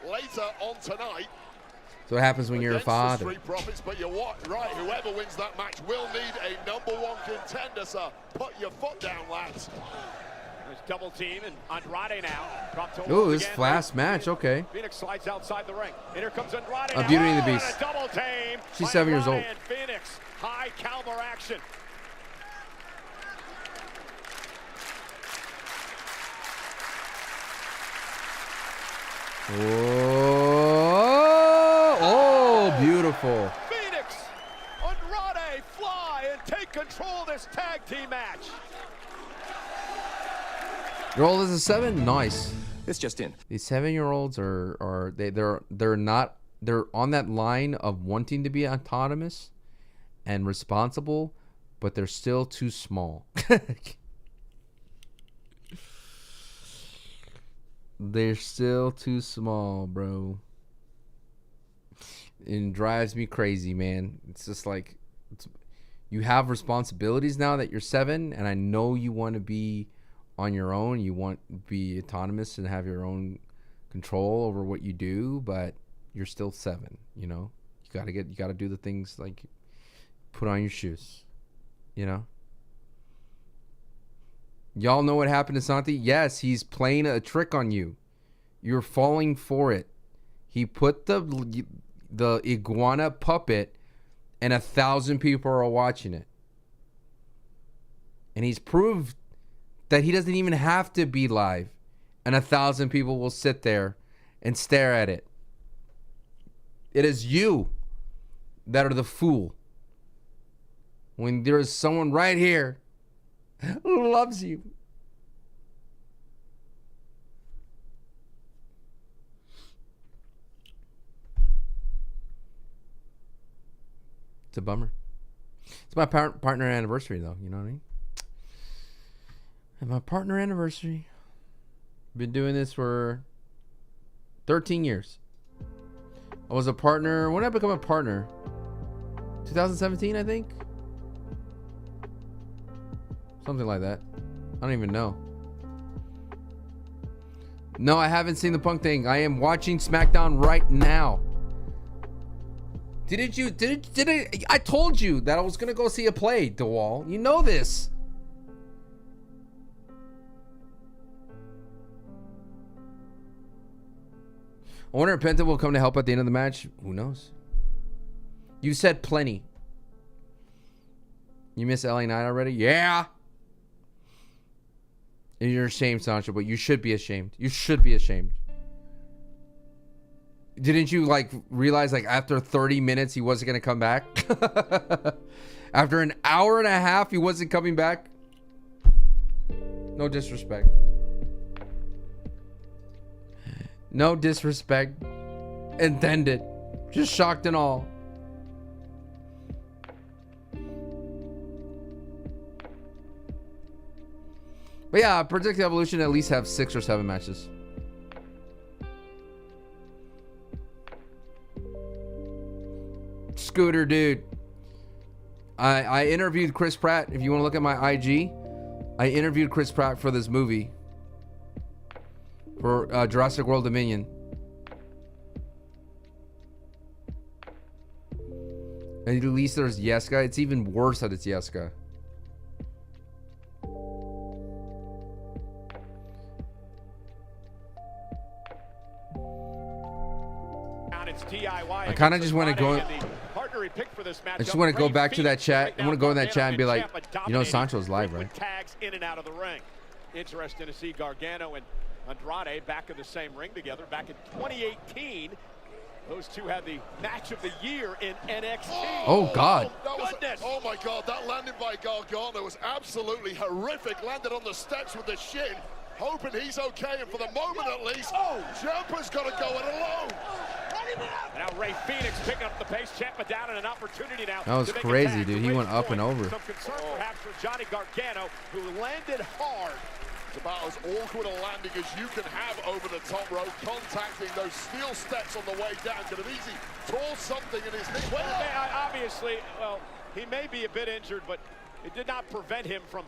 Later on tonight. So what happens when you're a father? Street Profits, but you're right. Whoever wins that match will need a #1 contender, sir. Put your foot down, lads. There's double team and Andrade now. Oh, this fast match. Okay. Phoenix slides outside the ring. And here comes Andrade. A Beauty and the Beast. And a double team. She's 7 years old. Phoenix, high caliber action. Oh, beautiful. Phoenix, Andrade, fly and take control of this tag team match. Your old is a 7? Nice. It's just in. These 7-year-olds they're on that line of wanting to be autonomous and responsible, but they're still too small. They're still too small, bro. It drives me crazy, man. It's just like you have responsibilities now that you're 7, and I know you want to be on your own. You want to be autonomous and have your own control over what you do, but you're still 7. You know, you gotta do the things like put on your shoes. You know. Y'all know what happened to Santi? Yes, he's playing a trick on you. You're falling for it. He put the iguana puppet, and 1,000 people are watching it. And he's proved that he doesn't even have to be live, and 1,000 people will sit there and stare at it. It is you that are the fool. When there is someone right here who loves you. It's a bummer. It's my partner anniversary, though. You know what I mean? And my partner anniversary. Been doing this for 13 years. I was a partner. When did I become a partner? 2017, I think. Something like that. I don't even know. No, I haven't seen the Punk thing. I am watching SmackDown right now. I told you that I was gonna go see a play, DeWall. You know this. I wonder if Penta will come to help at the end of the match. Who knows? You said plenty. You miss LA Knight already? Yeah. And you're ashamed, Sancho, but you should be ashamed. You should be ashamed. Didn't you realize after 30 minutes he wasn't going to come back? After an hour and a half he wasn't coming back? No disrespect. No disrespect intended. Just shocked and all. But yeah, Project Evolution at least have 6 or 7 matches. Scooter, dude. I interviewed Chris Pratt. If you want to look at my IG, I interviewed Chris Pratt for this movie. For Jurassic World Dominion. And at least there's Yeska. It's even worse that it's Yeska. I kind of just want to go. I just want to go back to that chat. I want to go in that chat and be like, you know, Sancho's live, right? Tags in and out of the ring. Interesting to see Gargano and Andrade back in the same ring together back in 2018. Those two had the match of the year in NXT. Oh, God. Oh, my God. That landing by Gargano was absolutely horrific. Landed on the steps with the shin. Hoping he's okay, and for the moment at least, Ciampa's got to go it alone. Now Ray Phoenix picking up the pace. Ciampa down and an opportunity now. That was crazy, dude. He went up and over. Some concern perhaps for Johnny Gargano, who landed hard. It's about as awkward a landing as you can have over the top rope, contacting those steel steps on the way down. Could have easily tore something in his knee. Well, obviously, he may be a bit injured, but it did not prevent him from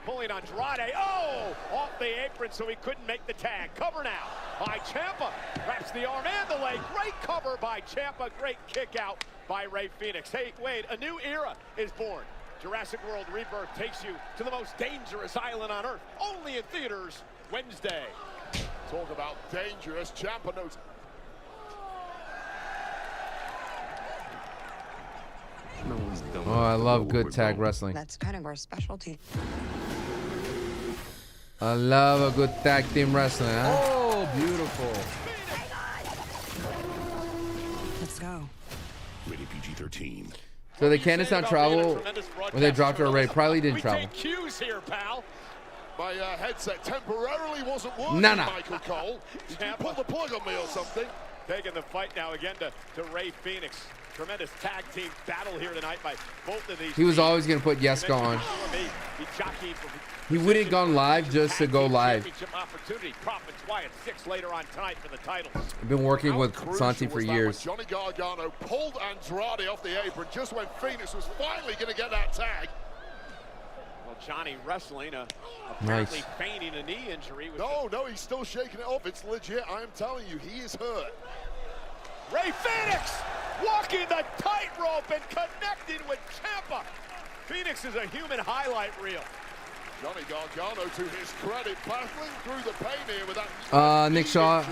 pulling Andrade. Oh, off the apron, so he couldn't make the tag. Cover now by Ciampa. Wraps the arm and the leg. Great cover by Ciampa. Great kick out by Ray Phoenix. Hey, Wade, a new era is born. Jurassic World Rebirth takes you to the most dangerous island on Earth. Only in theaters Wednesday. Talk about dangerous. Ciampa knows. Oh, I love good tag wrestling. That's kind of our specialty. I love a good tag team wrestling, huh? Oh, beautiful. Let's go. Rated PG-13. So the Candice not travel when they dropped her already. Probably didn't travel. We take cues here, pal. My headset temporarily wasn't working, Michael Cole. Did you pull the plug on me or something? Taking the fight now again to Ray Phoenix. Tremendous tag team battle here tonight by both of these. He was always going to put Yeska on. He wouldn't gone live just to go live. Profits Wyatt 6 later on tonight for the titles. I've been working with Santi for years. Johnny Gargano pulled Andrade off the apron just when Phoenix was finally going to get that tag. Well, Johnny wrestling, apparently feigning a knee injury. No, he's still shaking it off. It's legit. I am telling you, he is hurt. Ray Phoenix walking the tightrope and connecting with Ciampa. Phoenix is a human highlight reel. Johnny Gargano, to his credit, battling through the pain here with that Nick Shaw,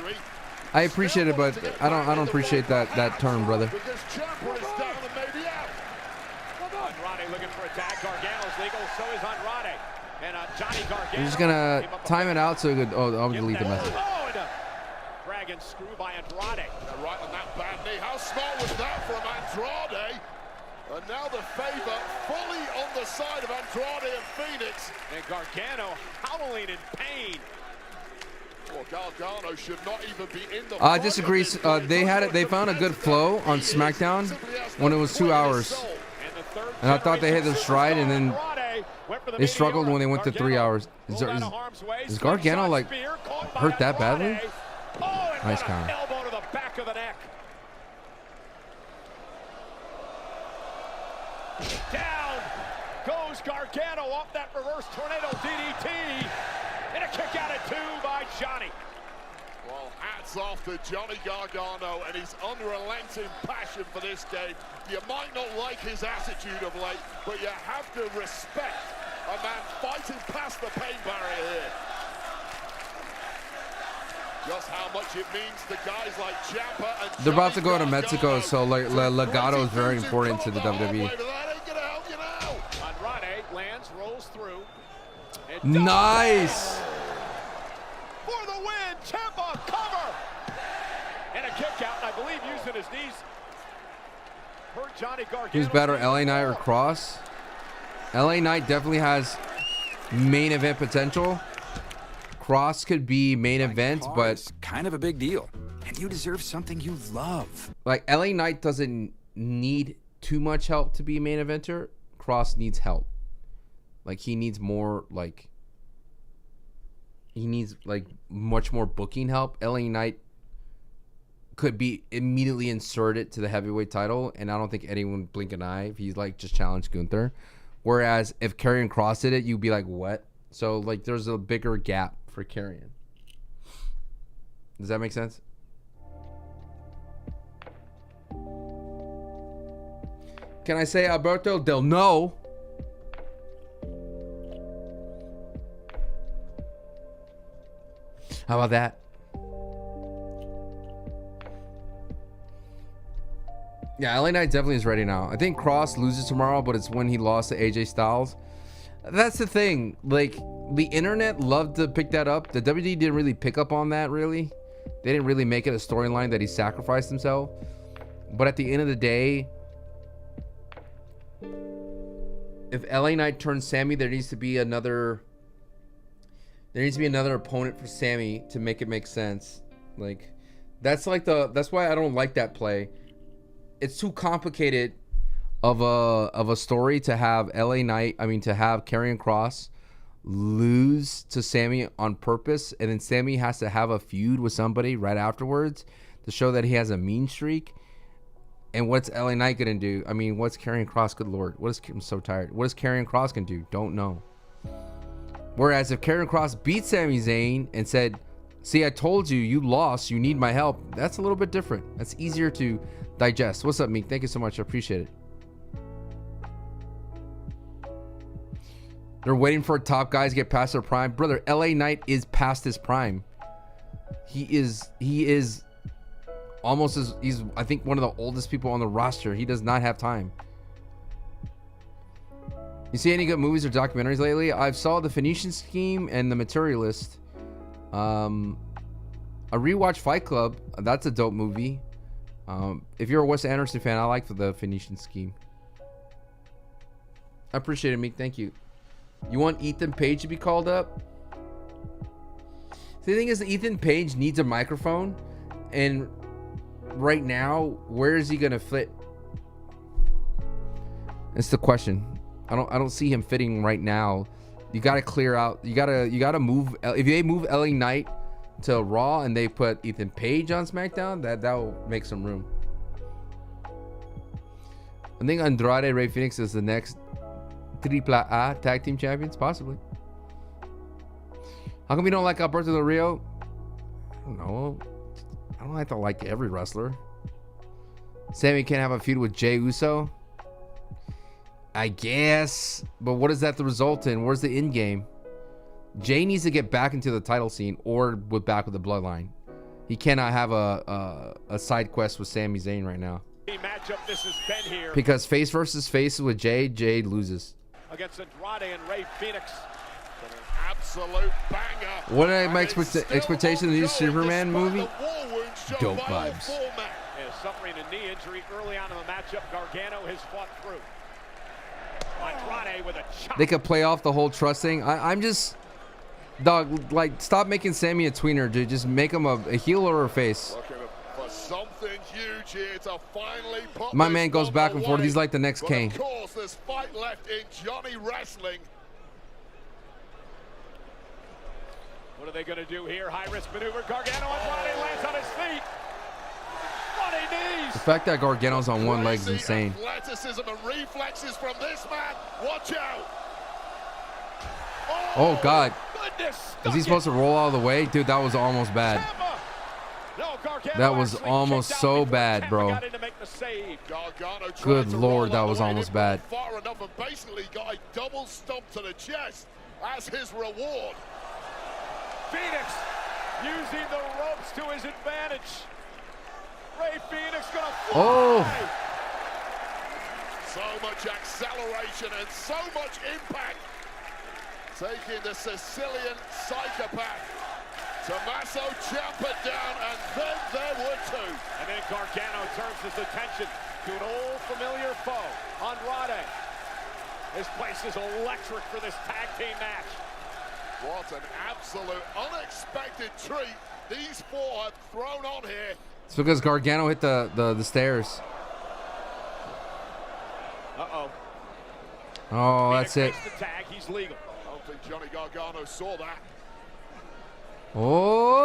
I appreciate it, but I don't appreciate that term, brother. Because Ciampa is down and maybe out. Andrade looking for a tag. Gargano's legal, so is Andrade. And Johnny Gargano. I'm just gonna time it out so good. Oh, I'll delete the message. Dragon screw by Andrade. Right on that bad knee. How smart was that from Andrade? And now the favor fully on the side of Andrade and Phoenix. And Gargano howling in pain. Well, Gargano should not even be in the I disagree. They found a good flow on SmackDown when it was 2 hours. And I thought they hit their stride, and then they struggled when they went to 3 hours. Is Gargano like hurt that badly? Nice counter. Elbow to the back of the neck. Down goes Gargano off that reverse tornado DDT. And a kick out at 2 by Johnny. Well, hats off to Johnny Gargano and his unrelenting passion for this game. You might not like his attitude of late, but you have to respect a man fighting past the pain barrier here. Just how much it means to guys like Ciampa and they're about to go to Mexico, so Legato is very important to the WWE. Andrade lands, rolls through. Nice. For the win, Ciampa cover. And a kick out, I believe using his knees. Hurt Johnny Gargano. Who's better, LA Knight or Cross? LA Knight definitely has main event potential. Cross could be main event, but kind of a big deal, and you deserve something you love. Like LA Knight doesn't need too much help to be a main eventer. Cross needs help. Like he needs more, like much more booking help. LA Knight could be immediately inserted to the heavyweight title, and I don't think anyone would blink an eye if he's like just challenged Gunther. Whereas if Karrion Kross did it, you'd be like, what? So like there's a bigger gap for Karrion. Does that make sense? Can I say Alberto Del No? How about that? Yeah, LA Knight definitely is ready now. I think Cross loses tomorrow, but it's when he lost to AJ Styles. That's the thing. Like, the internet loved to pick that up. The WWE didn't really pick up on that, really. They didn't really make it a storyline that he sacrificed himself. But at the end of the day, if LA Knight turns Sammy, there needs to be another opponent for Sammy to make it make sense. Like, that's why I don't like that play. It's too complicated of a story to have to have Karrion Kross lose to Sammy on purpose, and then Sammy has to have a feud with somebody right afterwards to show that he has a mean streak. And what's LA Knight gonna do? I mean, what's Karrion Kross? Good lord, I'm so tired. What is Karrion Kross gonna do? Don't know. Whereas if Karrion Kross beat Sami Zayn and said, "See, I told you, you lost. You need my help," that's a little bit different. That's easier to digest. What's up, Meek? Thank you so much. I appreciate it. They're waiting for top guys to get past their prime. Brother, LA Knight is past his prime. He is almost as, he's, I think, one of the oldest people on the roster. He does not have time. You see any good movies or documentaries lately? I've saw The Phoenician Scheme and The Materialist. I rewatched Fight Club. That's a dope movie. If you're a Wes Anderson fan, I like The Phoenician Scheme. I appreciate it, Meek. Thank you. You want Ethan Page to be called up? See, the thing is, Ethan Page needs a microphone, and right now, where is he gonna fit? That's the question. I don't see him fitting right now. You gotta clear out. You gotta move. If they move LA Knight to Raw and they put Ethan Page on SmackDown, that will make some room. I think Andrade Rey Fénix is the next AAA tag team champions, possibly. How come you don't like Alberto Del Rio? I don't know. I don't have to like every wrestler. Sammy can't have a feud with Jey Uso, I guess, but what is that the result in? Where's the end game? Jey needs to get back into the title scene or back with the bloodline. He cannot have a side quest with Sami Zayn right now. Matchup this has been here. Because face versus face with Jey loses. Against Andrade and Rey Fénix. An absolute banger. What are my expectations of the new Superman movie? Dope vibes. Suffering a knee injury early on in the matchup, Gargano has fought through. Andrade with a chop. They could play off the whole trust thing. I'm just, dog, like, stop making Sammy a tweener, dude. Just make him a heel or a face. For something huge here to finally put my man goes back and forth. He's like the next Kane. Of course, there's fight left in Johnny Wrestling. What are they going to do here? High risk maneuver. Gargano Andrade lands on his feet. The fact that Gargano's on one leg is insane. Athleticism and reflexes from this man. Watch out. Oh, God. Is he supposed to roll all the way? Dude, that was almost bad. That was almost so bad, bro. Good Lord, that was almost bad. Far enough and basically got a double stomp to the chest as his reward. Fénix using the ropes to his advantage. Rey Fénix gonna fly. Oh. So much acceleration and so much impact. Taking the Sicilian psychopath. Tommaso Ciampa down, and then there were two. And then Gargano turns his attention to an old familiar foe, Andrade. This place is electric for this tag team match. What an absolute unexpected treat these four have thrown on here. It's because Gargano hit the stairs. Uh-oh. Oh, that's it. The tag. He's legal. I don't think Johnny Gargano saw that. Oh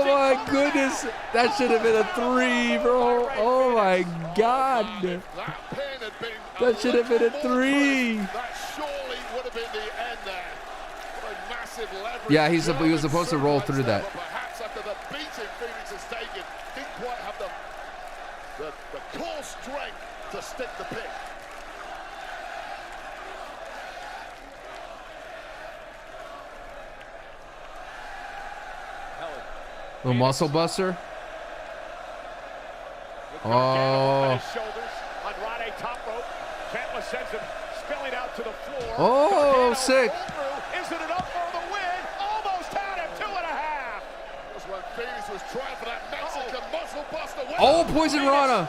my goodness. That should have been a 3, bro. Oh my God. That should have been a 3. That surely would have been the end there. What a massive leverage. Yeah, he was supposed to roll through that. Perhaps after the beating Fénix has taken, didn't quite have the core strength to stick the pick. Little muscle buster. Oh. Andrade top rope. Ciampa sends him spilling out to the floor. Oh, sick. Is it enough for the when Phoenix was trying for that Mexican muscle buster. Oh, Poison Rana.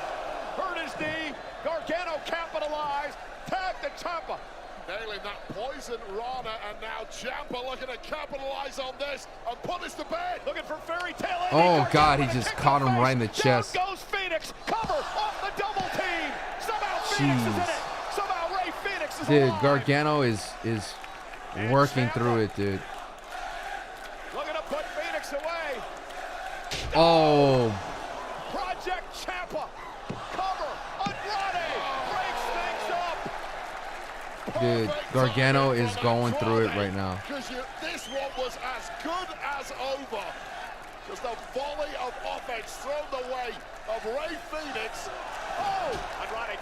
Hurt his knee. Gargano capitalized. Tag to Ciampa. Nailing that Poison Rana, and now Ciampa looking to capitalize on this and put this to bed. Looking for fairy tale. Oh God, he just caught him right in the chest. Down goes Phoenix. Cover off the double team. Somehow Phoenix is in it. Somehow Rey Fenix is Dude, alive. Gargano is working through it, dude. Looking to put Phoenix away. Oh. Project Ciampa. Cover. Andrade breaks things up. Dude, Gargano is going through it right now. Because this one was as good as over. Just a volley of offense thrown the way of Rey Fenix. Oh, Andrade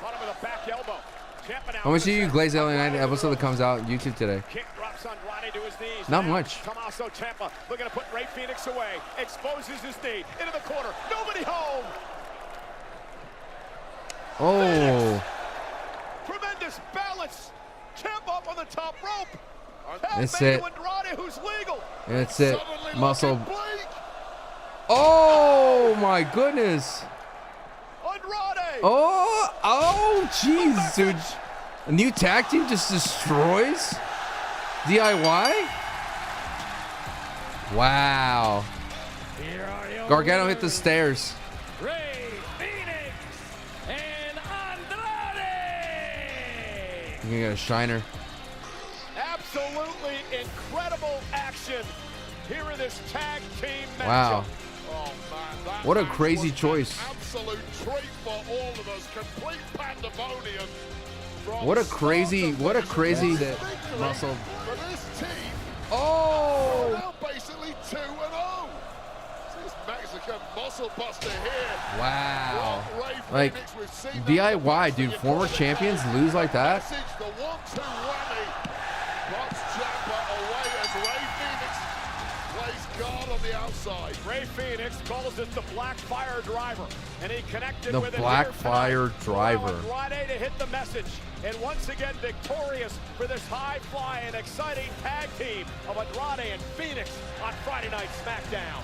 caught him with a back elbow. Ciampa now. I'm gonna see you Glaze Alien Night episode that comes out on YouTube today. Kick drops Andrade to his knees. Not Now, much. Tommaso Ciampa looking to put Rey Fenix away. Exposes his knee into the corner. Nobody home. Oh. Tremendous balance. Ciampa up on the top rope. That's it. Andrade, who's legal. That's it. Muscle. Oh my goodness. Andrade. Oh, jeez, dude. A new tag team just destroys DIY? Wow. Gargano hit the stairs. Rey Fenix and Andrade. You got a shiner. Absolutely incredible action here in this tag team matchup. Wow. Oh, man, that What a match crazy was choice. an absolute treat for all of us. Complete pandemonium. What a crazy muscle. For this team, Oh. now basically 2-0. This Mexican muscle buster here. Wow. Rey Like, Fenix, we've seen that DIY, dude. Former champions lose like that. message, the 1-2 whammy. Puts Ciampa away as Rey Fenix plays guard on the outside. Rey Fenix calls it the Black Fire Driver, and he connected The with it Black here Fire tonight. Driver. Andrade to hit the message, and once again victorious for this high-flying, exciting tag team of Andrade and Fenix on Friday Night SmackDown.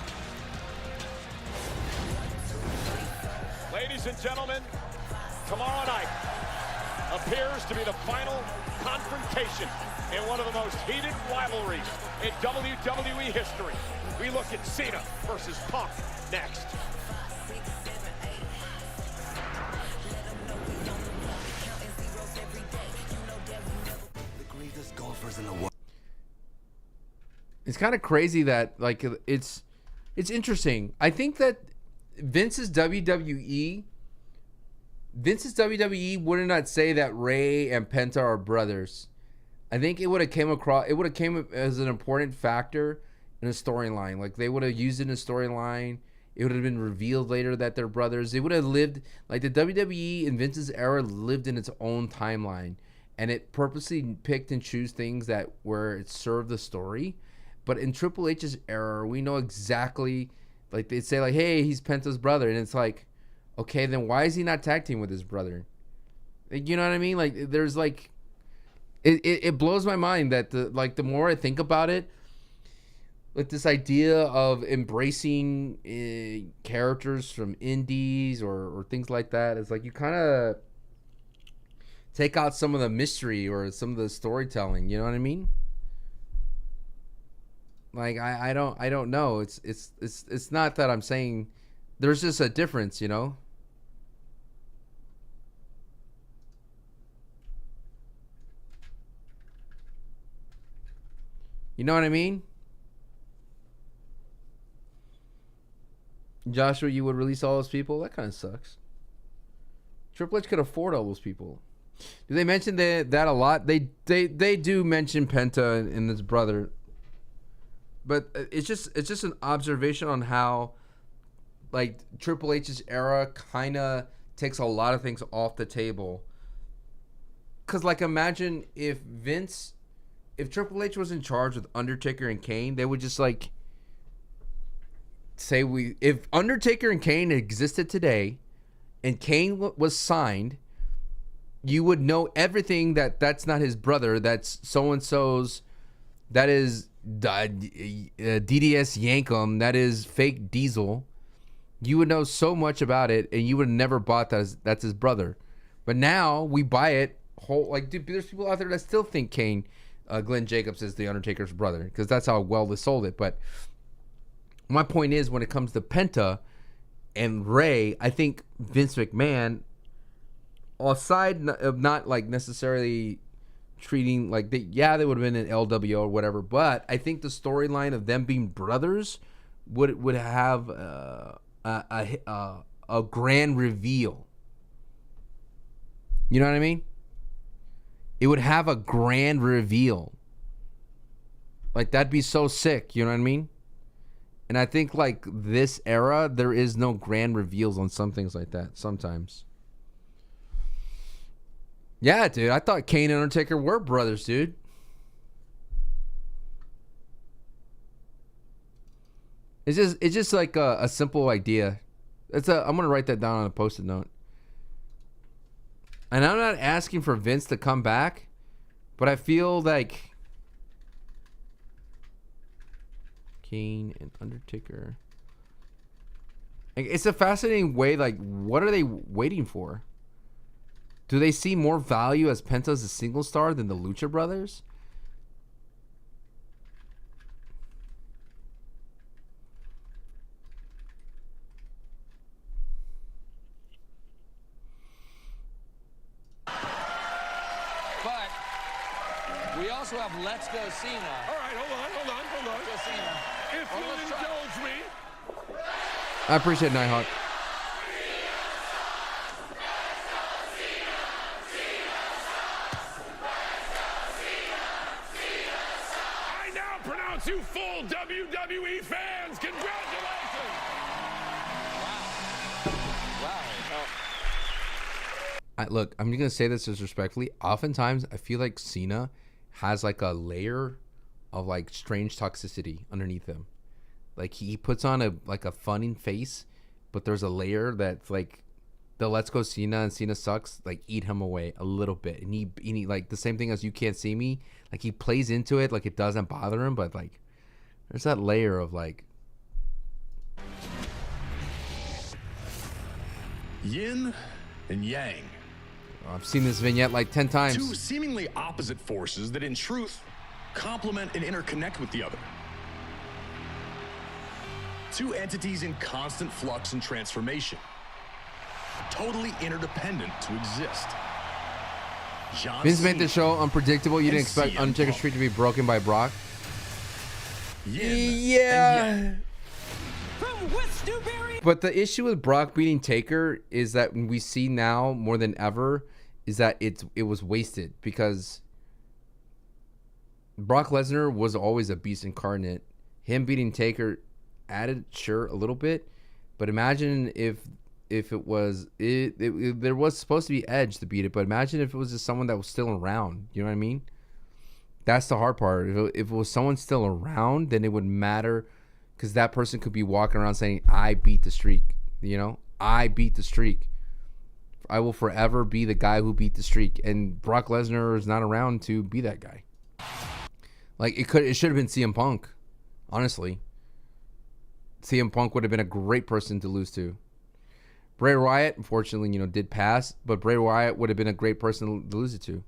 Ladies and gentlemen, tomorrow night appears to be the final confrontation in one of the most heated rivalries in WWE history. We look at Cena versus Punk next. It's kind of crazy that, like, it's interesting. I think that Vince's WWE would not say that Rey and Penta are brothers. I think it would have came as an important factor in a storyline. Like, they would have used it in a storyline. It would have been revealed later that they're brothers. It would have lived, like, the WWE in Vince's era lived in its own timeline, and it purposely picked and choose things that where it served the story. But in Triple H's era, we know exactly, like, they'd say, like, hey, he's Penta's brother, and it's like, okay, then why is he not tag team with his brother? You know what I mean? Like, there's, like, it blows my mind that the more I think about it, like, this idea of embracing characters from indies or things like that, is like you kind of take out some of the mystery or some of the storytelling. You know what I mean? Like, I don't know. It's not that I'm saying there's just a difference, you know. You know what I mean? Joshua, you would release all those people? That kind of sucks. Triple H could afford all those people. Do they mention that a lot? They do mention Penta and his brother. But it's just an observation on how, like, Triple H's era kind of takes a lot of things off the table. Because, like, imagine if Triple H was in charge with Undertaker and Kane, they would just, like, say if Undertaker and Kane existed today and Kane was signed, you would know everything that's not his brother, that's so-and-so's, that is DDS Yankum, that is fake Diesel, you would know so much about it, and you would have never bought that's his brother. But now we buy it whole. Like, dude, there's people out there that still think Kane, Glenn Jacobs is the Undertaker's brother, because that's how well they sold it. But my point is, when it comes to Penta and Ray, I think Vince McMahon, aside of not like necessarily treating like they would have been an LWO or whatever, but I think the storyline of them being brothers would have a grand reveal. You know what I mean? It would have a grand reveal. Like, that'd be so sick. You know what I mean? And I think like this era, there is no grand reveals on some things like that sometimes. Yeah, dude, I thought Kane and Undertaker were brothers, dude. It's just like a simple idea. I'm gonna write that down on a post-it note. And I'm not asking for Vince to come back, but I feel like Kane and Undertaker. Like, it's a fascinating way. Like, what are they waiting for? Do they see more value as Penta as a single star than the Lucha Brothers? But we also have Let's Go Cena. All right, hold on. Let's Go Cena. If you'll indulge me. I appreciate Nighthawk. You full WWE fans, congratulations! Wow. Look, I'm gonna say this disrespectfully. Oftentimes, I feel like Cena has like a layer of like strange toxicity underneath him. Like, he puts on a funny face, but there's a layer that's like the Let's Go Cena and Cena sucks, like, eat him away a little bit. And he like the same thing as You Can't See Me. Like, he plays into it like it doesn't bother him, but like there's that layer of like yin and yang. I've seen this vignette like 10 times. Two seemingly opposite forces that in truth complement and interconnect with the other. Two entities in constant flux and transformation. Totally interdependent to exist. Vince made the show unpredictable. You didn't expect Undertaker Street to be broken by Brock. Yeah. But the issue with Brock beating Taker is that we see now more than ever is that it was wasted, because Brock Lesnar was always a beast incarnate. Him beating Taker added, sure, a little bit, but imagine if it was there was supposed to be Edge to beat it, but imagine if it was just someone that was still around. You know what I mean? That's the hard part. If it was someone still around, then it would matter, because that person could be walking around saying, I beat the streak. You know, I beat the streak. I will forever be the guy who beat the streak. And Brock Lesnar is not around to be that guy. Like, it should have been CM Punk, honestly. CM Punk would have been a great person to lose to. Bray Wyatt, unfortunately, did pass, but Bray Wyatt would have been a great person to lose it to.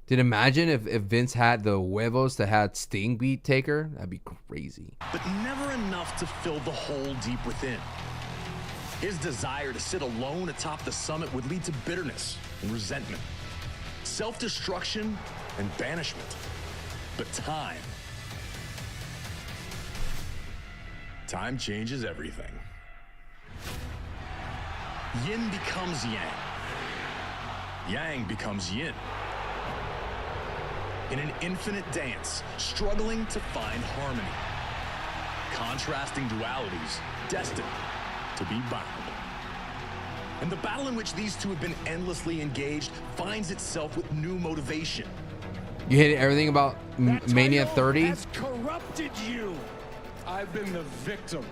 Did imagine if Vince had the huevos to have Sting beat Taker? That'd be crazy. But never enough to fill the hole deep within. His desire to sit alone atop the summit would lead to bitterness and resentment, self-destruction and banishment. But time changes everything. Yin becomes yang. Yang becomes yin. In an infinite dance, struggling to find harmony. Contrasting dualities, destined to be bound. And the battle in which these two have been endlessly engaged finds itself with new motivation. You hit everything about Mania 30? Has corrupted you. I've been the victim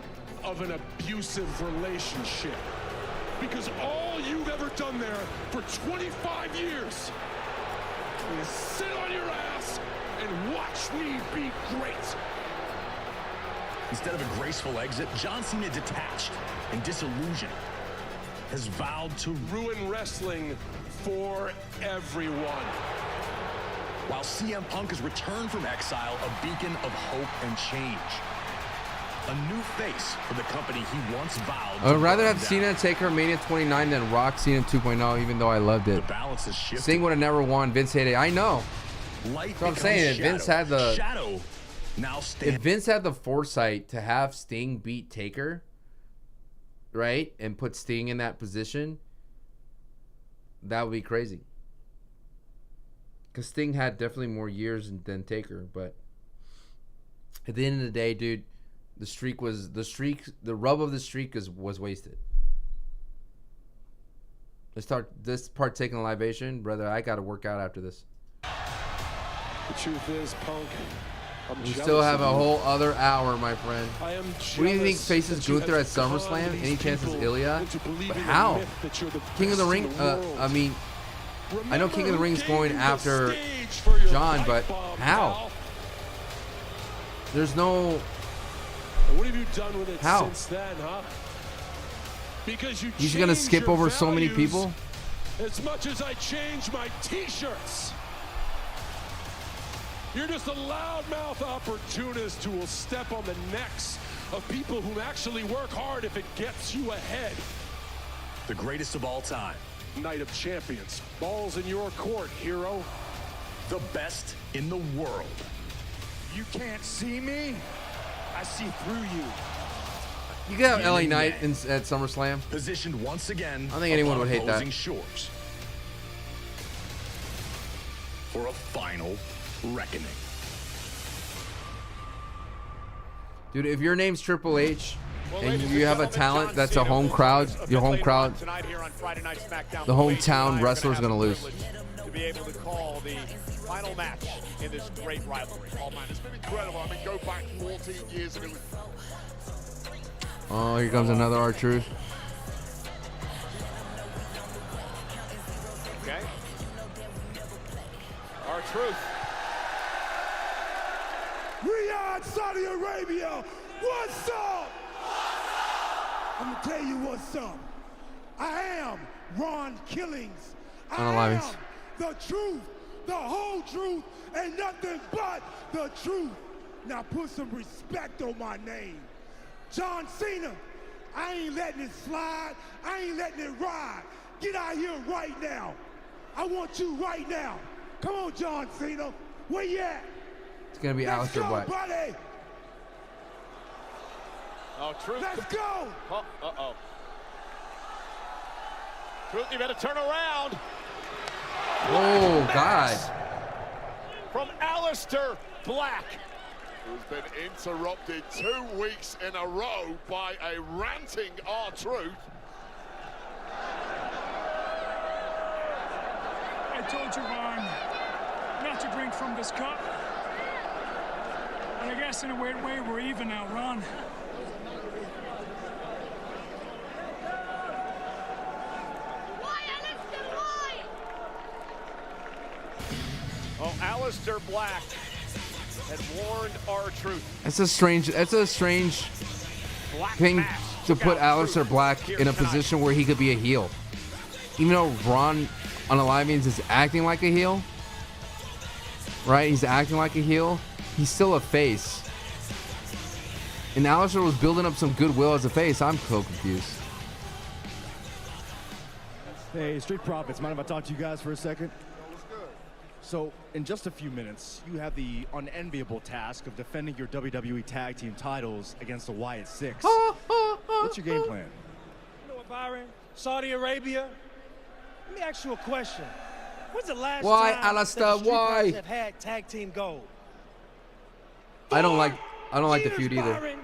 of an abusive relationship. Because all you've ever done there for 25 years is sit on your ass and watch we be great. Instead of a graceful exit, John Cena, detached and disillusioned, has vowed to ruin wrestling for everyone. While CM Punk has returned from exile, a beacon of hope and change. A new face for the company he once vowed to I would rather burn have down. Cena take her Mania 29 than Rock Cena 2.0, even though I loved it. The balance has shifted. Sting would have never won. Vince hated it. I know. Light That's what I'm saying. If Vince had the shadow now stands. If Vince had the foresight to have Sting beat Taker, right, and put Sting in that position, that would be crazy. Because Sting had definitely more years than Taker, but at the end of the day, dude, the rub of the streak was wasted. Let's start this part taking a libation, brother. I got to work out after this. The truth is, Punk, We still have a whole other hour, my friend. I am What do you think faces Gunther at SummerSlam? Any chances Ilya? But how? King of the Ring? I mean, I know King of the Ring's going after John, but how? There's no. What have you done with it How? since then, huh? Because you He's gonna changed skip your over so many values people? As much as I change my t-shirts. You're just a loudmouth opportunist who will step on the necks of people who actually work hard if it gets you ahead. The greatest of all time. Night of Champions. Balls in your court, hero. The best in the world. You can't see me? I see through you. You could have LA Knight at SummerSlam. Positioned once again. I don't think anyone would hate that. opposing shores. For a final reckoning. Dude, if your name's Triple H and you have a talent that's a home crowd, your home crowd, tonight here on Friday Night SmackDown, the hometown wrestler's going to lose. To be able to call the final match in this great rivalry. Oh man, it's been incredible. I mean, go back 14 years and it was... Oh, here comes another R-Truth. Okay. R-Truth. Riyadh, Saudi Arabia, what's up? I'm gonna tell you what's up. I am Ron Killings. I am the truth, the whole truth, and nothing but the truth. Now put some respect on my name. John Cena, I ain't letting it slide. I ain't letting it ride. Get out here right now. I want you right now. Come on, John Cena. Where you at? It's going to be Let's Aleister go, Black. buddy. Oh, Truth. Let's go. Oh, uh-oh. Truth, you better turn around. Oh, God. From Aleister Black. Who's been interrupted 2 weeks in a row by a ranting R-Truth. I told you, Ron, not to drink from this cup. But I guess in a weird way, we're even now, Ron. Oh, Aleister Black had warned R-Truth. That's a strange thing to put Aleister Black in a position where he could be a heel. Even though Ron Unalivians is acting like a heel, right? He's acting like a heel. He's still a face. And Aleister was building up some goodwill as a face. I'm so confused. Hey, Street Profits, mind if I talk to you guys for a second? So, in just a few minutes, you have the unenviable task of defending your WWE Tag Team titles against the Wyatt Six. What's your game plan? You know what, Byron? Saudi Arabia? Let me ask you a question. When's the last Why, time Aleister, that the Street why? Profits have had tag team gold? I don't like the feud either. Byron,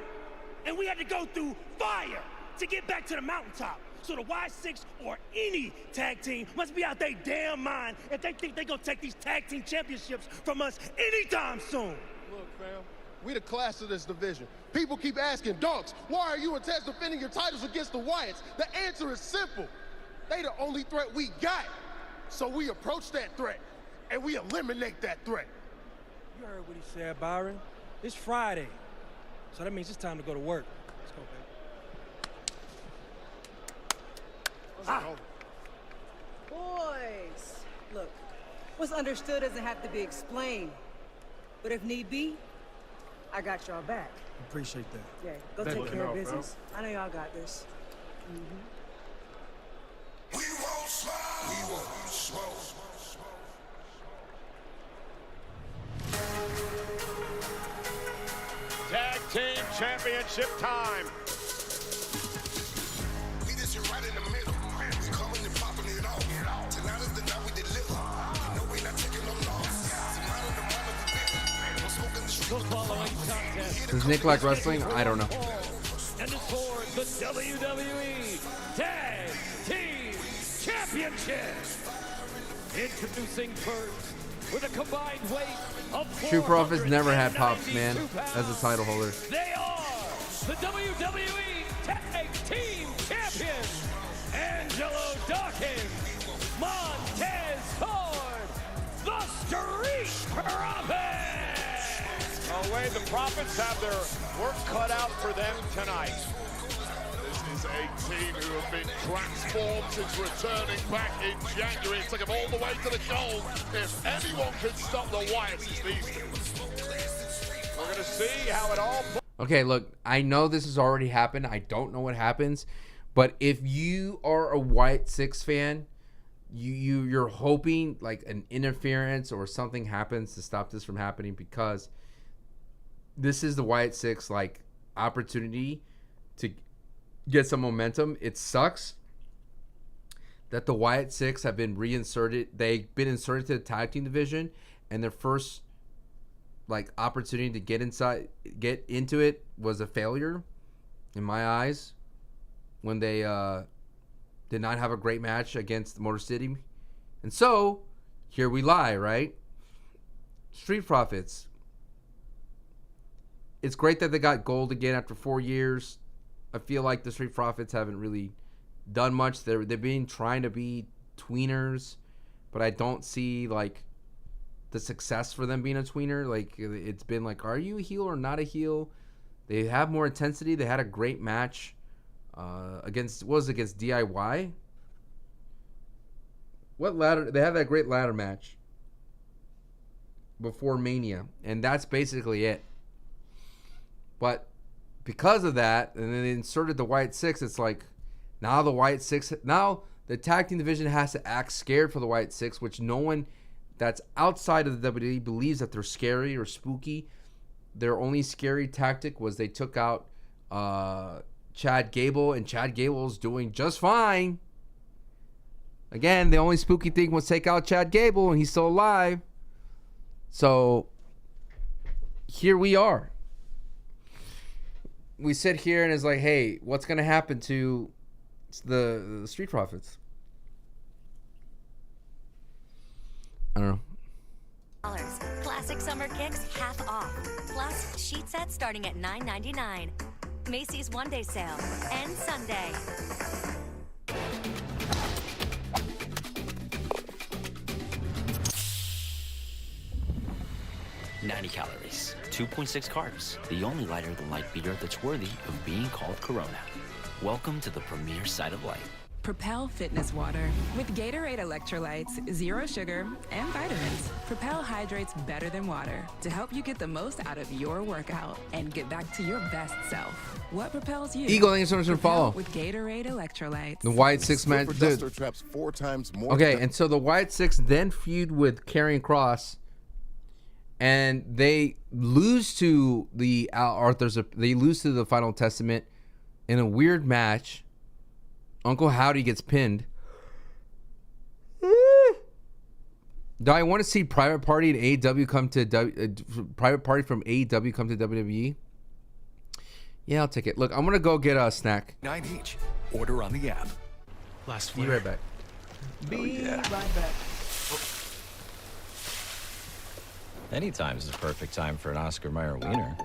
and we had to go through fire to get back to the mountaintop. So the Y6 or any tag team must be out their damn mind if they think they're gonna take these tag team championships from us anytime soon. Look, fam, we the class of this division. People keep asking, Dunks, why are you and Taz defending your titles against the Wyatts? The answer is simple. They the only threat we got. So we approach that threat, and we eliminate that threat. You heard what he said, Byron. It's Friday, so that means it's time to go to work. Let's go, baby. Boys, look, what's understood doesn't have to be explained. But if need be, I got y'all back. Appreciate that. Yeah, go take care of business. I know y'all got this. We won't slow. We won't slow. Tag team championship time. We just right in the middle. We coming and popping it off. Tonight is the night we deliver. No, we not taking no loss. Does Nick like wrestling? I don't know. And it's for the WWE Tag Team Championship. Introducing first with a combined weight of True Profits never had pops, man, as a title holder. They are the WWE Tag Team Champions, Angelo Dawkins, Montez Ford, the Street Profits. Away, the Profits have their work cut out for them tonight. This is a team who have been transformed since returning back in January. It took them all the way to the goal. If anyone can stop the Wyatts, it's these two. We're going to see how it all... Okay, look, I know this has already happened. I don't know what happens. But if you are a Wyatt 6 fan, you're hoping like an interference or something happens to stop this from happening, because this is the Wyatt 6 like opportunity to get some momentum. It sucks that the Wyatt 6 have been reinserted. They've been inserted to the tag team division, and their first like opportunity to get into it was a failure in my eyes when they did not have a great match against Motor City. And so here we lie, right? Street Profits. It's great that they got gold again after 4 years. I feel like the Street Profits haven't really done much. They're being trying to be tweeners, but I don't see like the success for them being a tweener. Like it's been like, are you a heel or not a heel? They have more intensity. They had a great match against DIY. What ladder? They had that great ladder match before Mania, and that's basically it. But because of that, and then they inserted the Wyatt 6, it's like now the Wyatt 6, now the tag team division has to act scared for the Wyatt 6, which no one that's outside of the WWE believes that they're scary or spooky. Their only scary tactic was they took out Chad Gable, and Chad Gable's doing just fine. Again, the only spooky thing was take out Chad Gable, and he's still alive. So here we are. We sit here and it's like, hey, what's going to happen to the Street Profits? I don't know. Classic summer kicks half off. Plus, sheet sets starting at $9.99. Macy's one-day sale. And Sunday. 90 calories, 2.6 carbs, the only lighter than light beer that's worthy of being called Corona. Welcome to the premier side of life. Propel Fitness Water. With Gatorade electrolytes, zero sugar, and vitamins, Propel hydrates better than water to help you get the most out of your workout and get back to your best self. What propels you? Eagle, thank you so much for follow. With Gatorade electrolytes. The Wyatt 6 match. Traps 4 times more. Okay, and so the Wyatt 6 then feud with Karrion Kross, and they lose to the they lose to the Final Testament in a weird match. Uncle Howdy gets pinned. Do I want to see Private Party and AEW come to Private Party from AEW come to WWE? Yeah, I'll take it. Look, I'm gonna go get a snack. 9 each. Order on the app. Last Be right back. Be right back. Anytime's the perfect time for an Oscar Mayer wiener.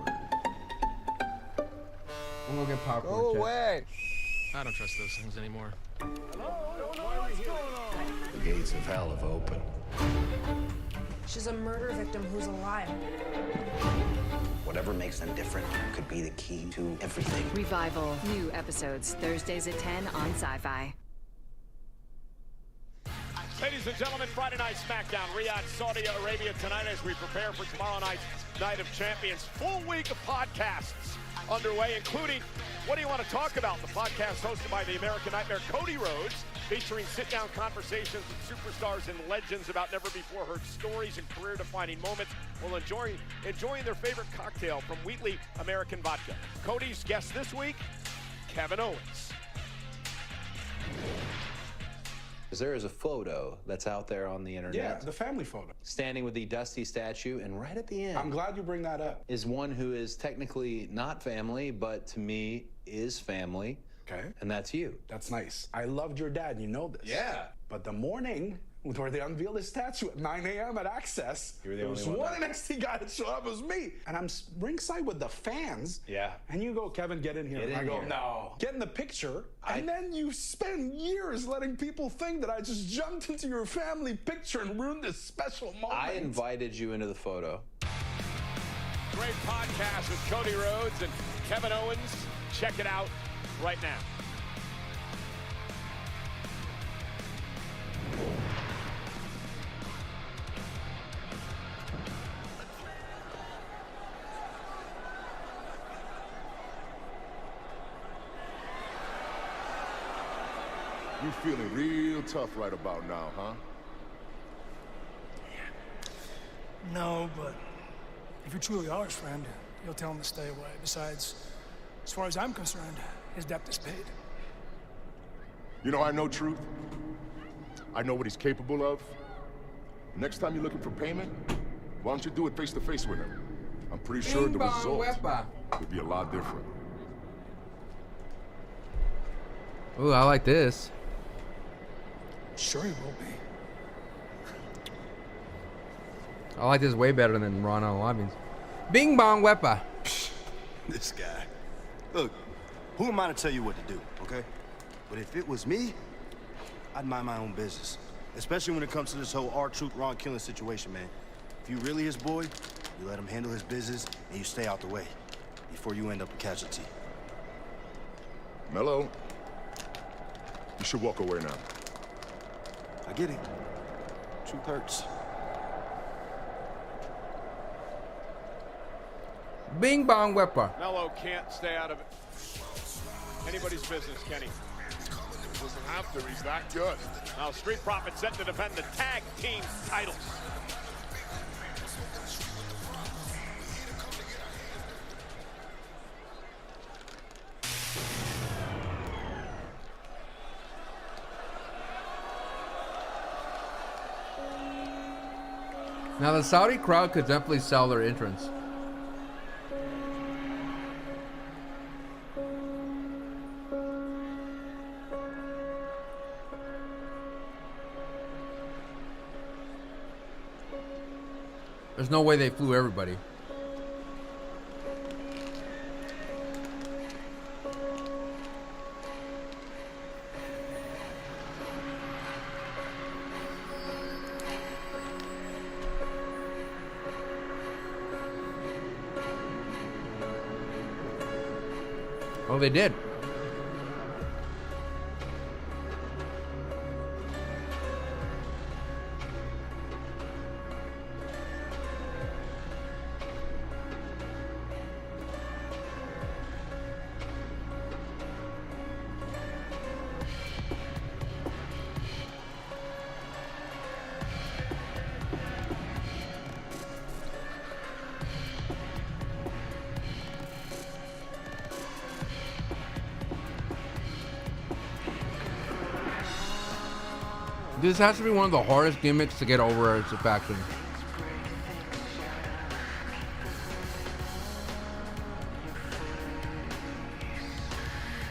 I'm gonna get popcorn. Go away. I don't trust those things anymore. The gates of hell have opened. She's a murder victim who's alive. Whatever makes them different could be the key to everything. Revival. New episodes Thursdays at 10 on Sci-Fi. Ladies and gentlemen, Friday Night SmackDown, Riyadh, Saudi Arabia tonight as we prepare for tomorrow night's Night of Champions. Full week of podcasts underway, including What Do You Want to Talk About? The podcast hosted by the American Nightmare, Cody Rhodes, featuring sit-down conversations with superstars and legends about never-before-heard stories and career-defining moments while enjoying their favorite cocktail from Wheatley American Vodka. Cody's guest this week, Kevin Owens. There is a photo that's out there on the internet. Yeah, the family photo. Standing with the Dusty statue, and right at the end... I'm glad you bring that up. ...is one who is technically not family, but to me is family. Okay. And that's you. That's nice. I loved your dad, you know this. Yeah. But the morning where they unveiled his statue at 9 a.m. at Access, there was one NXT guy that showed up, it was me. And I'm ringside with the fans. Yeah. And you go, Kevin, get in here. Get in I go, here. no. Get in the picture. And then you spend years letting people think that I just jumped into your family picture and ruined this special moment. I invited you into the photo. Great podcast with Cody Rhodes and Kevin Owens. Check it out right now. You're feeling real tough right about now, huh? No, but if you truly are his friend, you'll tell him to stay away. Besides, as far as I'm concerned, his debt is paid. You know, I know truth. I know what he's capable of. Next time you're looking for payment, why don't you do it face to face with him? I'm pretty sure the result would be a lot different. Ooh, I like this. Sure he will be. I like this way better than Ron Alabins. Bing bong wepa. This guy. Look, who am I to tell you what to do, okay? But if it was me, I'd mind my own business. Especially when it comes to this whole R-Truth Ron killing situation, man. If you really his boy, you let him handle his business and you stay out the way before you end up a casualty. Mello, you should walk away now. I get it. Truth hurts. Bing bong wepa. Mello can't stay out of anybody's business, Kenny. Doesn't have to, he's that good. Now, Street Profits set to defend the tag team titles. Now the Saudi crowd could definitely sell their entrance. There's no way they flew everybody. Oh, they did. This has to be one of the hardest gimmicks to get over as a faction.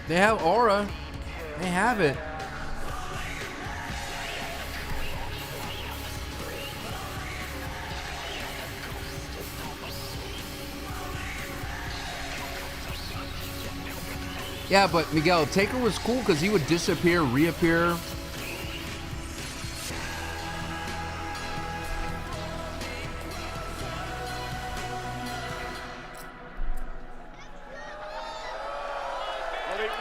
They have aura. They have it. Yeah, but Miguel, Taker was cool because he would disappear, reappear.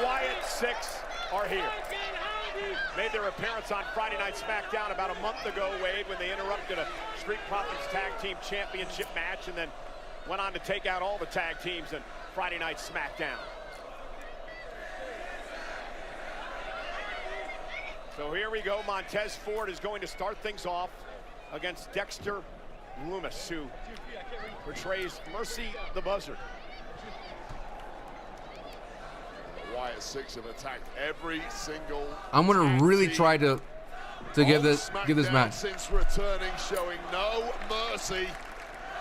Wyatt Six are here. Made their appearance on Friday Night SmackDown about a month ago, Wade, when they interrupted a Street Profits Tag Team Championship match and then went on to take out all the tag teams in Friday Night SmackDown. So here we go. Montez Ford is going to start things off against Dexter Lumis, who portrays Mercy the Buzzard. The Wyatt Six have attacked every single. I'm gonna really try to give this match. Since returning, showing no mercy.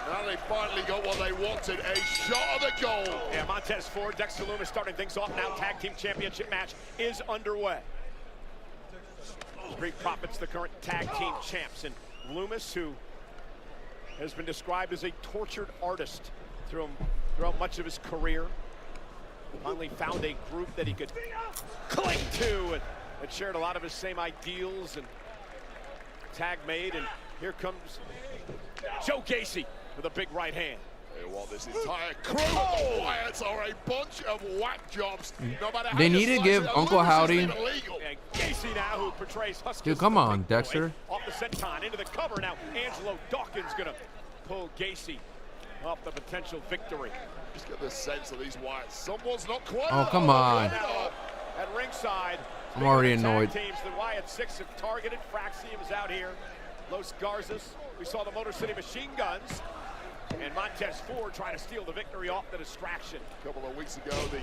Now they finally got what they wanted, a shot of the goal. Yeah, Montez Ford, Dexter Lumis starting things off now. Tag Team Championship match is underway. Street Profits, the current tag team champs, and Lumis, who has been described as a tortured artist throughout much of his career, finally found a group that he could cling to and that shared a lot of his same ideals, and tag made. And here comes Joe Gacy with a big right hand. Well, this entire crew of the Wyatts are a bunch of whack jobs. No matter how They need to give Uncle Howdy. And Gacy now, who portrays Huskers. Dude, come on, Dexter. Off the senton into the cover now. Angelo Dawkins gonna pull Gacy off the potential victory. Just get the sense of these Wyatts. Someone's not quite. Oh, come on. At ringside, I'm already annoyed. teams, the Wyatt Six have targeted. Fraxium is out here. Los Garzas. We saw the Motor City Machine Guns. And Montez Ford trying to steal the victory off the distraction. A couple of weeks ago, the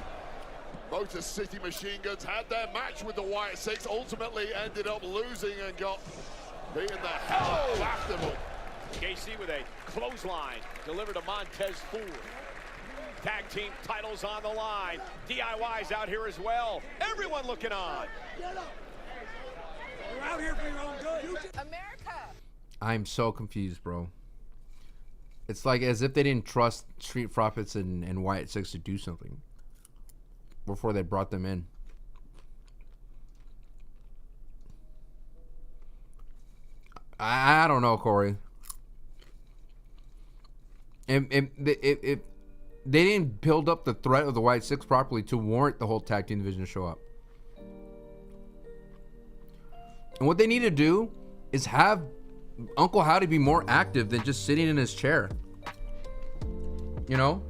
Motor City Machine Guns had their match with the Wyatt Six, ultimately ended up losing and got beaten the hell after them. Gacy with a clothesline delivered to Montez Ford. Tag team titles on the line. DIY's out here as well. Everyone looking on. You're out here for your own good. America. I'm so confused, bro. It's like as if they didn't trust Street Profits and Wyatt Six to do something before they brought them in. I don't know, Corey. If they didn't build up the threat of the Wyatt Six properly to warrant the whole tag team division to show up. And what they need to do is have Uncle Howdy be more active than just sitting in his chair. You know?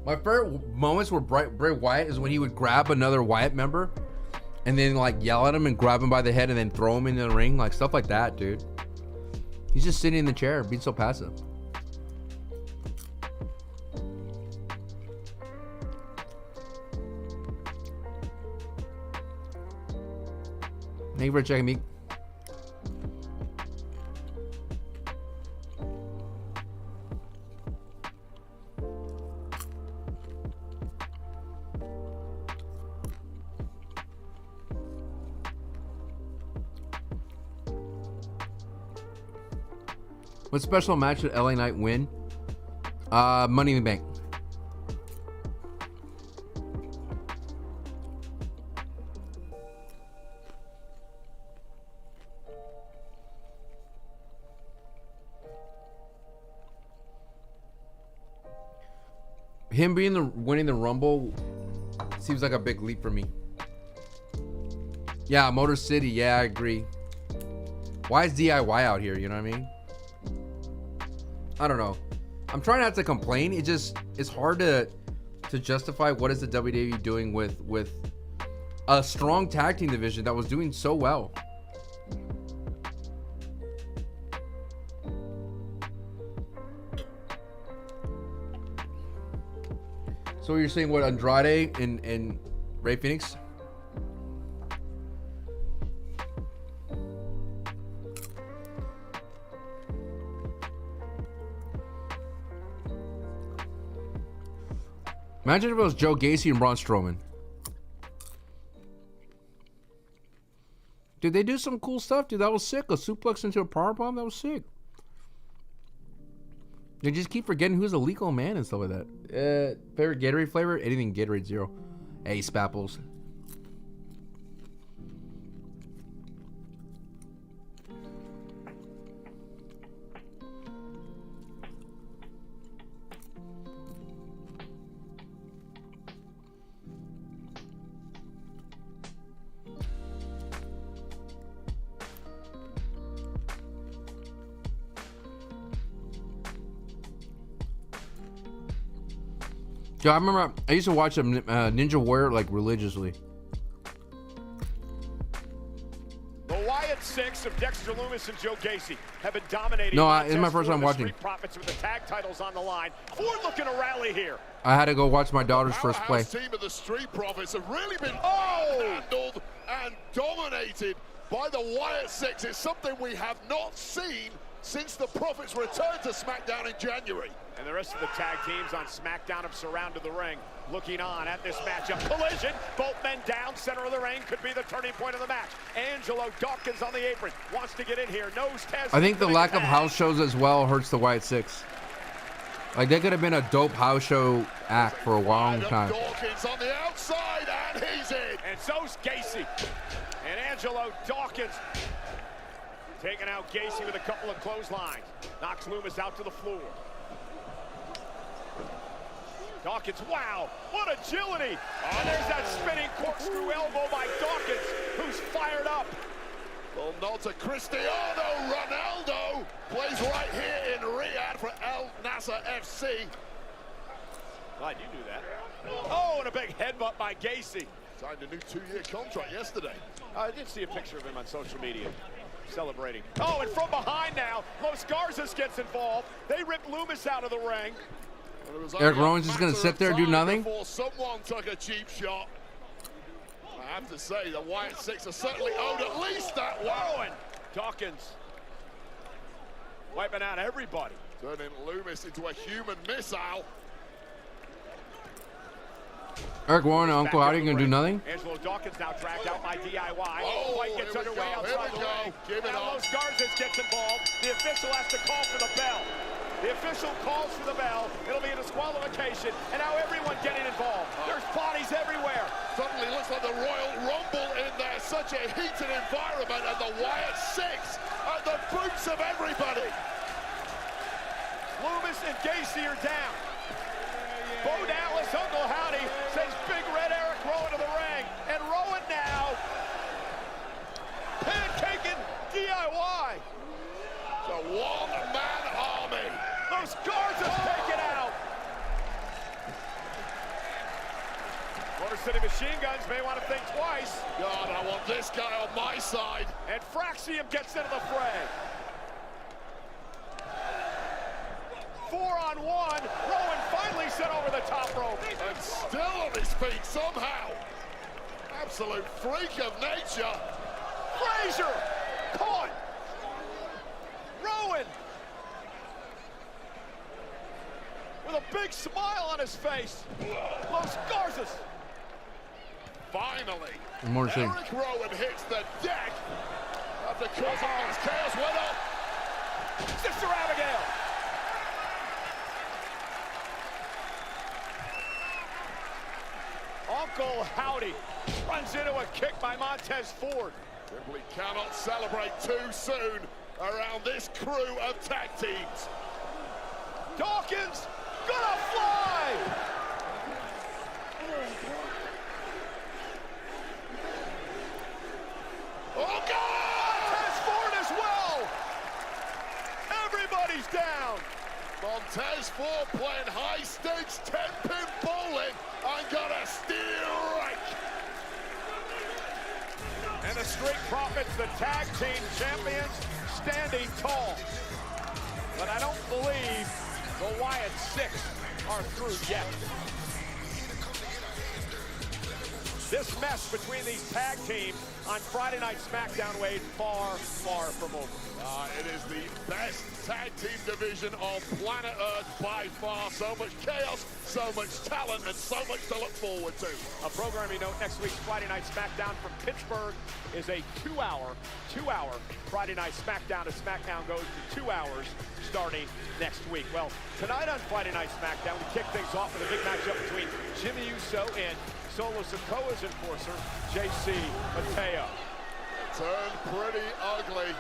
My favorite moments where Bray Wyatt is when he would grab another Wyatt member and then like yell at him and grab him by the head and then throw him into the ring. Like stuff like that, dude. He's just sitting in the chair being so passive. Thank you for checking me. What special match did LA Knight win? Money in the Bank. Him winning the Rumble seems like a big leap for me. Yeah, Motor City. Yeah, I agree. Why is DIY out here? You know what I mean? I don't know. I'm trying not to complain. It's hard to justify what is the WWE doing with a strong tag team division that was doing so well. So you're saying what, Andrade and Rey Fenix? Imagine if it was Joe Gacy and Braun Strowman. Dude, they do some cool stuff, dude. That was sick. A suplex into a powerbomb, that was sick. They just keep forgetting who's a legal man and stuff like that. Favorite Gatorade flavor? Anything Gatorade Zero. Hey, Spapples. Yeah, I remember I used to watch them Ninja Warrior like religiously. The Wyatt Six of Dexter Lumis and Joe Gacy have been dominating. No, it's my first time watching. Profits with the tag titles on the line. Ford looking to rally here. I had to go watch my daughter's first play. The team of the Street Profits have really been handled and dominated by the Wyatt Six. It's something we have not seen since the Profits returned to SmackDown in January. And the rest of the tag teams on SmackDown have surrounded the ring, looking on at this matchup. Collision, both men down, center of the ring, could be the turning point of the match. Angelo Dawkins on the apron, wants to get in here, knows Taz. I think the lack of house shows as well hurts the Wyatt Six. Like, they could have been a dope house show act for a long time. Dawkins on the outside, and he's in. And so's Gacy. And Angelo Dawkins taking out Gacy with a couple of clotheslines. Knocks Lumis out to the floor. Dawkins, wow, what agility. And there's that spinning corkscrew elbow by Dawkins, who's fired up. Well, not to Cristiano Ronaldo. Plays right here in Riyadh for El Nasser FC. Glad you knew that. Oh, and a big headbutt by Gacy. Signed a new 2-year contract yesterday. I did see a picture of him on social media celebrating. Oh, and from behind now, Los Garzas gets involved. They rip Lumis out of the ring. Eric Rowan's just going to sit there and do nothing? Before someone took a cheap shot. I have to say, the Wyatt Six are certainly owed at least that one. Dawkins wiping out everybody. Turning Lumis into a human missile. Eric Warren and Uncle Howdy going to do nothing? Angelo Dawkins now dragged out by DIY. Oh, fight gets underway outside the ring. Now Los Garzas gets involved. The official has to call for the bell. The official calls for the bell. It'll be a disqualification. And now everyone getting involved. There's bodies everywhere. Suddenly looks like the Royal Rumble in there. Such a heated environment. And the Wyatt Six at the boots of everybody. Lumis and Gacy are down. Bo Dallas, Uncle Howdy, sends Big Red Eric Rowan to the ring. And Rowan now pancaking DIY. It's a one-man army. Those Garzas take it out. Motor City Machine Guns may want to think twice. God, I want this guy on my side. And Fraxium gets into the fray. 4-on-1. Rowan finally set over the top rope. And still on his feet somehow. Absolute freak of nature. Frazier caught. Rowan with a big smile on his face. Los Garzas. Finally, Eric Rowan hits the deck after causing his chaos went up. Sister Abigail. Uncle Howdy runs into a kick by Montez Ford. Simply cannot celebrate too soon around this crew of tag teams. Dawkins gonna fly! Oh, God! Montez Ford as well! Everybody's down! Montez Ford playing high-stakes 10-pin bowling and got a strike. And the Street Profits, the tag team champions, standing tall. But I don't believe the Wyatt Six are through yet. This mess between these tag teams on Friday Night SmackDown, Wade, far, far from over. It is the best tag team division on planet Earth by far. So much chaos, so much talent, and so much to look forward to. A programming note, next week's Friday Night SmackDown from Pittsburgh is a two-hour Friday Night SmackDown as SmackDown goes to 2 hours starting next week. Well, tonight on Friday Night SmackDown, we kick things off with a big matchup between Jimmy Uso and Solo Sikoa's enforcer, JC Mateo. Turned pretty ugly.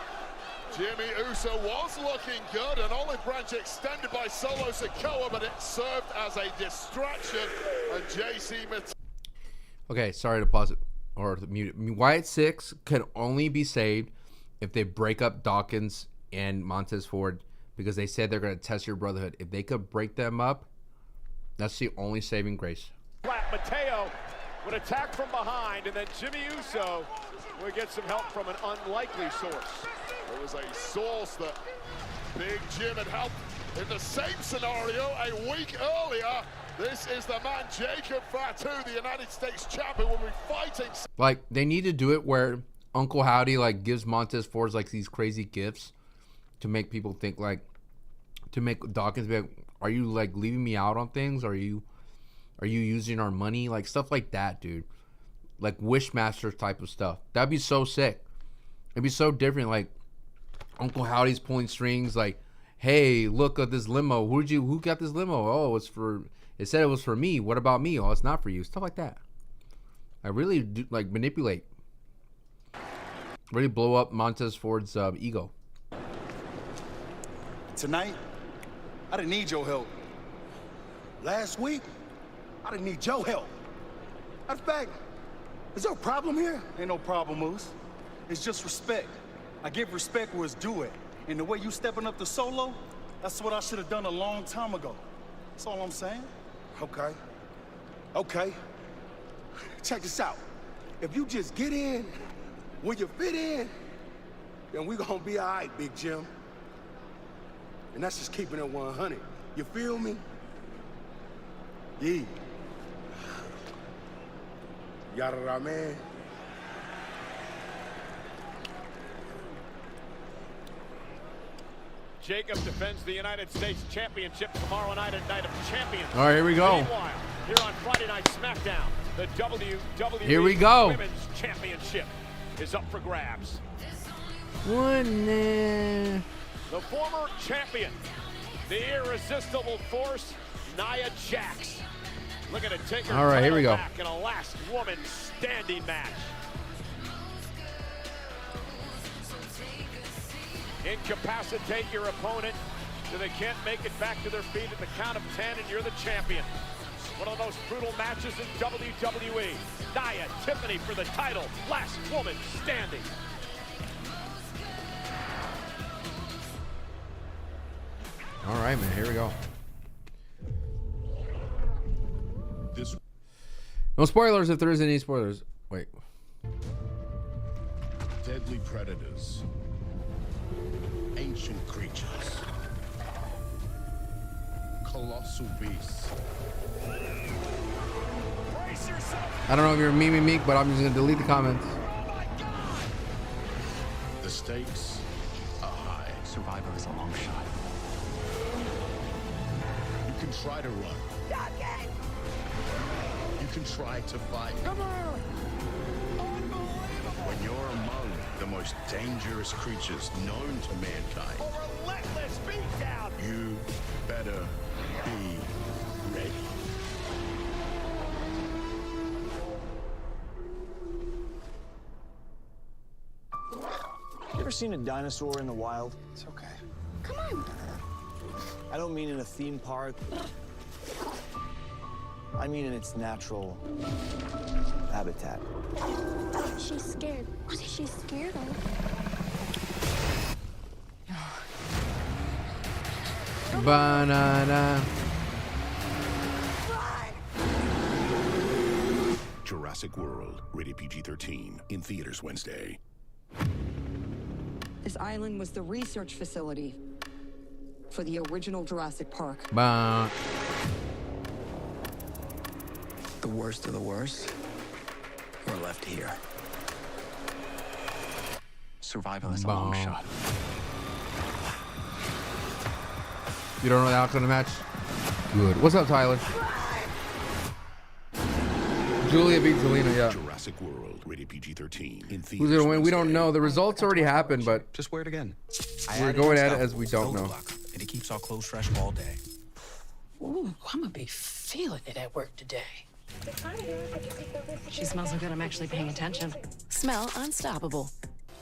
Jimmy Uso was looking good, an olive branch extended by Solo Sikoa, but it served as a distraction, and JC Mateo. Okay, sorry to pause it or to mute it. Wyatt Six can only be saved if they break up Dawkins and Montez Ford, because they said they're going to test your brotherhood. If they could break them up, That's the only saving grace. Mateo would attack from behind, and then Jimmy Uso would get some help from an unlikely source. There was a source that Big Jim had helped in the same scenario a week earlier. This is the man, Jacob Fatu, the United States champion, will be fighting. Like, they need to do it where Uncle Howdy, like, gives Montez Ford, like, these crazy gifts to make people think, like, to make Dawkins be like, are you, like, leaving me out on things? Are you using our money? Like, stuff like that, dude. Like, Wishmaster type of stuff. That'd be so sick. It'd be so different. Like, Uncle Howdy's pulling strings, like, hey, look at this limo. Who got this limo? Oh, it said it was for me. What about me? Oh, it's not for you. Stuff like that. I really do, like, manipulate. Really blow up Montez Ford's ego. Tonight, I didn't need your help. Last week, I didn't need your help. Matter of fact, is there a problem here? Ain't no problem, Moose. It's just respect. I give respect where it's due at. And the way you stepping up to Solo, that's what I should have done a long time ago. That's all I'm saying. Okay. Okay. Check this out. If you just get in where you fit in, then we gonna be all right, Big Jim. And that's just keeping it 100. You feel me? Yeah. Yada, man. Jacob defends the United States Championship tomorrow night at Night of Champions. All right, here we go. Meanwhile, here on Friday Night SmackDown, the WWE Here we go. Women's Championship is up for grabs. One. The former champion, the irresistible force, Nia Jax, looking to take her All right, here we go. back in a last woman standing match. Incapacitate your opponent so they can't make it back to their feet at the count of 10, and you're the champion. One of the most brutal matches in WWE. Nia, Tiffany for the title, last woman standing. All right, man. Here we go. No spoilers if there is any spoilers. Wait. Deadly predators. Ancient creatures. Colossal beasts. I don't know if you're Mimi Meek, but I'm just gonna delete the comments. The stakes are high. Survival is a long shot. You can try to run. You can try to fight. Come on! When you're among the most dangerous creatures known to mankind, A relentless beatdown! you better be ready. You ever seen a dinosaur in the wild? It's okay. Come on. I don't mean in a theme park. I mean in its natural habitat. She's scared. What is she scared of? Banana. Jurassic World, rated PG-13, in theaters Wednesday. This island was the research facility for the original Jurassic Park. Bah. The worst of the worst were left here. Survival is a long shot. You don't know the outcome of the match? Good. What's up, Tyler? Julia beat Zelina, yeah. Jurassic World, rated PG-13, in theaters. Who's gonna win? We don't know. The results already happened, but just wear it again. We're going at it as we don't know. And it keeps our clothes fresh all day. Ooh, I'm gonna be feeling it at work today. She smells so good, I'm actually paying attention. Smell unstoppable.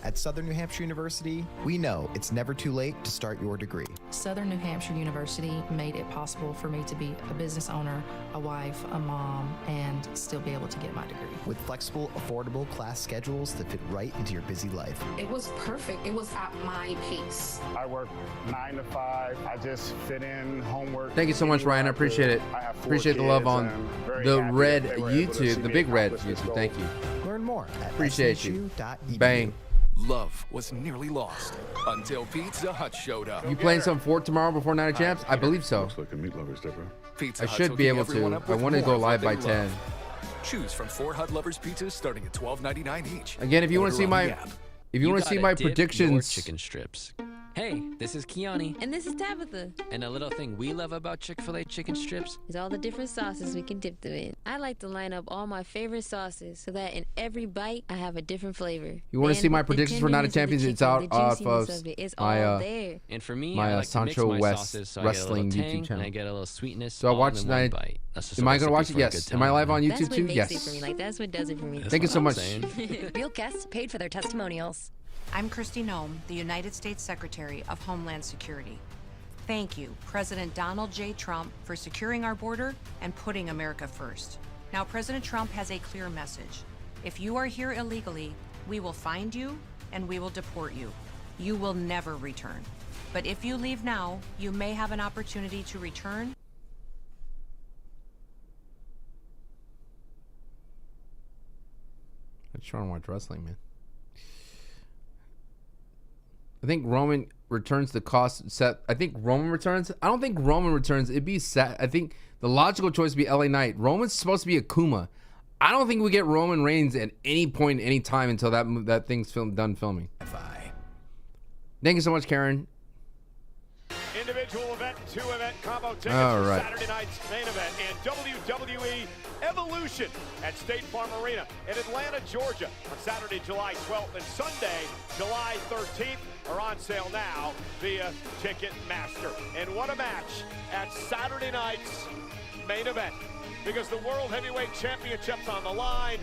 At Southern New Hampshire University, we know it's never too late to start your degree. Southern New Hampshire University made it possible for me to be a business owner, a wife, a mom, and still be able to get my degree. With flexible, affordable class schedules that fit right into your busy life. It was perfect. It was at my pace. I work 9 to 5. I just fit in homework. Thank you so much, Ryan. I appreciate it. Appreciate the love on the red YouTube, the big red YouTube. Thank you. Learn more at appreciate you. Bang. Love was nearly lost until Pizza Hut showed up. You playing some Fort tomorrow before Night of Champs? I believe so. Looks like a meat lover's day, bro. Pizza I should be able to. I want to go live by 10. Choose from 4 Hut Lovers pizzas starting at $12.99 each. Again, if you want to see my predictions, chicken strips. Hey, this is Kiani. And this is Tabitha. And a little thing we love about Chick-fil-A chicken strips is all the different sauces we can dip them in. I like to line up all my favorite sauces so that in every bite I have a different flavor. You want to see my predictions for Night of Champions? It's out off of my there. And for me, my I like to mix my SanchoWest sauces so Wrestling I get a little tang YouTube channel. And I get a little sweetness. So I watch in Night. one bite. Am I gonna watch it? Yes. Am I live on YouTube too? Yes. That's what makes it for me. Like that's what does it for me. Thank you so much. Real guests paid for their testimonials. I'm Kristi Noem, the United States Secretary of Homeland Security. Thank you, President Donald J. Trump, for securing our border and putting America first. Now, President Trump has a clear message. If you are here illegally, we will find you and we will deport you. You will never return. But if you leave now, you may have an opportunity to return. I'm just trying to watch wrestling, man. I think Roman returns the cost set. I think Roman returns. I don't think Roman returns. It'd be sad. I think the logical choice would be LA Knight. Roman's supposed to be Akuma. I don't think we get Roman Reigns at any point, any time until that thing's done filming. Thank you so much, Karen. Individual event, 2-event combo tickets All for right. Saturday night's main event and WWE Evolution at State Farm Arena in Atlanta, Georgia on Saturday, July 12th and Sunday, July 13th are on sale now via Ticketmaster. And what a match at Saturday night's main event because the World Heavyweight Championship's on the line.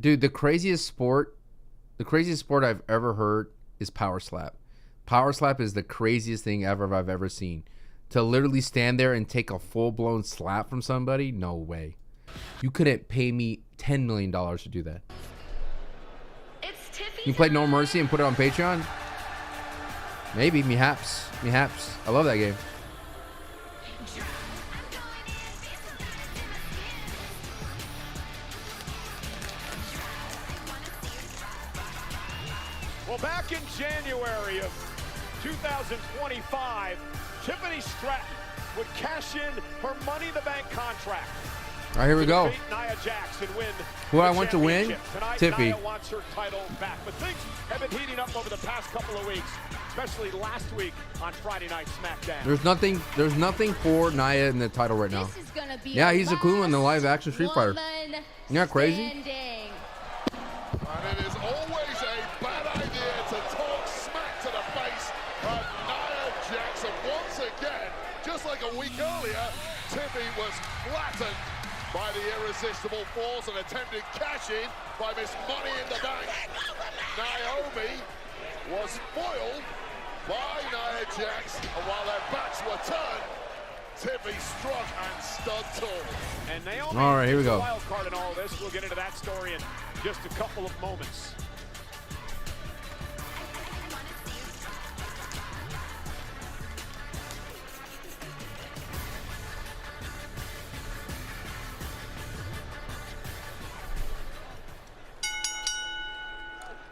Dude, the craziest sport I've ever heard is Power Slap. Power Slap is the craziest thing I've ever seen. To literally stand there and take a full-blown slap from somebody? No way. You couldn't pay me $10 million to do that. You play No Mercy and put it on Patreon? Maybe, mehaps. I love that game. Well, back in January of 2025, Tiffany Stratton would cash in her Money in the Bank contract. All right, here we go. Nia Jax and win Who I want to win? Tonight, Tiffy. Nia wants her title back, but things have been heating up over the past couple of weeks, especially last week on Friday Night SmackDown. There's nothing for Nia in the title right now. Yeah, he's Akuma in the live action Street Fighter. Isn't that crazy? And it is always a bad idea to talk smack to the face of Nia Jax. And once again, just like a week earlier, Tiffy was flattened by the irresistible force and attempted cash-in by Miss Money in the Bank. Naomi was foiled by Nia Jax, and while their backs were turned, Tiffy struck and stood tall. And Naomi all right, here we go. Wild card in all this. We'll get into that story in just a couple of moments.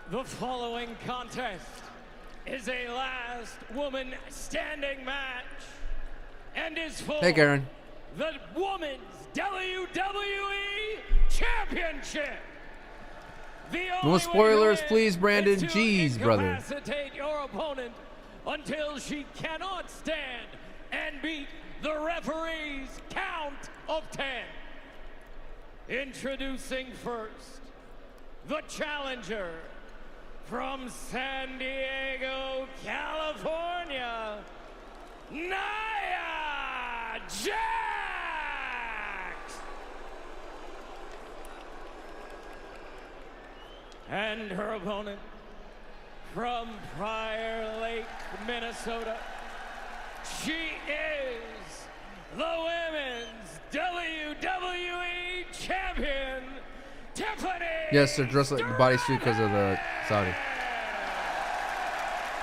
The following contest is a last woman standing match and is for Hey, Karen. the Women's WWE Championship. No spoilers, please, Brandon. Is to Jeez, brother. incapacitate your opponent until she cannot stand and beat the referee's count of 10. Introducing first, the challenger from San Diego, California, Nia Jax! And her opponent from Prior Lake, Minnesota, she is the women's WWE champion, Tiffany. Yes, they're dressed like bodysuit because of the Saudi.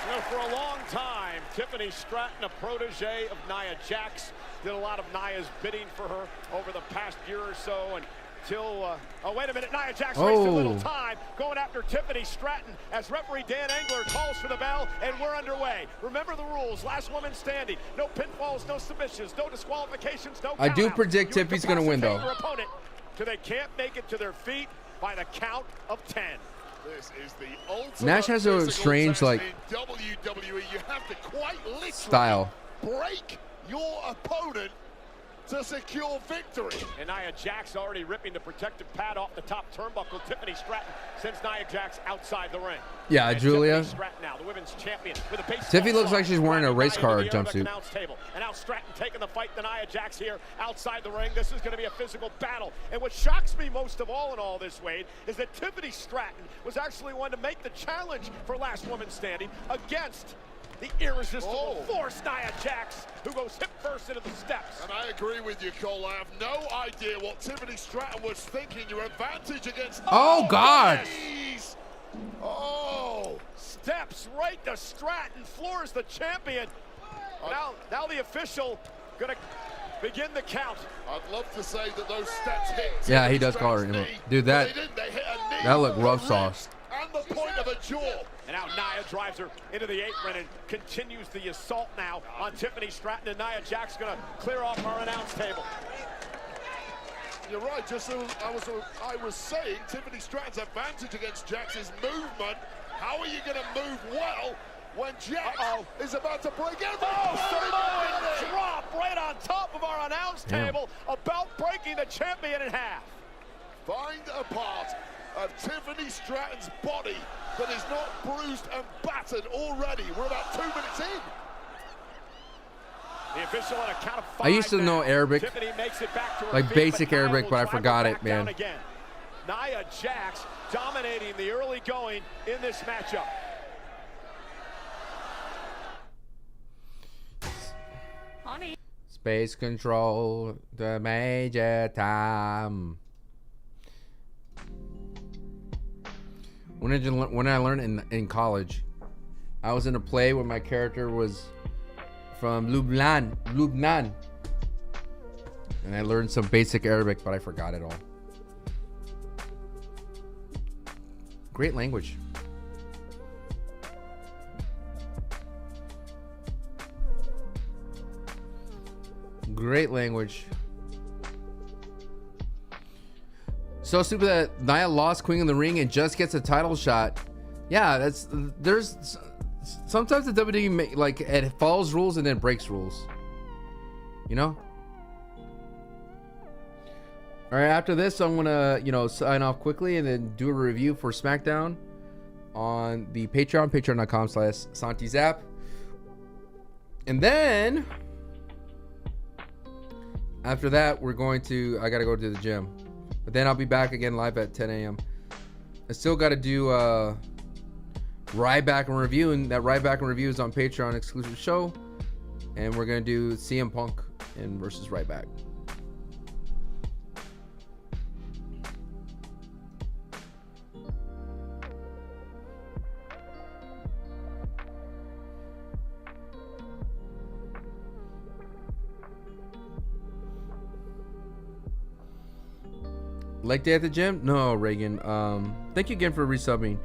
You know, for a long time, Tiffany Stratton, a protege of Nia Jax, did a lot of Nia's bidding for her over the past year or so until, oh, wait a minute, Nia Jax wasted a little time going after Tiffany Stratton as referee Dan Engler calls for the bell, and we're underway. Remember the rules, last woman standing, no pinfalls, no submissions, no disqualifications, no I do countouts. predict Tiffany's going to win, though. Opponent till they can't make it to their feet by the count of 10. This is the ultimate Nash has a strange, like, WWE. You have to quite literally style. Break your opponent to secure victory. And Nia Jax already ripping the protective pad off the top turnbuckle. Tiffany Stratton sends Nia Jax outside the ring. Yeah, and Julia. Tiffany Stratton now, the women's champion, with a baseball Tiffany looks like she's wearing a race car jumpsuit. Table. And now Stratton taking the fight to Nia Jax here outside the ring. This is going to be a physical battle. And what shocks me most of all in all this, Wade, is that Tiffany Stratton was actually one to make the challenge for last woman standing against the irresistible force, Nia Jax, who goes hip first into the steps. And I agree with you, Cole. I have no idea what Tiffany Stratton was thinking. Your advantage against... Oh, God. Jeez. Oh. Steps right to Stratton, floors the champion. Now the official going to begin the count. I'd love to say that those steps hit. Yeah, he does call her. Dude, that looked rough sauce. And the point of a jaw. And now Nia drives her into the apron and continues the assault now on Tiffany Stratton. And Nia Jax going to clear off our announce table. You're right. Just as I was saying, Tiffany Stratton's advantage against Jax's movement. How are you going to move well when Jax is about to break every Samoan drop right on top of our announce table, about breaking the champion in half. Find a part of Tiffany Stratton's body that is not bruised and battered already. We're about 2 minutes in. The official on a count of 5. I used to know Arabic, Tiffany makes it back to her like feet, basic but Arabic, but I forgot it, man. Again. Nia Jax dominating the early going in this matchup. Honey. Space control, the major time. When I learned in college, I was in a play where my character was from Lubnan. And I learned some basic Arabic, but I forgot it all. Great language. Great language. So stupid that Nia lost Queen of the Ring and just gets a title shot. Yeah, there's sometimes the WWE like it follows rules and then breaks rules. You know? All right, after this I'm going to, sign off quickly and then do a review for SmackDown on the Patreon, patreon.com/SantiZap. And then after that, I got to go to the gym. But then I'll be back again live at 10 a.m. I still got to do Ryback and Review, and that Ryback and Review is on Patreon exclusive show. And we're going to do CM Punk and versus Ryback. Leg day at the gym? No, Reagan. Thank you again for resubbing.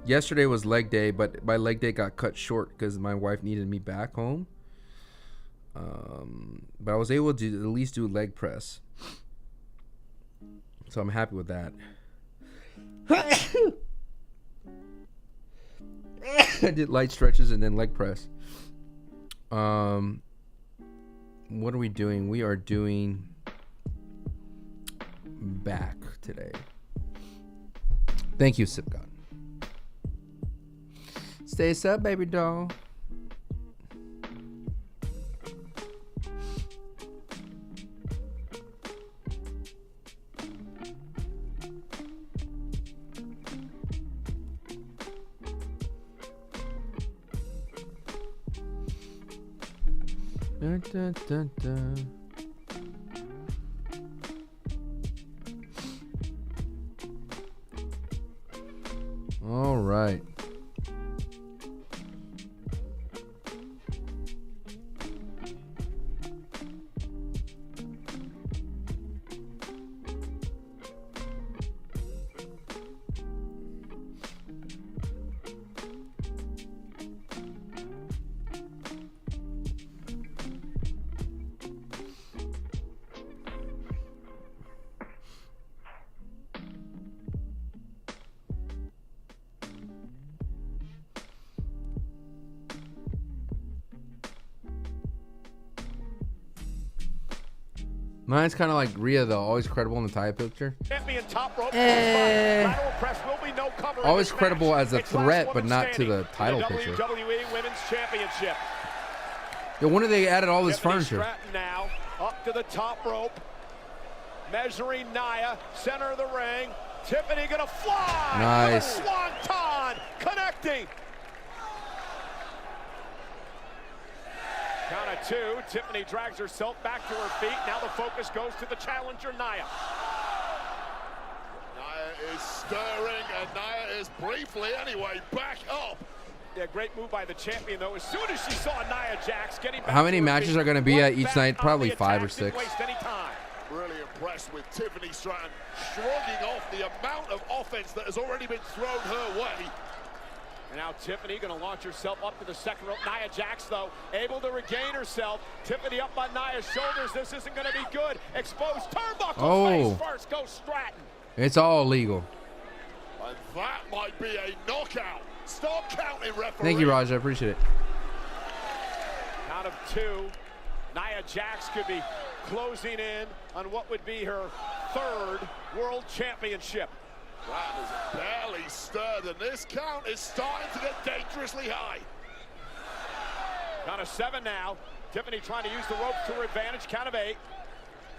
Yesterday was leg day, but my leg day got cut short because my wife needed me back home. But I was able to at least do leg press. So I'm happy with that. I did light stretches and then leg press. What are we doing? We are doing back today. Thank you, Sipcon. Stay up, baby doll. Dun, dun, dun, dun. All right. Mine's kind of like Rhea, though. Always credible in the tie picture. Champion top rope. Lateral press will be no cover. Always credible as a threat, but not to the title picture. WWE Women's Championship. Yo, when did they added all this Tiffany furniture? Stratton now up to the top rope. Measuring Nia, center of the ring. Tiffany gonna fly. Nice. Swanton connecting. Count of two. Tiffany drags herself back to her feet. Now the focus goes to the challenger, Nia. Nia is stirring, and Nia is briefly, anyway, back up. Yeah, great move by the champion, though. As soon as she saw Nia Jax getting back How many to her matches feet, are going to be at right each back night? on Probably the 5 or attack, didn't 6. waste any time. Really impressed with Tiffany Stratton, shrugging off the amount of offense that has already been thrown her way. And now Tiffany going to launch herself up to the second rope. Nia Jax, though, able to regain herself. Tiffany up on Nia's shoulders. This isn't going to be good. Exposed turnbuckle. Face first goes Stratton. It's all legal. And that might be a knockout. Stop counting, referee. Thank you, Raj. I appreciate it. Count of two. Nia Jax could be closing in on what would be her 3rd world championship. Stratton has barely stirred, and this count is starting to get dangerously high. Count of 7 now. Tiffany trying to use the ropes to her advantage. Count of 8.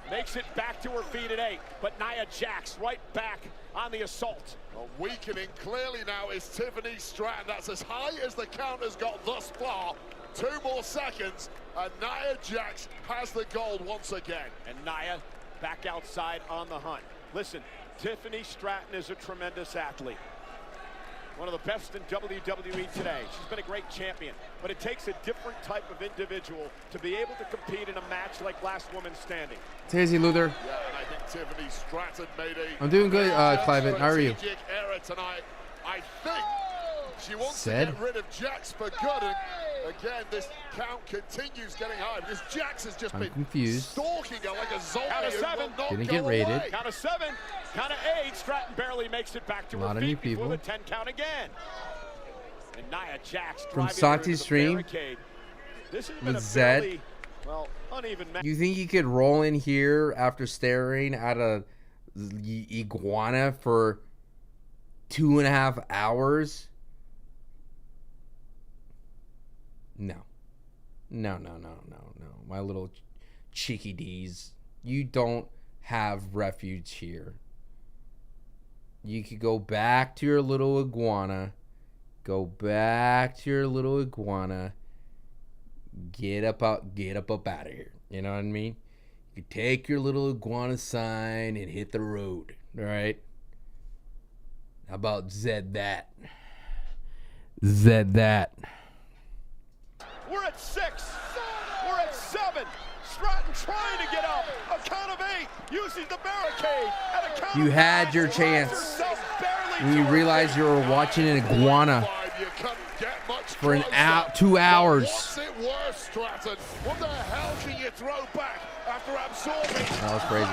Makes it back to her feet at 8. But Nia Jax right back on the assault. Well, weakening clearly now is Tiffany Stratton. That's as high as the count has got thus far. 2 more seconds, and Nia Jax has the gold once again. And Nia back outside on the hunt. Listen, Tiffany Stratton is a tremendous athlete. One of the best in WWE today. She's been a great champion, but it takes a different type of individual to be able to compete in a match like Last Woman Standing. Tazy Luther. Yeah, and I think Tiffany Stratton made a... I'm doing good, Clive. How are you? ...strategic error tonight. I think she wants to Said? get rid of Jax for good. And again, this count continues getting higher because Jax has just been confused. stalking her like a zombie. Count of 7. Didn't get rated. Away. Count of 7. Count of 8. Stratton barely makes it back to A lot her of new feet before people. the 10 count again. And Nia Jax From driving her Santi's into the stream barricade. This has been with a Zed. fairly, well, uneven match. You think you could roll in here after staring at a iguana for 2.5 hours? No. No. My little cheeky D's. You don't have refuge here. You could go back to your little iguana. Go back to your little iguana. Get up out of here. You know what I mean? You take your little iguana sign and hit the road. All right? How about Zed that? Zed that. We're at 6. We're at 7. Stratton trying to get up. A count of 8. Using the barricade. At a count You of had 9, your runs chance herself barely when you to her realized feet. you were watching an iguana You couldn't get much for an closer. 2 hours. What's it worth, Stratton? What the hell can you throw back after absorbing? That was crazy.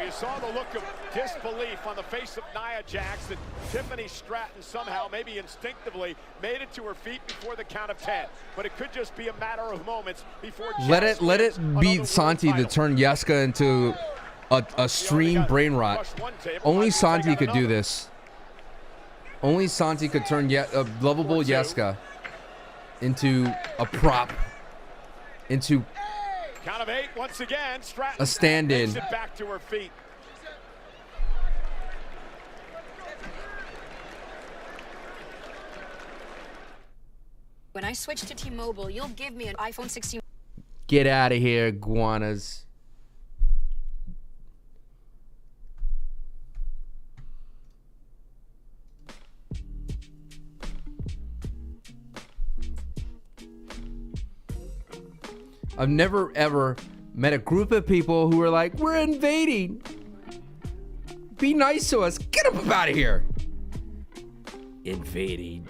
You saw the look of disbelief on the face of Nia Jax that Tiffany Stratton somehow, maybe instinctively, made it to her feet before the count of 10. But it could just be a matter of moments before Let Jax it wins be another Santi world to title. turn Yeska into a stream brain rot. Only Santi could do this. Only Santi could turn a lovable Yeska into a prop. Into Count of 8 once again. Stratton a stand-in. makes it back to her feet. When I switch to T-Mobile, you'll give me an iPhone 16. Get out of here, iguanas. I've never ever met a group of people who are like, we're invading. Be nice to us. Get up out of here. Invading.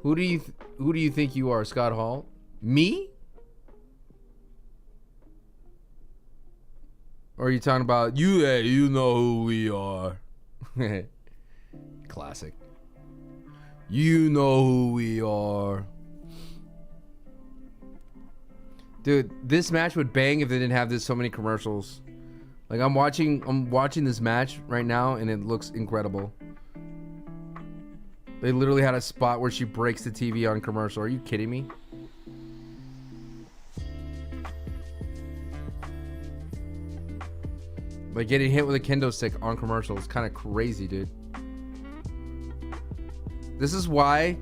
Who do you think you are, Scott Hall? Me? Or are you talking about you? Hey, you know who we are. Classic. You know who we are. Dude, this match would bang if they didn't have so many commercials. Like I'm watching this match right now and it looks incredible. They literally had a spot where she breaks the TV on commercial. Are you kidding me? Like getting hit with a kendo stick on commercial is kind of crazy, dude. This is why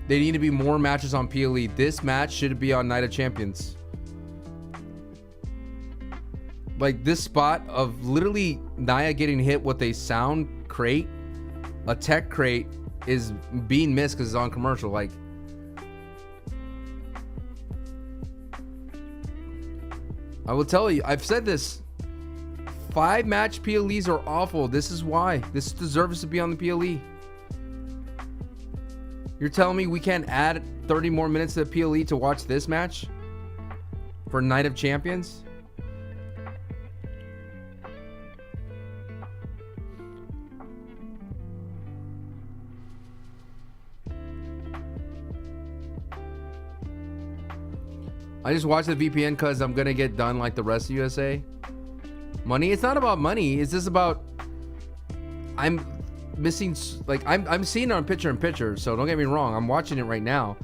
they need to be more matches on PLE. This match should be on Night of Champions. Like this spot of literally Nia getting hit with a sound crate, a tech crate, is being missed because it's on commercial. Like, I will tell you, I've said this. 5-match PLEs are awful. This is why. This deserves to be on the PLE. You're telling me we can't add 30 more minutes to the PLE to watch this match for Night of Champions? I just watch the VPN because I'm gonna get done like the rest of USA. Money? It's not about money. It's just about I'm missing. Like I'm seeing it on picture-in-picture. So don't get me wrong. I'm watching it right now,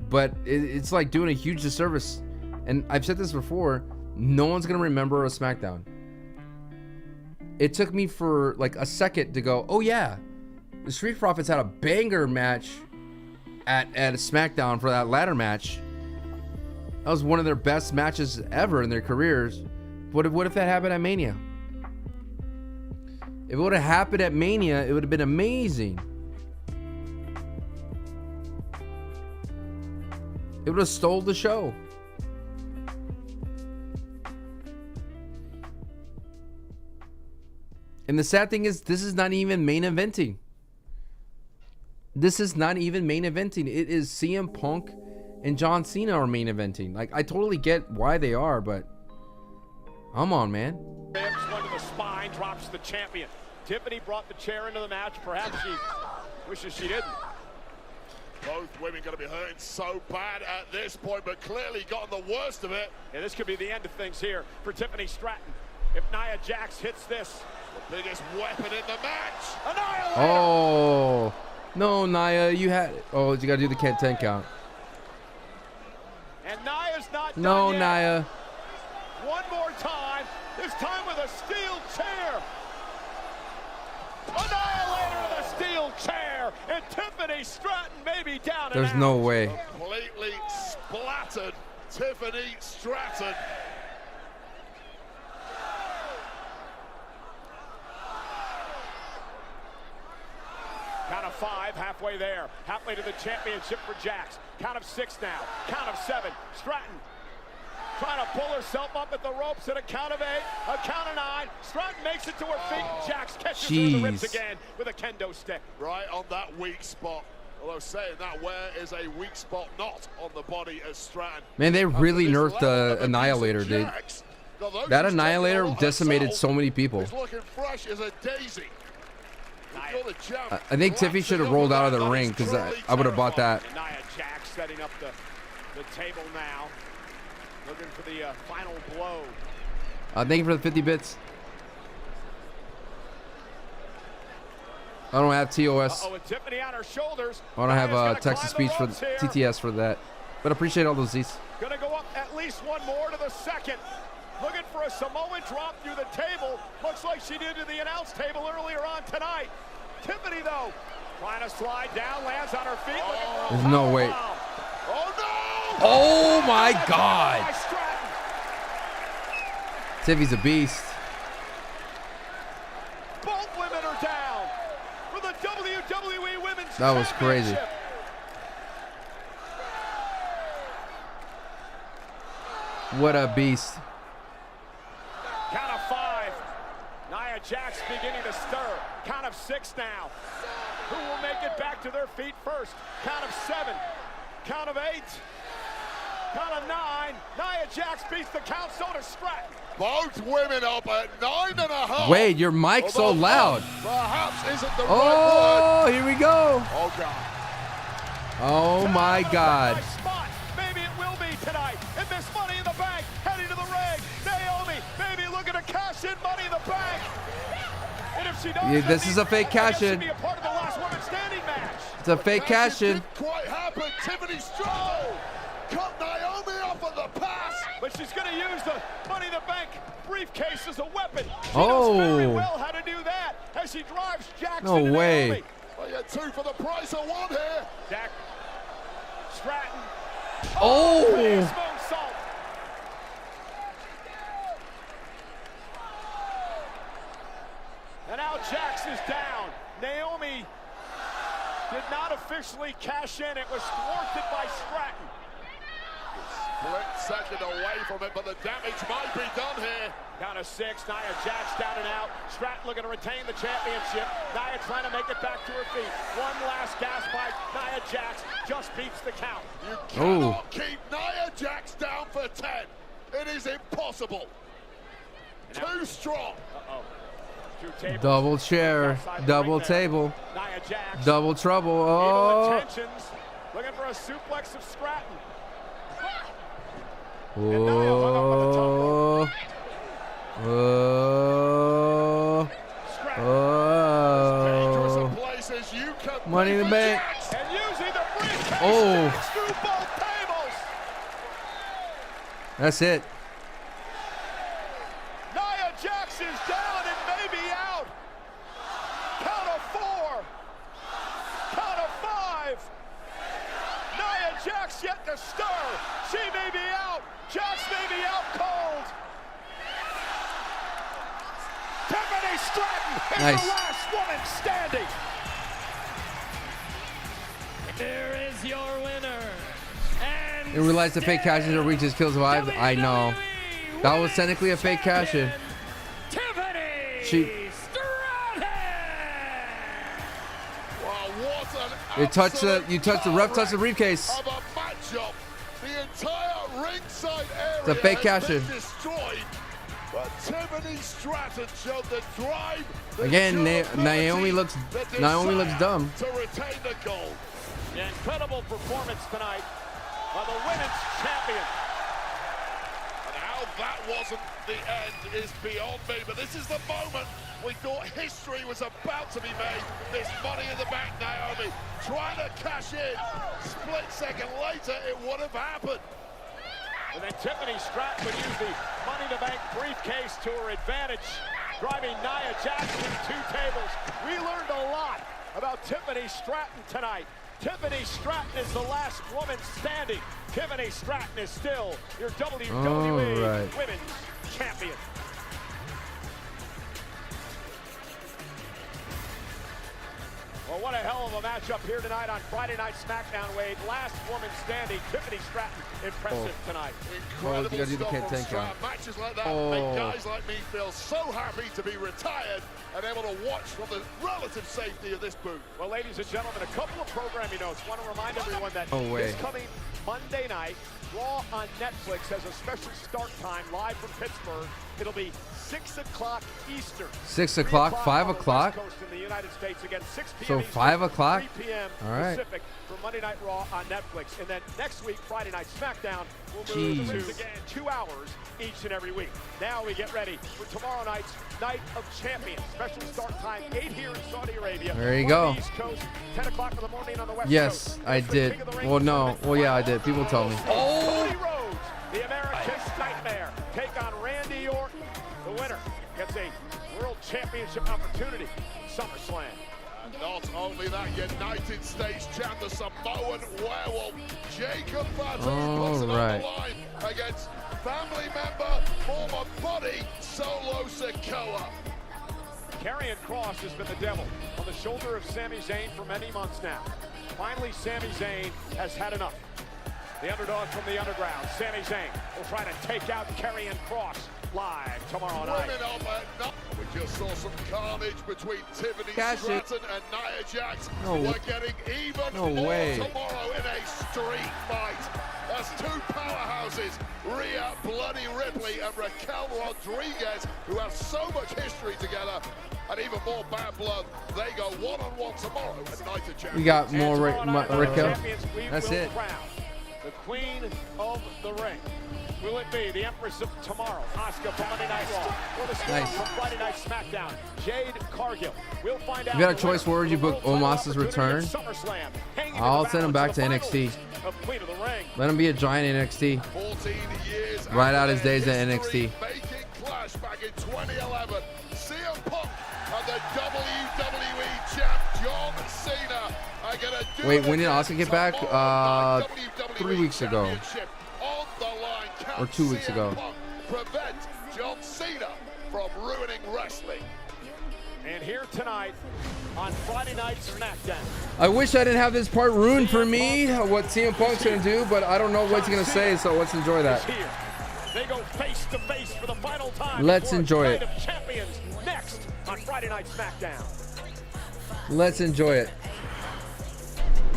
but it's like doing a huge disservice. And I've said this before. No one's gonna remember a SmackDown. It took me for like a second to go, oh yeah, the Street Profits had a banger match at a SmackDown for that ladder match. That was one of their best matches ever in their careers. What if that happened at Mania? If it would have happened at Mania, it would have been amazing. It would have stole the show. And the sad thing is, this is not even main eventing. This is not even main eventing. It is CM Punk and John Cena are main eventing. Like, I totally get why they are, but come on, man. One to the spine, drops the champion. Tiffany brought the chair into the match. Perhaps she wishes she didn't. Both women going to be hurting so bad at this point, but clearly gotten the worst of it. Yeah, this could be the end of things here for Tiffany Stratton. If Nia Jax hits this, the biggest weapon in the match. Annihilator! Oh, no, Nia, you had. Oh, you got to do the 10 count. And Nia's not done no, yet. Nia. One more time. This time with a steel chair. Annihilator with a steel chair. And Tiffany Stratton may be down. There's no way. Completely splattered Tiffany Stratton. Count of 5, halfway there. Halfway to the championship for Jax. Count of 6 now. Count of 7. Stratton trying to pull herself up at the ropes at a count of 8. A count of 9. Stratton makes it to her feet. Jax catches her in the ribs again with a kendo stick. Right on that weak spot. Although saying that, where is a weak spot not on the body of Stratton? Man, they really nerfed the Annihilator, dude. That Annihilator decimated so many people. He's looking fresh as a daisy. I think Tiffy should have rolled out of the ring because I would have bought that. Nia Jax setting up the table now. Looking for the final blow. Thank you for the 50 bits. I don't have TOS. with Tiffany on her shoulders. I don't have text to speech for TTS for that. But I appreciate all those Z's. Gonna go up at least one more to the second. Looking for a Samoan drop through the table. Looks like she did to the announce table earlier on tonight. Tiffany, though, trying to slide down, lands on her feet. There's no way. Oh, no! Oh, my God. Tiffy's a beast. Both women are down for the WWE Women's That was crazy. Championship. What a beast. Count of 5. Nia Jax beginning to stir. Count of 6 now. Who will make it back to their feet first? Count of 7. Count of 8. Count of 9. Nia Jax beats the count, so does Stratton. Both women up at 9.5. Wait, your mic's so loud. Perhaps isn't the right Oh, word. here we go. Oh, God. Oh, my God. Maybe it will be tonight. And this Money in the Bank heading to the ring. Naomi, maybe looking to cash in Money in the Bank. And if she does, Yeah, this is a fake cash in. be a part of the last woman standing match. It's a fake cash in. Didn't quite happen. Tiffany Stratton cut Naomi off at the pass. But she's going to use the Money in the Bank briefcase as a weapon. She Oh. knows very well how to do that as she drives Jackson. No way. Naomi. Well, you get 2 for the price of 1 here. Jack Stratton. Oh. Moonsault. And now Jax is down. Naomi did not officially cash in. It was thwarted by Stratton. Split second away from it, but the damage might be done here. Count of 6. Nia Jax down and out. Stratton looking to retain the championship. Nia trying to make it back to her feet. One last gas by Nia Jax. Just beats the count. You cannot keep Nia Jax down for 10. It is impossible. Too strong. Uh-oh. Double chair, double table, Nia Jax. double trouble. Evil Oh. intentions. Looking for a suplex of Stratton. Oh. Oh. Oh. Money in the Bank. And using the briefcase Oh. through both tables. That's it. Nia Jax is down and maybe out. Count of 4. Count of 5. Nia Jax yet to stir. She may be out. Jax may be out cold. Tiffany Stratton is Nice. the last woman standing. Here is your winner. And You realize the fake cash in reaches kills vibes? I know. That was technically a fake cash in. Tiffany Wow, what an You touched the ref touched the briefcase. of a matchup. The entire ringside area It's a fake has cash in. been destroyed. But Tiffany Stratton showed the drive. the Again, durability, Naomi looks the Naomi dumb. to retain the gold. An incredible performance tonight by the women's champion. And how that wasn't the end is beyond me. But this is the moment we thought history was about to be made. This Money in the Bank, Naomi trying to cash in. Split second later, it would have happened. And then Tiffany Stratton would use the Money in the Bank briefcase to her advantage, driving Nia Jax through 2 tables. We learned a lot about Tiffany Stratton tonight. Tiffany Stratton is the last woman standing. Tiffany Stratton is still your WWE right. Women's Champion. Well, what a hell of a matchup here tonight on Friday Night SmackDown, Wade. Last woman standing, Tiffany Stratton, impressive tonight. Oh, you gotta do the Stuff can't from tank Stratton. out. Matches like that Oh. make guys like me feel so happy to be retired and able to watch from the relative safety of this booth. Well, ladies and gentlemen, a couple of programming notes. Want to remind everyone that No way. this coming Monday night, Raw on Netflix has a special start time live from Pittsburgh. It'll be 6 o'clock Eastern. 6 o'clock, 5 on the o'clock. West Coast in the United States. Again, 6 p.m. So Eastern, 5 o'clock? 3 p.m. All right. Pacific for Monday Night Raw on Netflix. And then next week, Friday Night SmackDown, will Jeez. move to again 2 hours each and every week. Now we get ready for tomorrow night's Night of Champions. Special start time 8 here in Saudi Arabia. There you 1 go. on the East Coast, 10 o'clock in the morning on the West Yes, Coast. I did. Well, no. Well, yeah, I did. People told me. Cody Rhodes championship opportunity at SummerSlam. And not only that, United States champ, the Samoan werewolf, Jacob Fatu, puts it on the line against family member, former buddy, Solo Sikoa. Karrion Kross has been the devil on the shoulder of Sami Zayn for many months now. Finally, Sami Zayn has had enough. The underdog from the underground, Sami Zayn, will try to take out Karrion Kross live tomorrow night. Women up at night. We just saw some carnage between Tiffany Stratton and Nia Jax. We're getting even more tomorrow in a street fight. That's two powerhouses, Rhea Bloody Ripley and Raquel Rodriguez, who have so much history together and even more bad blood. They go one-on-one tomorrow at Night of Champions. We got more Raquel. That's it. The queen of the ring. Will it be the Empress of Tomorrow, Asuka from Monday Night Raw, or the star from Friday Night SmackDown, Jade Cargill? We'll find out. You got a choice where would you book Omos's return? I'll send him back to NXT. Let him be a giant in NXT. 14 years right out his days at NXT. Making clash back in 2011. CM Punk and the WWE champ John Cena are gonna do. Wait, when did Asuka get back? 3 weeks ago. Or 2 weeks ago. Prevent John Cena from ruining wrestling. And here tonight on Friday Night SmackDown. I wish I didn't have this part ruined for me, what CM Punk's going to do, but I don't know what he's going to say, so let's enjoy that. They go face to face for the final time. Let's enjoy it. Night of Champions next on Friday Night SmackDown. Let's enjoy it.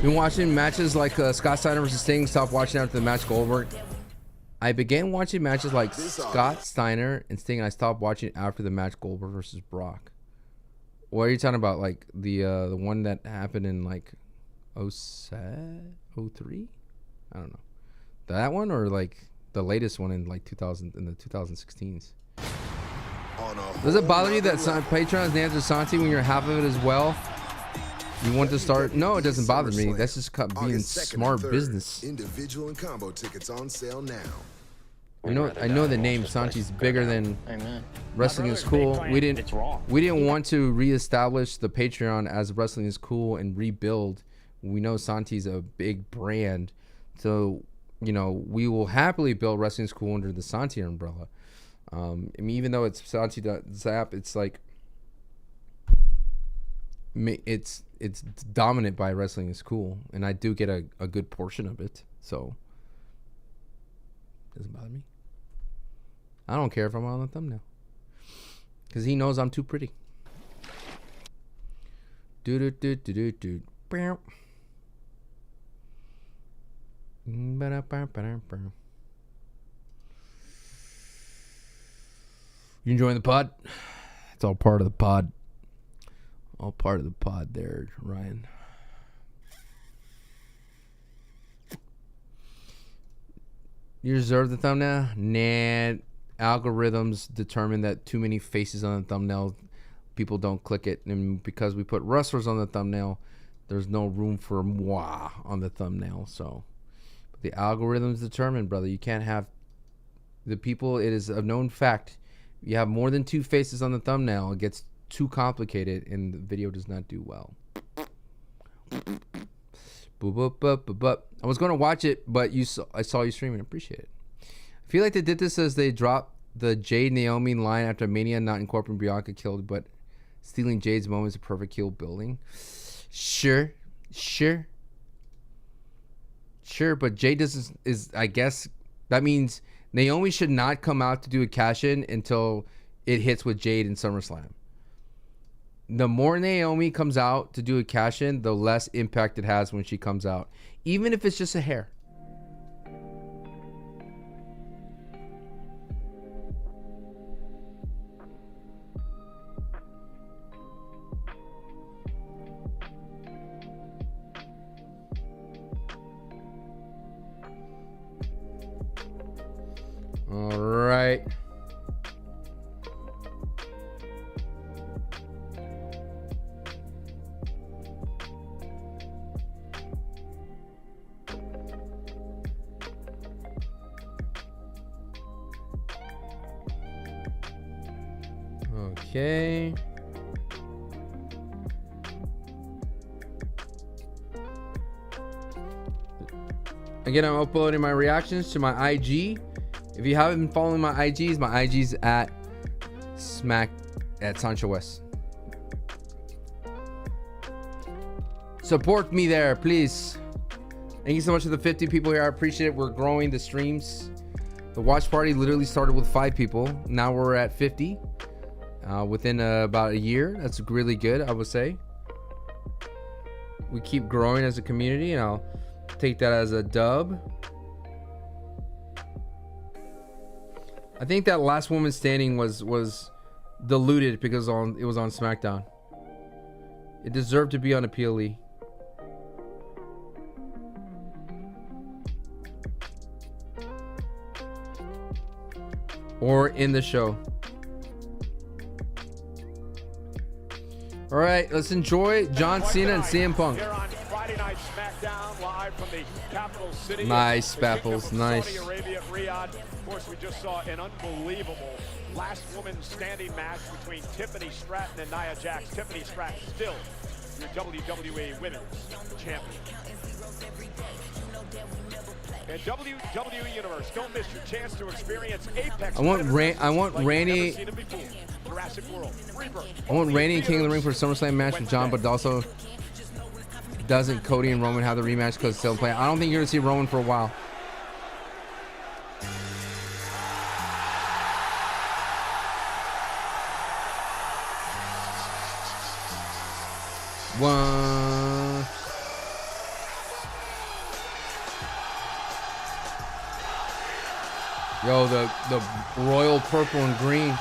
Been watching matches like Scott Steiner versus Sting. Stopped watching after the match go over. I began watching matches like Scott Steiner and Sting. And I stopped watching after the match Goldberg versus Brock. What are you talking about? Like the one that happened in like 03? I don't know. That one or like the latest one in like 2000 in the 2016s. Does it bother you that Patreon's named Santi when you're half of it as well? You want to start? No, it doesn't bother me. That's just being smart business. Individual and combo tickets on sale now. You know, I know the name Santi's bigger than Wrestling is Cool. We didn't want to reestablish the Patreon as Wrestling is Cool and rebuild. We know Santi's a big brand, so you know we will happily build Wrestling is Cool under the Santi umbrella. I mean, even though it's Santi.zap, it's like it's dominant by Wrestling is Cool, and I do get a good portion of it, so it doesn't bother me. I don't care if I'm on the thumbnail because he knows I'm too pretty. You enjoying the pod? It's all part of the pod. All part of the pod there, Ryan. You reserve the thumbnail? Nah. Algorithms determine that too many faces on the thumbnail, people don't click it. And because we put wrestlers on the thumbnail, there's no room for moi on the thumbnail. So the algorithms determine, brother. You can't have the people. It is a known fact. You have more than two faces on the thumbnail, it gets too complicated and the video does not do well. I was going to watch it, but I saw you streaming. Appreciate it. I feel like they did this as they dropped the Jade Naomi line after Mania, not incorporating Bianca killed, but stealing Jade's moment is a perfect heel building. Sure, but Jade is I guess that means Naomi should not come out to do a cash-in until it hits with Jade in SummerSlam. The more Naomi comes out to do a cash-in, the less impact it has when she comes out, even if it's just a hair. All right. Okay. Again, I'm uploading my reactions to my IG. If you haven't been following my IG's at SanchoWest. Support me there, please. Thank you so much to the 50 people here. I appreciate it. We're growing the streams. The watch party literally started with 5 people. Now we're at 50 within about a year. That's really good, I would say. We keep growing as a community, and I'll take that as a dub. I think that last woman standing was diluted because it was on SmackDown. It deserved to be on a PLE. Or in the show. All right, let's enjoy John Cena and CM Punk. Here on Friday Night SmackDown, live from the capital city. Nice, Spapples, nice. Saudi Arabia, Riyadh. Of course, we just saw an unbelievable last woman standing match between Tiffany Stratton and Nia Jax. Tiffany Stratton still your WWE Women's Champion. And WWE Universe, don't miss your chance to experience Apex. I want Randy. Jurassic World, Rebirth. I want Randy and King of the Ring for a SummerSlam match with John, but also doesn't Cody and Roman have the rematch because it's still playing? I don't think you're gonna see Roman for a while. One. Yo, the royal purple and green.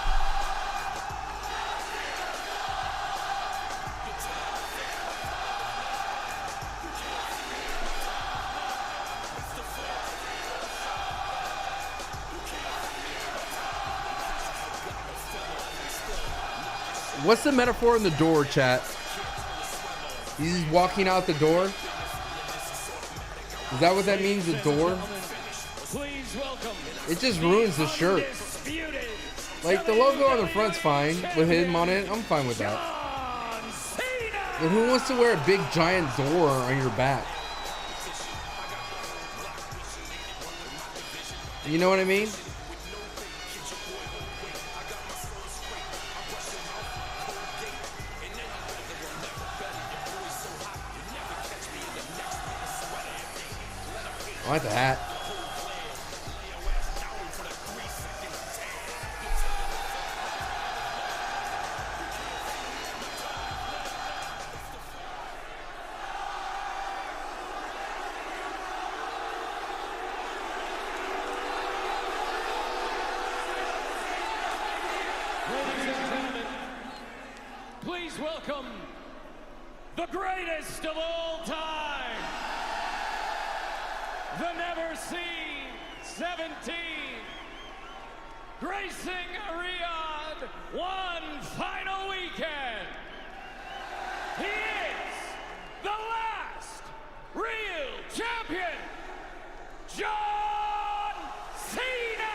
What's the metaphor in the door, chat? He's walking out the door. Is that what that means, the door? It just ruins the shirt. Like, the logo on the front's fine with him on it. I'm fine with that. But who wants to wear a big giant door on your back? You know what I mean? I like the hat. Ladies and gentlemen, please welcome the greatest of all time, the never seen 17, gracing Riyadh one final weekend. He is the last real champion, John Cena!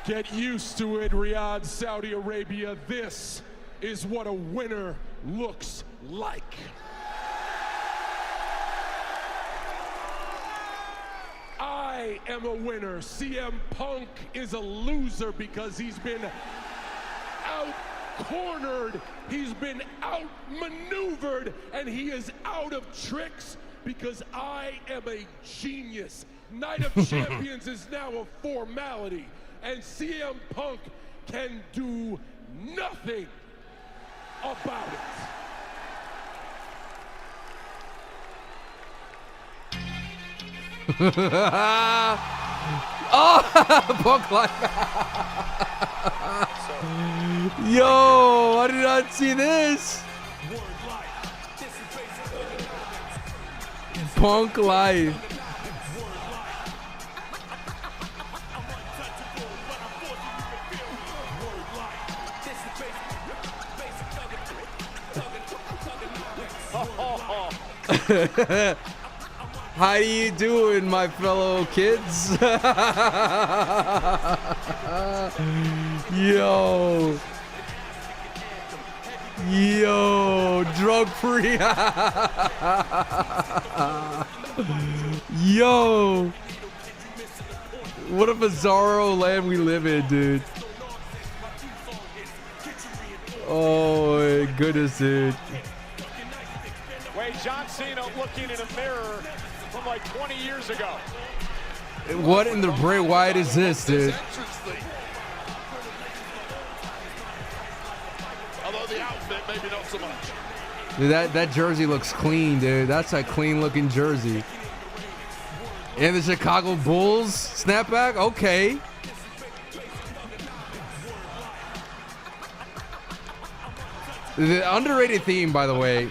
Get used to it, Riyadh, Saudi Arabia. This is what a winner looks like. I am a winner. CM Punk is a loser because he's been out-cornered, he's been out-maneuvered, and he is out of tricks because I am a genius. Night of Champions is now a formality, and CM Punk can do nothing about it. Oh, Punk life. Yo, I did not see this. Punk life. How you doing, my fellow kids? Yo. Yo, drug free. Yo. What a bizarro land we live in, dude. Oh my goodness, dude. Wait, John Cena looking in a mirror from like 20 years ago. What in the Bray Wyatt is this, dude? Although the outfit, maybe not so much. Dude, that jersey looks clean, dude. That's a clean looking jersey. And the Chicago Bulls snapback? Okay. The underrated theme, by the way.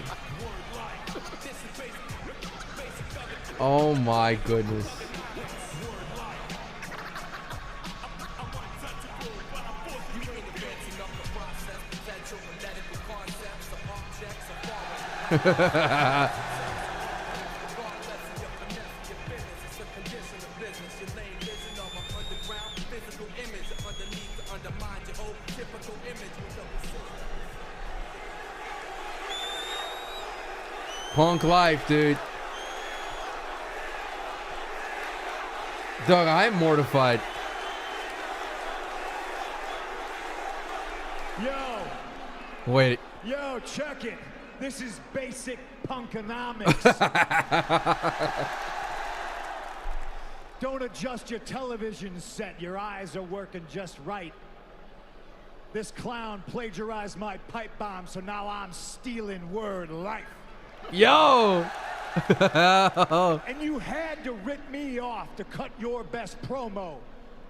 Oh my goodness. Punk life, dude. Doug, I'm mortified. Yo. Wait. Yo, check it. This is basic punkonomics. Don't adjust your television set. Your eyes are working just right. This clown plagiarized my pipe bomb, so now I'm stealing word life. Yo! And you had to rip me off to cut your best promo,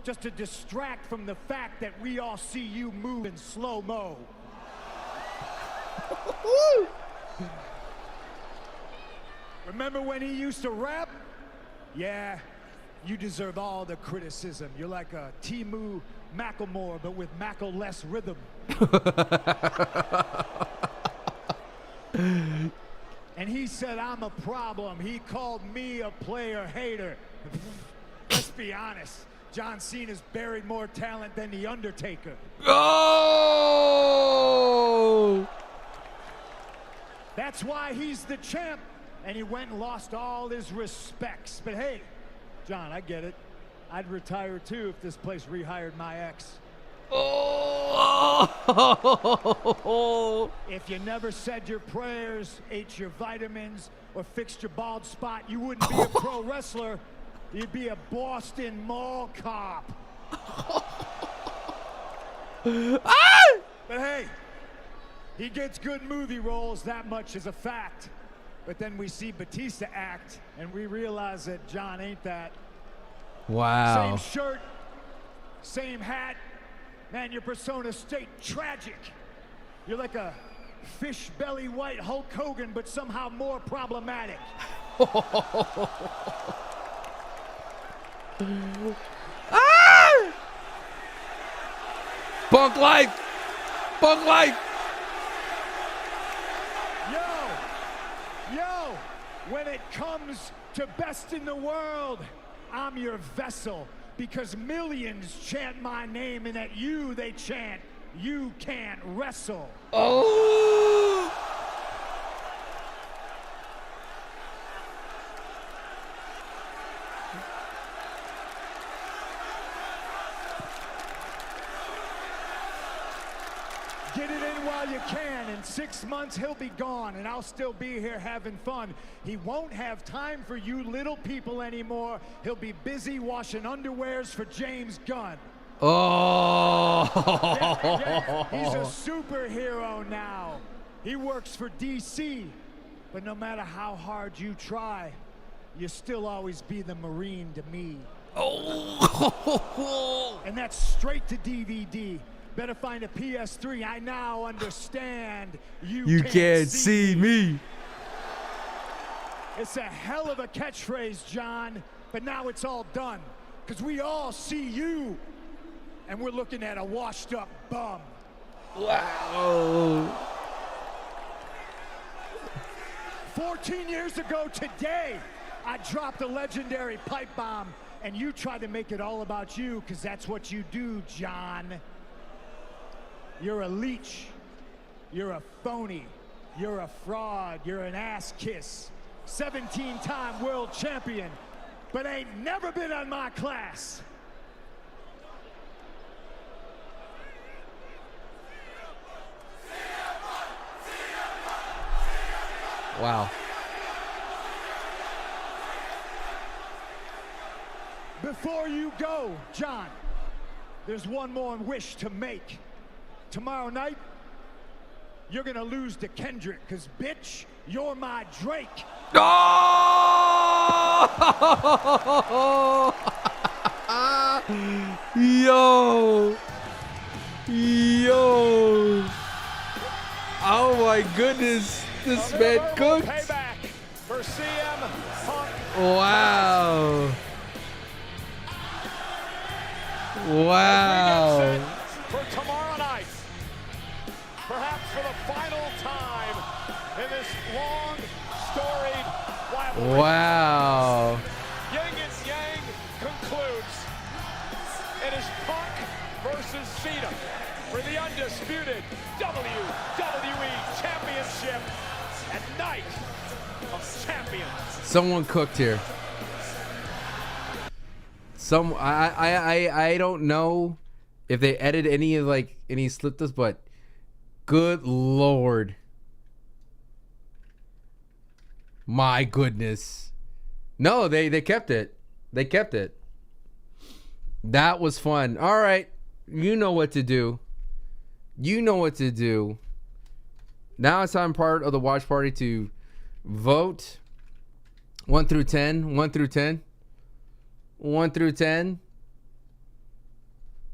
just to distract from the fact that we all see you move in slow-mo. Remember when he used to rap? Yeah, you deserve all the criticism. You're like a Timu Macklemore, but with Mackle-less rhythm. And he said I'm a problem. He called me a player hater. Let's be honest. John Cena's buried more talent than The Undertaker. Oh! That's why he's the champ. And he went and lost all his respects. But hey, John, I get it. I'd retire too if this place rehired my ex. Oh! If you never said your prayers, ate your vitamins, or fixed your bald spot, you wouldn't be a pro wrestler. You'd be a Boston mall cop. But hey, he gets good movie roles, that much is a fact. But then we see Batista act, and we realize that John ain't that. Wow. Same shirt, same hat. Man, your persona stayed tragic. You're like a fish belly white Hulk Hogan, but somehow more problematic. Ah! Punk life! Punk life! Yo, when it comes to best in the world, I'm your vessel, because millions chant my name, and at you they chant, you can't wrestle. Oh! Get it in while you can. In 6 months, he'll be gone, and I'll still be here having fun. He won't have time for you little people anymore. He'll be busy washing underwears for James Gunn. Oh! Yeah, he's a superhero now. He works for DC, but no matter how hard you try, you still always be the Marine to me. Oh! And that's straight to DVD. Better find a PS3. I now understand you can't see me. It's a hell of a catchphrase, John, but now it's all done. Because we all see you, and we're looking at a washed up bum. Wow. 14 years ago today, I dropped a legendary pipe bomb, and you tried to make it all about you, because that's what you do, John. You're a leech. You're a phony. You're a fraud. You're an ass kiss. 17-time world champion, but ain't never been on my class. Wow. Before you go, John, there's one more wish to make. Tomorrow night, you're gonna lose to Kendrick, because, bitch, you're my Drake. Oh! Yo! Yo! Oh my goodness! This man cooked. Payback for CM Punk. Wow! Wow! For tomorrow night, perhaps for the final time in this long, storied rivalry. Wow! Yin and Yang concludes. It is Punk versus Cena for the undisputed WWE Championship at Night of Champions. Someone cooked here. I don't know if they edited any slipped us, but good Lord. My goodness. No, they kept it. They kept it. That was fun. All right. You know what to do. You know what to do. Now it's time, part of the watch party, to vote 1 through 10. 1 through 10. 1 through 10.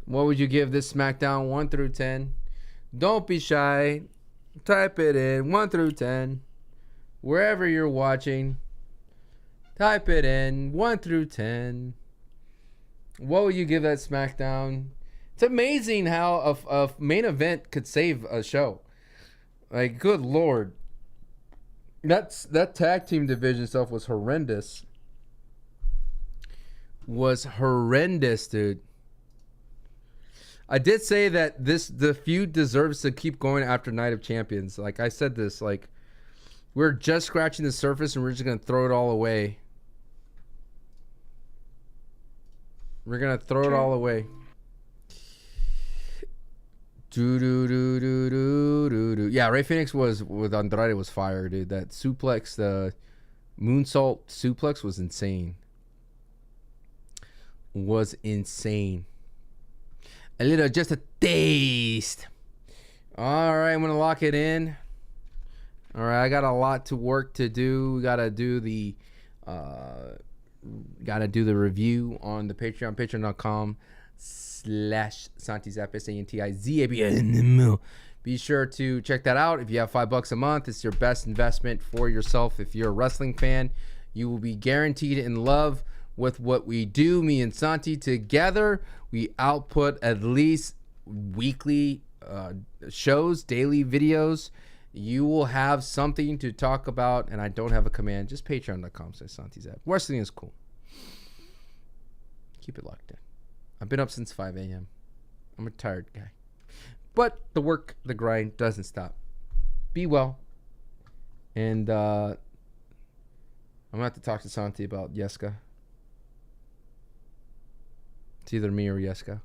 What would you give this SmackDown? 1 through 10. Don't be shy. Type it in. 1 through 10. Wherever you're watching, type it in. 1 through 10. What would you give that SmackDown? It's amazing how a main event could save a show. Like, good Lord. That tag team division stuff was horrendous. Was horrendous, dude. I did say that the feud deserves to keep going after Night of Champions. Like I said this, like, we're just scratching the surface and we're just gonna throw it all away. We're gonna throw it all away. Yeah, Rey Fenix with Andrade was fire, dude. That suplex, the moonsault suplex was insane. Was insane. Just a taste. All right, I'm gonna lock it in. All right, I got a lot to work to do. We gotta do the review on the Patreon, patreon.com/SantiZap, SANTIZAP. Be sure to check that out. If you have $5 a month, it's your best investment for yourself. If you're a wrestling fan, you will be guaranteed in love with what we do. Me and Santi together, we output at least weekly shows, daily videos. You will have something to talk about, and I don't have a command. Just patreon.com/SantiZap. Wrestling is cool. Keep it locked in. I've been up since 5 a.m. I'm a tired guy. But the work, the grind doesn't stop. Be well. And I'm going to have to talk to Santi about Yeska. It's either me or Yeska.